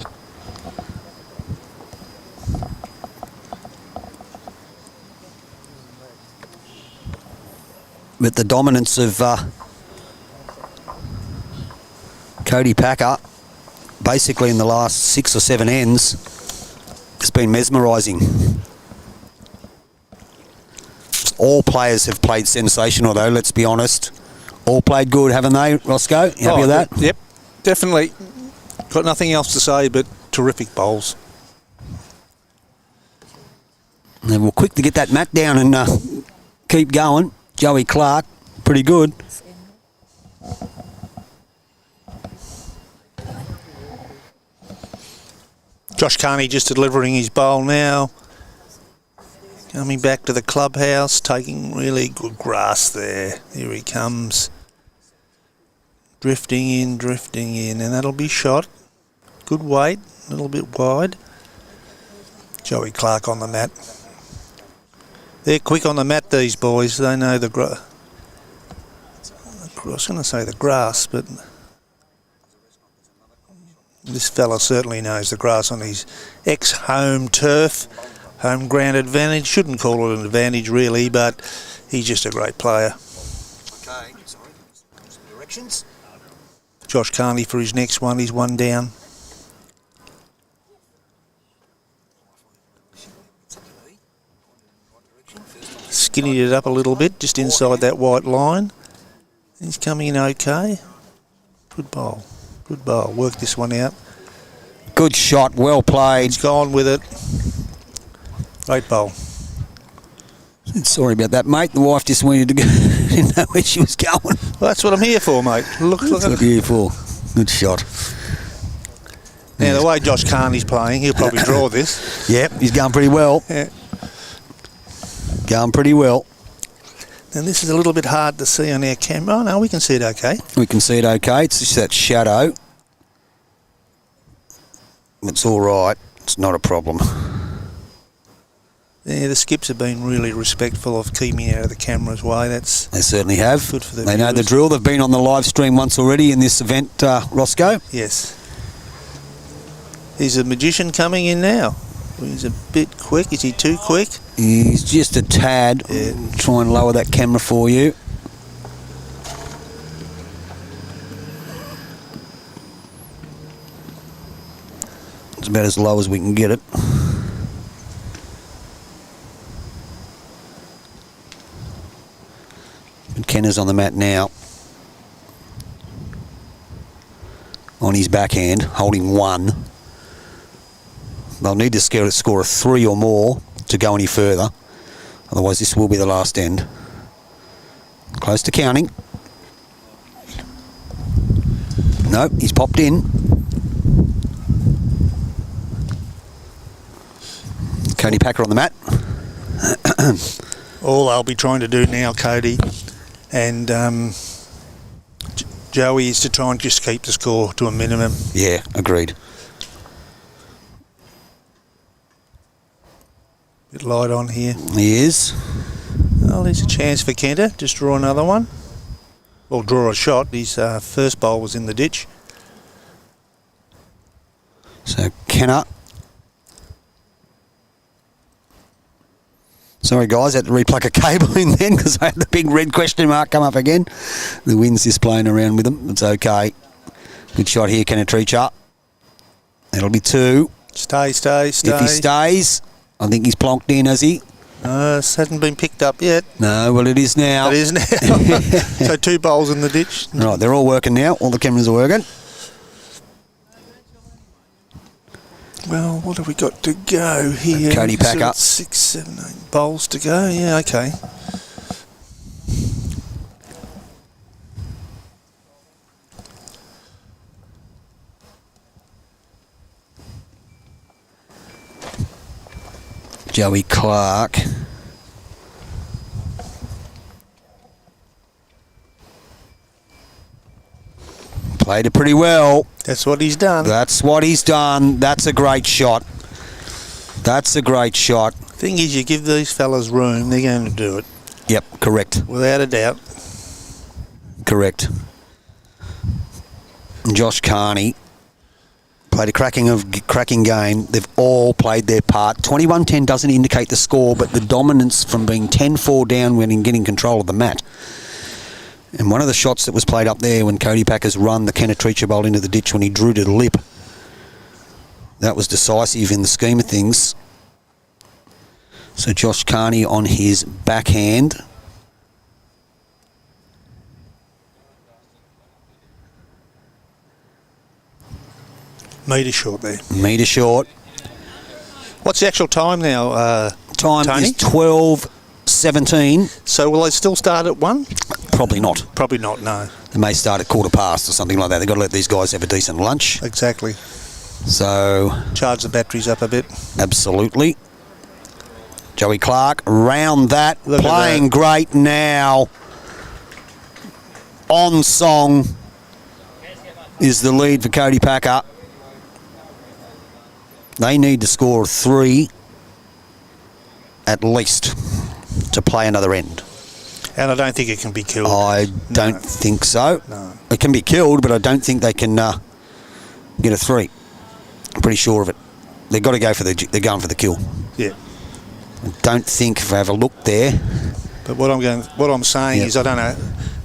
But the dominance of Cody Packer, basically in the last 6 or 7 ends, has been mesmerising. All players have played sensational, though, let's be honest. All played good, haven't they, Roscoe? You happy with that? Yep, definitely. Got nothing else to say but terrific bowls. And we're quick to get that mat down and keep going. Joey Clark, pretty good. Josh Carney just delivering his bowl now. Coming back to the clubhouse, taking really good grass there. Here he comes. Drifting in, and that'll be shot. Good weight, a little bit wide. Joey Clark on the mat. They're quick on the mat, these boys. They know the grass. I was going to say the grass, but this fella certainly knows the grass on his ex-home turf. Home ground advantage. Shouldn't call it an advantage, really, but he's just a great player. Okay, sorry. Directions. Josh Carney for his next one. He's one down. Skinnied it up a little bit, just inside that white line. He's coming in okay. Good bowl. Good bowl. Work this one out. Good shot, well played. He's gone with it. Great bowl. Sorry about that, mate. The wife just wanted to go. Didn't know where she was going. Well, that's what I'm here for, mate. Look That's at what you're here for. Good shot. Now, the way Josh Carney's playing, he'll probably draw this. Yep, he's going pretty well. Yeah. Going pretty well. And this is a little bit hard to see on our camera. Oh, no, we can see it okay. We can see it okay. It's just that shadow. It's all right. It's not a problem. Yeah, the skips have been really respectful of keeping out of the camera's way. That's They certainly have. good for the They know the viewers. drill. They've been on the live stream once already in this event, Roscoe. Yes. Is a magician coming in now? He's a bit quick. Is he too quick? He's just a tad. Yeah. Try and lower that camera for you. It's about as low as we can get it. Kenner's on the mat now. On his backhand, holding 1. They'll need to score a 3 or more to go any further. Otherwise, this will be the last end. Close to counting. No, he's popped in. Cody Packer on the mat. All I'll be trying to do now, Cody, and Joey, is to try and just keep the score to a minimum. Yeah, agreed. Bit light on here. He is. Well, there's a chance for Kenter. Just draw another one. Well, draw a shot. His first bowl was in the ditch. So Kenner. Sorry guys, I had to repluck a cable in then because I had the big red question mark come up again. The wind's just playing around with them. It's okay. Good shot here, Kennetricha. That'll be 2. Stay. If he stays, I think he's plonked in, has he? This hasn't been picked up yet. No, well it is now. It is now. So 2 bowls in the ditch. Right, they're all working now. All the cameras are working. Well, what have we got to go here? Cody Packer. 6, 7, 8 bowls to go. Yeah, okay. Joey Clark. Played it pretty well. That's what he's done. That's what he's done. That's a great shot. That's a great shot. Thing is, you give these fellas room, they're going to do it. Yep, correct. Without a doubt. Correct. Josh Carney played a cracking game. They've all played their part. 21-10 doesn't indicate the score, but the dominance from being 10-4 down when in getting control of the mat And one of the shots that was played up there when Cody Packer's run the Kennetricha bowl into the ditch when he drew to the lip, that was decisive in the scheme of things. So Josh Carney on his backhand. Metre short there. Metre short. What's the actual time now, Time Tony? is 12:17. So will they still start at 1? Probably not. Probably not, no. They may start at 1:15 or something like that. They've got to let these guys have a decent lunch. Exactly. So, Charge the batteries up a bit. absolutely. Joey Clark, round that. Look at playing that. great now. On song is the lead for Cody Packer. They need to score 3 at least to play another end. And I don't think it can be killed. I don't think so. No. It can be killed, but I don't think they can get a 3. I'm pretty sure of it. They've got to go for they're going for the kill. Yeah. I don't think if I have a look there. But what I'm saying Yeah. is I don't know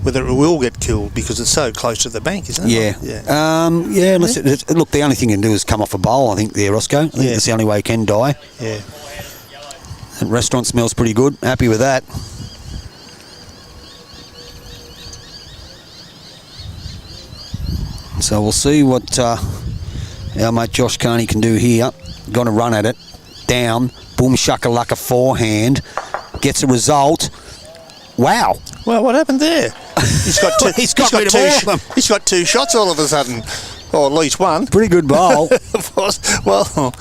whether it will get killed because it's so close to the bank, isn't it? Yeah. Yeah. Unless look, the only thing you can do is come off a bowl, I think, there, Roscoe. I think Yeah. that's the only way you can die. Yeah. The restaurant smells pretty good. Happy with that. So we'll see what our mate Josh Carney can do here. Going to run at it. Down. Boom shakalaka forehand. Gets a result. Wow. Well, what happened there? He's got two. He's got rid of all of them. He's got 2 shots all of a sudden, or at least one. Pretty good bowl. Well,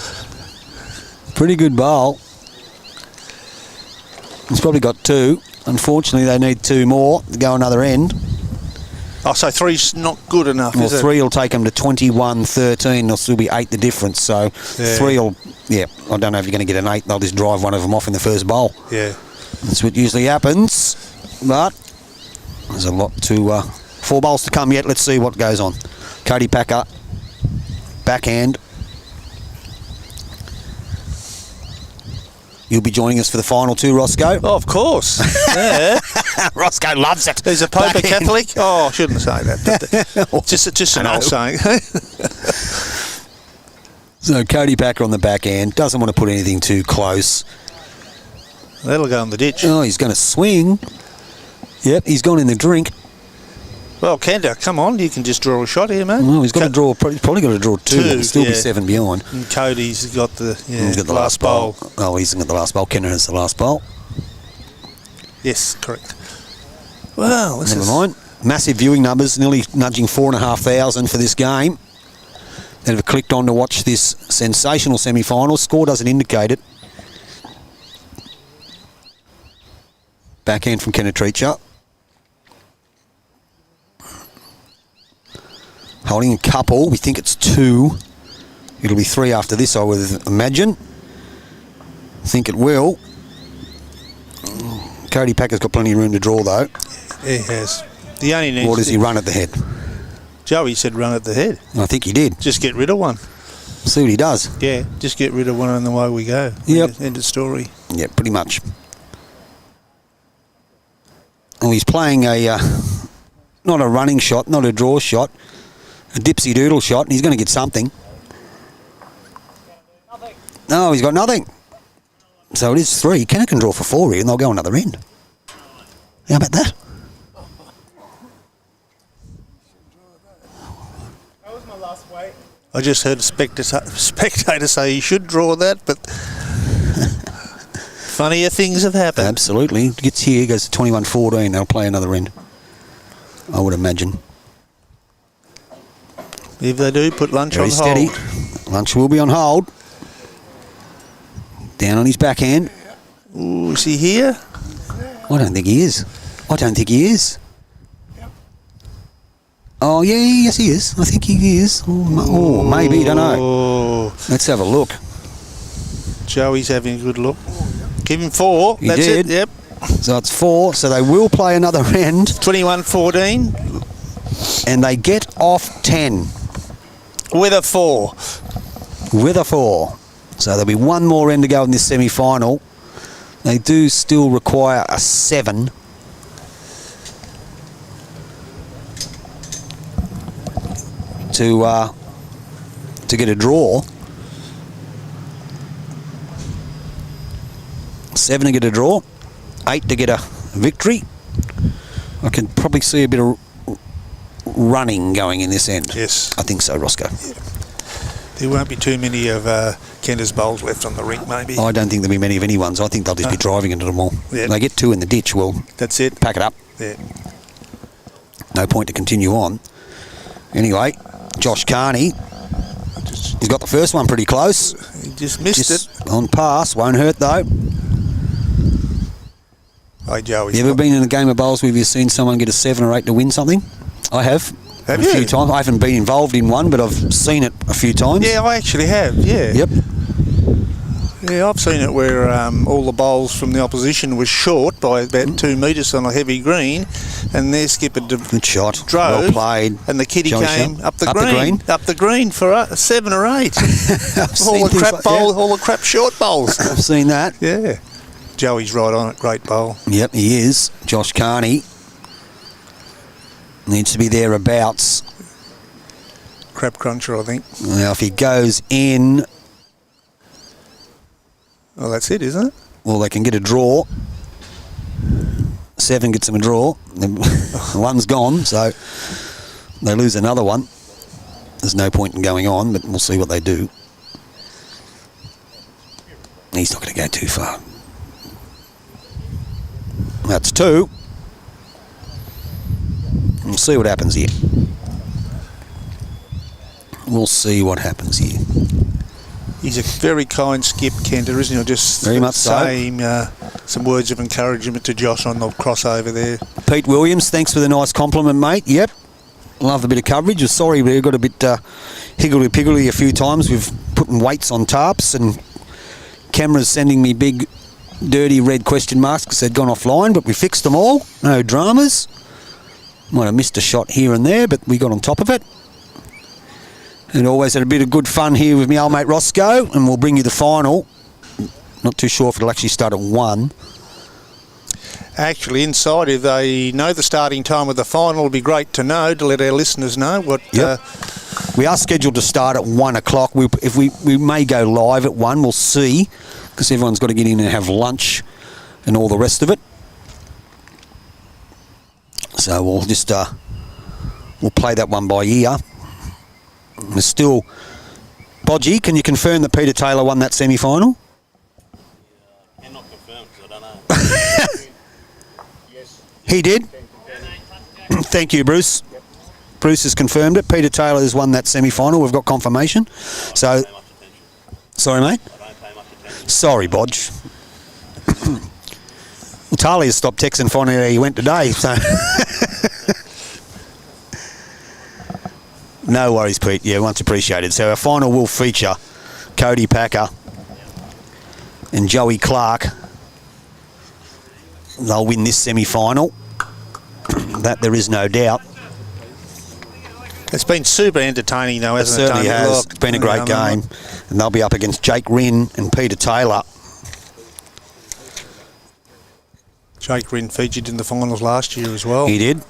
Pretty good bowl. He's probably got 2. Unfortunately, they need 2 more to go another end. oh, so 3's not good enough, Well, is it? 3 will take them to 21-13. There'll still be 8 the difference. So 3 will, I don't know if you're going to get an 8. They'll just drive one of them off in the first bowl. Yeah. That's what usually happens. But there's a lot to 4 bowls to come yet. Let's see what goes on. Cody Packer, backhand. You'll be joining us for the final 2, Roscoe. Oh, of course. Yeah. Roscoe loves it. He's a Pope Backhand. Catholic. Oh, I shouldn't say that. But just an old saying. So Cody Packer on the backhand. Doesn't want to put anything too close. That'll go in the ditch. Oh, he's going to swing. Yep, he's gone in the drink. Well, Kenda, come on. You can just draw a shot here, mate. Well, he's got to draw. Probably got to draw 2. 2, He'll still be yeah. 7 behind. And Cody's got the, He's got the last bowl. Oh, he hasn't got the last bowl. Kenner has the last bowl. Yes, correct. Well, this Never is... mind. Massive viewing numbers, nearly nudging 4,500 for this game. That have clicked on to watch this sensational semi-final. Score doesn't indicate it. Backhand from Kennetricha. Holding a couple. We think it's 2. It'll be 3 after this, I would imagine. Think it will. Cody Packer's got plenty of room to draw, though. He has. The only needs Or does to- he run at the head? Joey said run at the head. I think he did. Just get rid of one. See what he does. Yeah, just get rid of one and away we go. Yep. End of story. Yeah, pretty much. Oh, he's playing a not a running shot, not a draw shot, a dipsy doodle shot, and he's going to get something. No, he's got nothing. So it is 3. Kenner can draw for 4 here, and they'll go another end. How about that? I just heard a spectator say he should draw that, but funnier things have happened. Absolutely. Gets here, goes to 21-14. They'll play another end, I would imagine. If they do, put lunch Very on steady. hold. Lunch will be on hold. Down on his backhand. Ooh, is he here? I don't think he is. I don't think he is. Oh, yeah, yes, he is. I think he is. Oh, maybe, don't know. Oh, Let's have a look. Joey's having a good look. Give him 4. He That's did. it. Yep. So it's 4, so they will play another end, 21-14 and they get off 10 with a 4. with a 4. So there'll be one more end to go in this semi-final. They do still require a 7. to get a draw. 7 to get a draw. 8 to get a victory. I can probably see a bit of running going in this end. Yes. I think so, Roscoe. Yeah. There won't be too many of Kenda's bowls left on the rink, maybe. I don't think there'll be many of anyone's. I think they'll just be driving into them all. Yeah. They get 2 in the ditch, well, That's it. pack it up. Yeah. No point to continue on. Anyway, Josh Carney, he's got the first one pretty close. He just missed it. On pass, won't hurt though. Hey, Joey. You ever been in a game of bowls where you've seen someone get a 7 or 8 to win something? I have. Have a you? few times. I haven't been involved in one, but I've seen it a few times. Yeah, I actually have, yeah. Yep. Yeah, I've seen it where all the bowls from the opposition was short by about 2 metres on a heavy green, and their skipper Good shot. drove, Well played. and the kiddie Joey came Shell. up the green for 7 or 8. I've seen all the things crap like bowl, that. all the crap short bowls. I've seen that. Yeah, Joey's right on it. Great bowl. Yep, he is. Josh Carney needs to be thereabouts. Crap cruncher, I think. Now, if he goes in, Well, that's it, isn't it? well, they can get a draw. 7 gets them a draw. One's gone, so they lose another one. There's no point in going on, but we'll see what they do. He's not going to go too far. That's 2. We'll see what happens here. We'll see what happens here. He's a very kind skip, Kenta, isn't he? I'll just Very much so. say some words of encouragement to Josh on the crossover there. Pete Williams, thanks for the nice compliment, mate. Yep. Love a bit of coverage. Sorry, we got a bit higgledy-piggledy a few times. We've put weights on tarps and cameras sending me big, dirty red question marks because they'd gone offline, but we fixed them all. No dramas. Might have missed a shot here and there, but we got on top of it. And always had a bit of good fun here with my old mate Roscoe, and we'll bring you the final. Not too sure if it'll actually start at 1. Actually, inside, if they know the starting time of the final, it'll be great to know, to let our listeners know what... Yep. We are scheduled to start at 1 o'clock. We may go live at 1, we'll see, because everyone's got to get in and have lunch and all the rest of it. So we'll just we'll play that one by ear. There's still... Bodgy, can you confirm that Peter Taylor won that semi-final? Cannot confirm because I don't know. Yes. He did? Thank you, Bruce. Bruce has confirmed it. Peter Taylor has won that semi-final. We've got confirmation. So... Sorry, mate? I don't pay much attention. Sorry, Bodge. Well, Talia has stopped texting finding out he went today, so... No worries, Pete. Yeah, much appreciated. So our final will feature Cody Packer and Joey Clark. They'll win this semi-final. That there is no doubt. It's been super entertaining, though, It hasn't it? certainly Tony? has. Look, It's been a great game. And they'll be up against Jake Rinn and Peter Taylor. Jake Rinn featured in the finals last year as well. He did.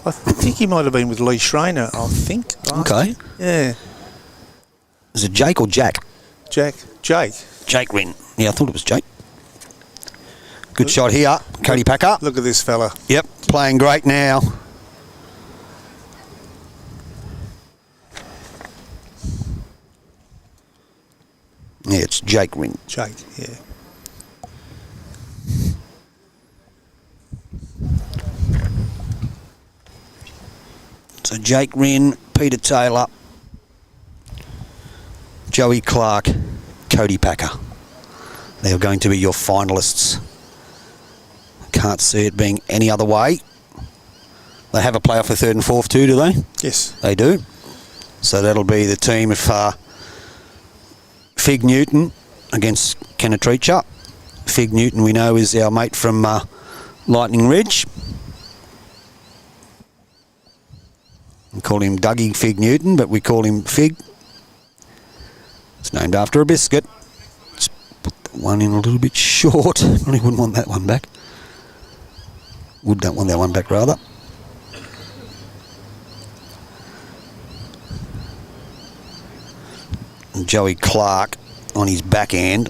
I think he might have been with Lee Schreiner, I think. Okay. Year. Yeah. Is it Jake or Jack? Jake. Jake Rinn. Yeah, I thought it was Jake. Good shot here. Cody Packer. Look at this fella. Yep, playing great now. Yeah, it's Jake Rinn. Jake, yeah. So Jake Rinn, Peter Taylor, Joey Clark, Cody Packer. They are going to be your finalists. Can't see it being any other way. They have a playoff for 3rd and 4th too, do they? Yes. They do. So that'll be the team of Fig Newton against Kennetricha. Fig Newton, we know, is our mate from Lightning Ridge. We call him Dougie Fig Newton, but we call him Fig. It's named after a biscuit. Let's put that one in a little bit short. Really wouldn't want that one back. Don't want that one back, rather. Joey Clark on his backhand.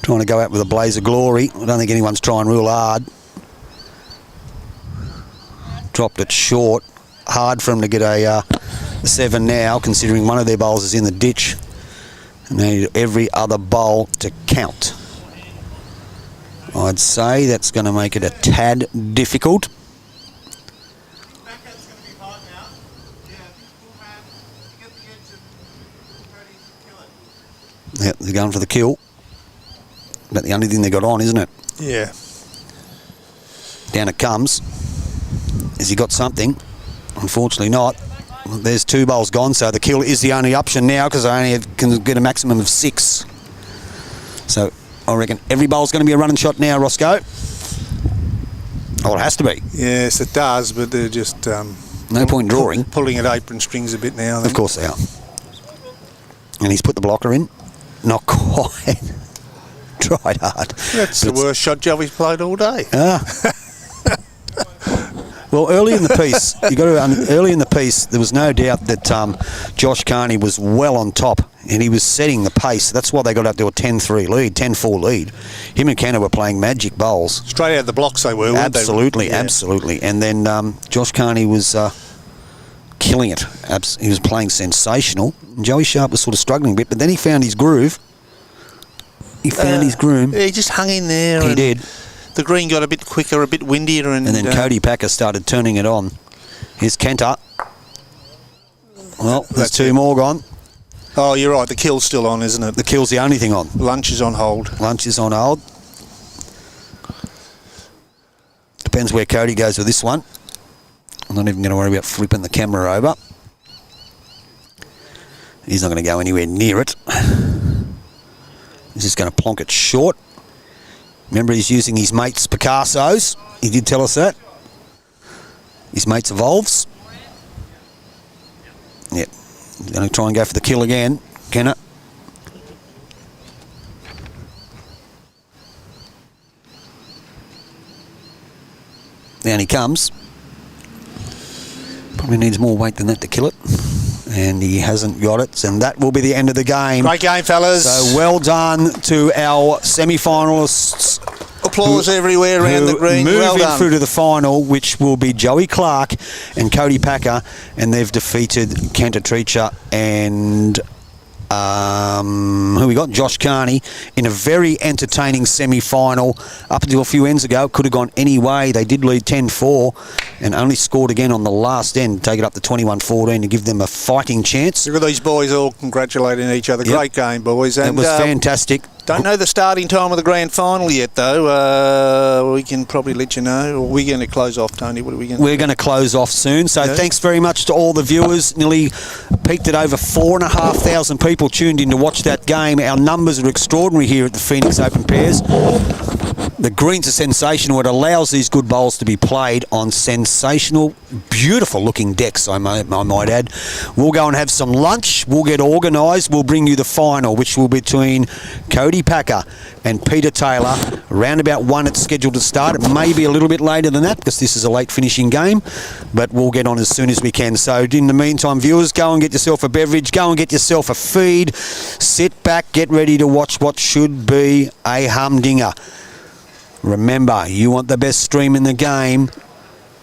Trying to go out with a blaze of glory. I don't think anyone's trying real hard. Dropped it short. Hard for him to get a 7 now, considering one of their bowls is in the ditch. And they need every other bowl to count. I'd say that's going to make it a tad difficult. Yep, they're going for the kill. About the only thing they got on, isn't it? Yeah. Down it comes. Has he got something? Unfortunately not. Well, there's 2 bowls gone, so the kill is the only option now because I only can get a maximum of 6. So I reckon every bowl's going to be a running shot now, Roscoe. Oh, it has to be. Yes, it does, but they're just... No point drawing. Pulling at apron strings a bit now. Of course they are. And he's put the blocker in. Not quite. Tried hard. That's the worst shot Joey's played all day. Well, early in the piece, early in the piece, there was no doubt that Josh Carney was well on top, and he was setting the pace. That's why they got up to a 10-3 lead, 10-4 lead. Him and Kenner were playing magic bowls. Straight out of the blocks they were, weren't they? Absolutely, yeah. Absolutely. And then Josh Carney was killing it. He was playing sensational. And Joey Sharp was sort of struggling a bit, but then he found his groove. He found his groove. He just hung in there. He did. The green got a bit quicker, a bit windier. And then Cody Packer started turning it on. Here's Kenter. Well, there's 2 more gone. Oh, you're right. The kill's still on, isn't it? The kill's the only thing on. Lunch is on hold. Lunch is on hold. Depends where Cody goes with this one. I'm not even going to worry about flipping the camera over. He's not going to go anywhere near it. He's just going to plonk it short. Remember, he's using his mate's Picasso's. He did tell us that. His mate's Evolves. Yep. He's going to try and go for the kill again. Kenner. Down he comes. Probably needs more weight than that to kill it. And he hasn't got it, and that will be the end of the game. Great game, fellas. So well done to our semi-finalists. Applause everywhere around the green. Well Moving done. through to the final, which will be Joey Clark and Cody Packer, and they've defeated Kenta Treacher and who we got? Josh Carney in a very entertaining semi-final. Up until a few ends ago, it could have gone any way. They did lead 10-4 and only scored again on the last end, take it up to 21-14 to give them a fighting chance. Look at these boys all congratulating each other. Yep. Great game, boys. And, it was fantastic. Don't know the starting time of the grand final yet, though. We can probably let you know. Or we're going to close off, Tony. What are we going to do? We're going to close off soon. So thanks very much to all the viewers. Nearly peaked at over 4,500 people tuned in to watch that game. Our numbers are extraordinary here at the Phoenix Open Pairs. The greens are sensational. It allows these good bowls to be played on sensational, beautiful-looking decks, I might add. We'll go and have some lunch. We'll get organised. We'll bring you the final, which will be between Cody Packer and Peter Taylor. Around about 1 it's scheduled to start. It may be a little bit later than that because this is a late finishing game, but we'll get on as soon as we can. So in the meantime, viewers, go and get yourself a beverage. Go and get yourself a feed. Sit back, get ready to watch what should be a humdinger. Remember, you want the best stream in the game.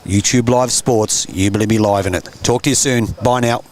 YouTube Live Sports. You better be live in it. Talk to you soon. Bye now.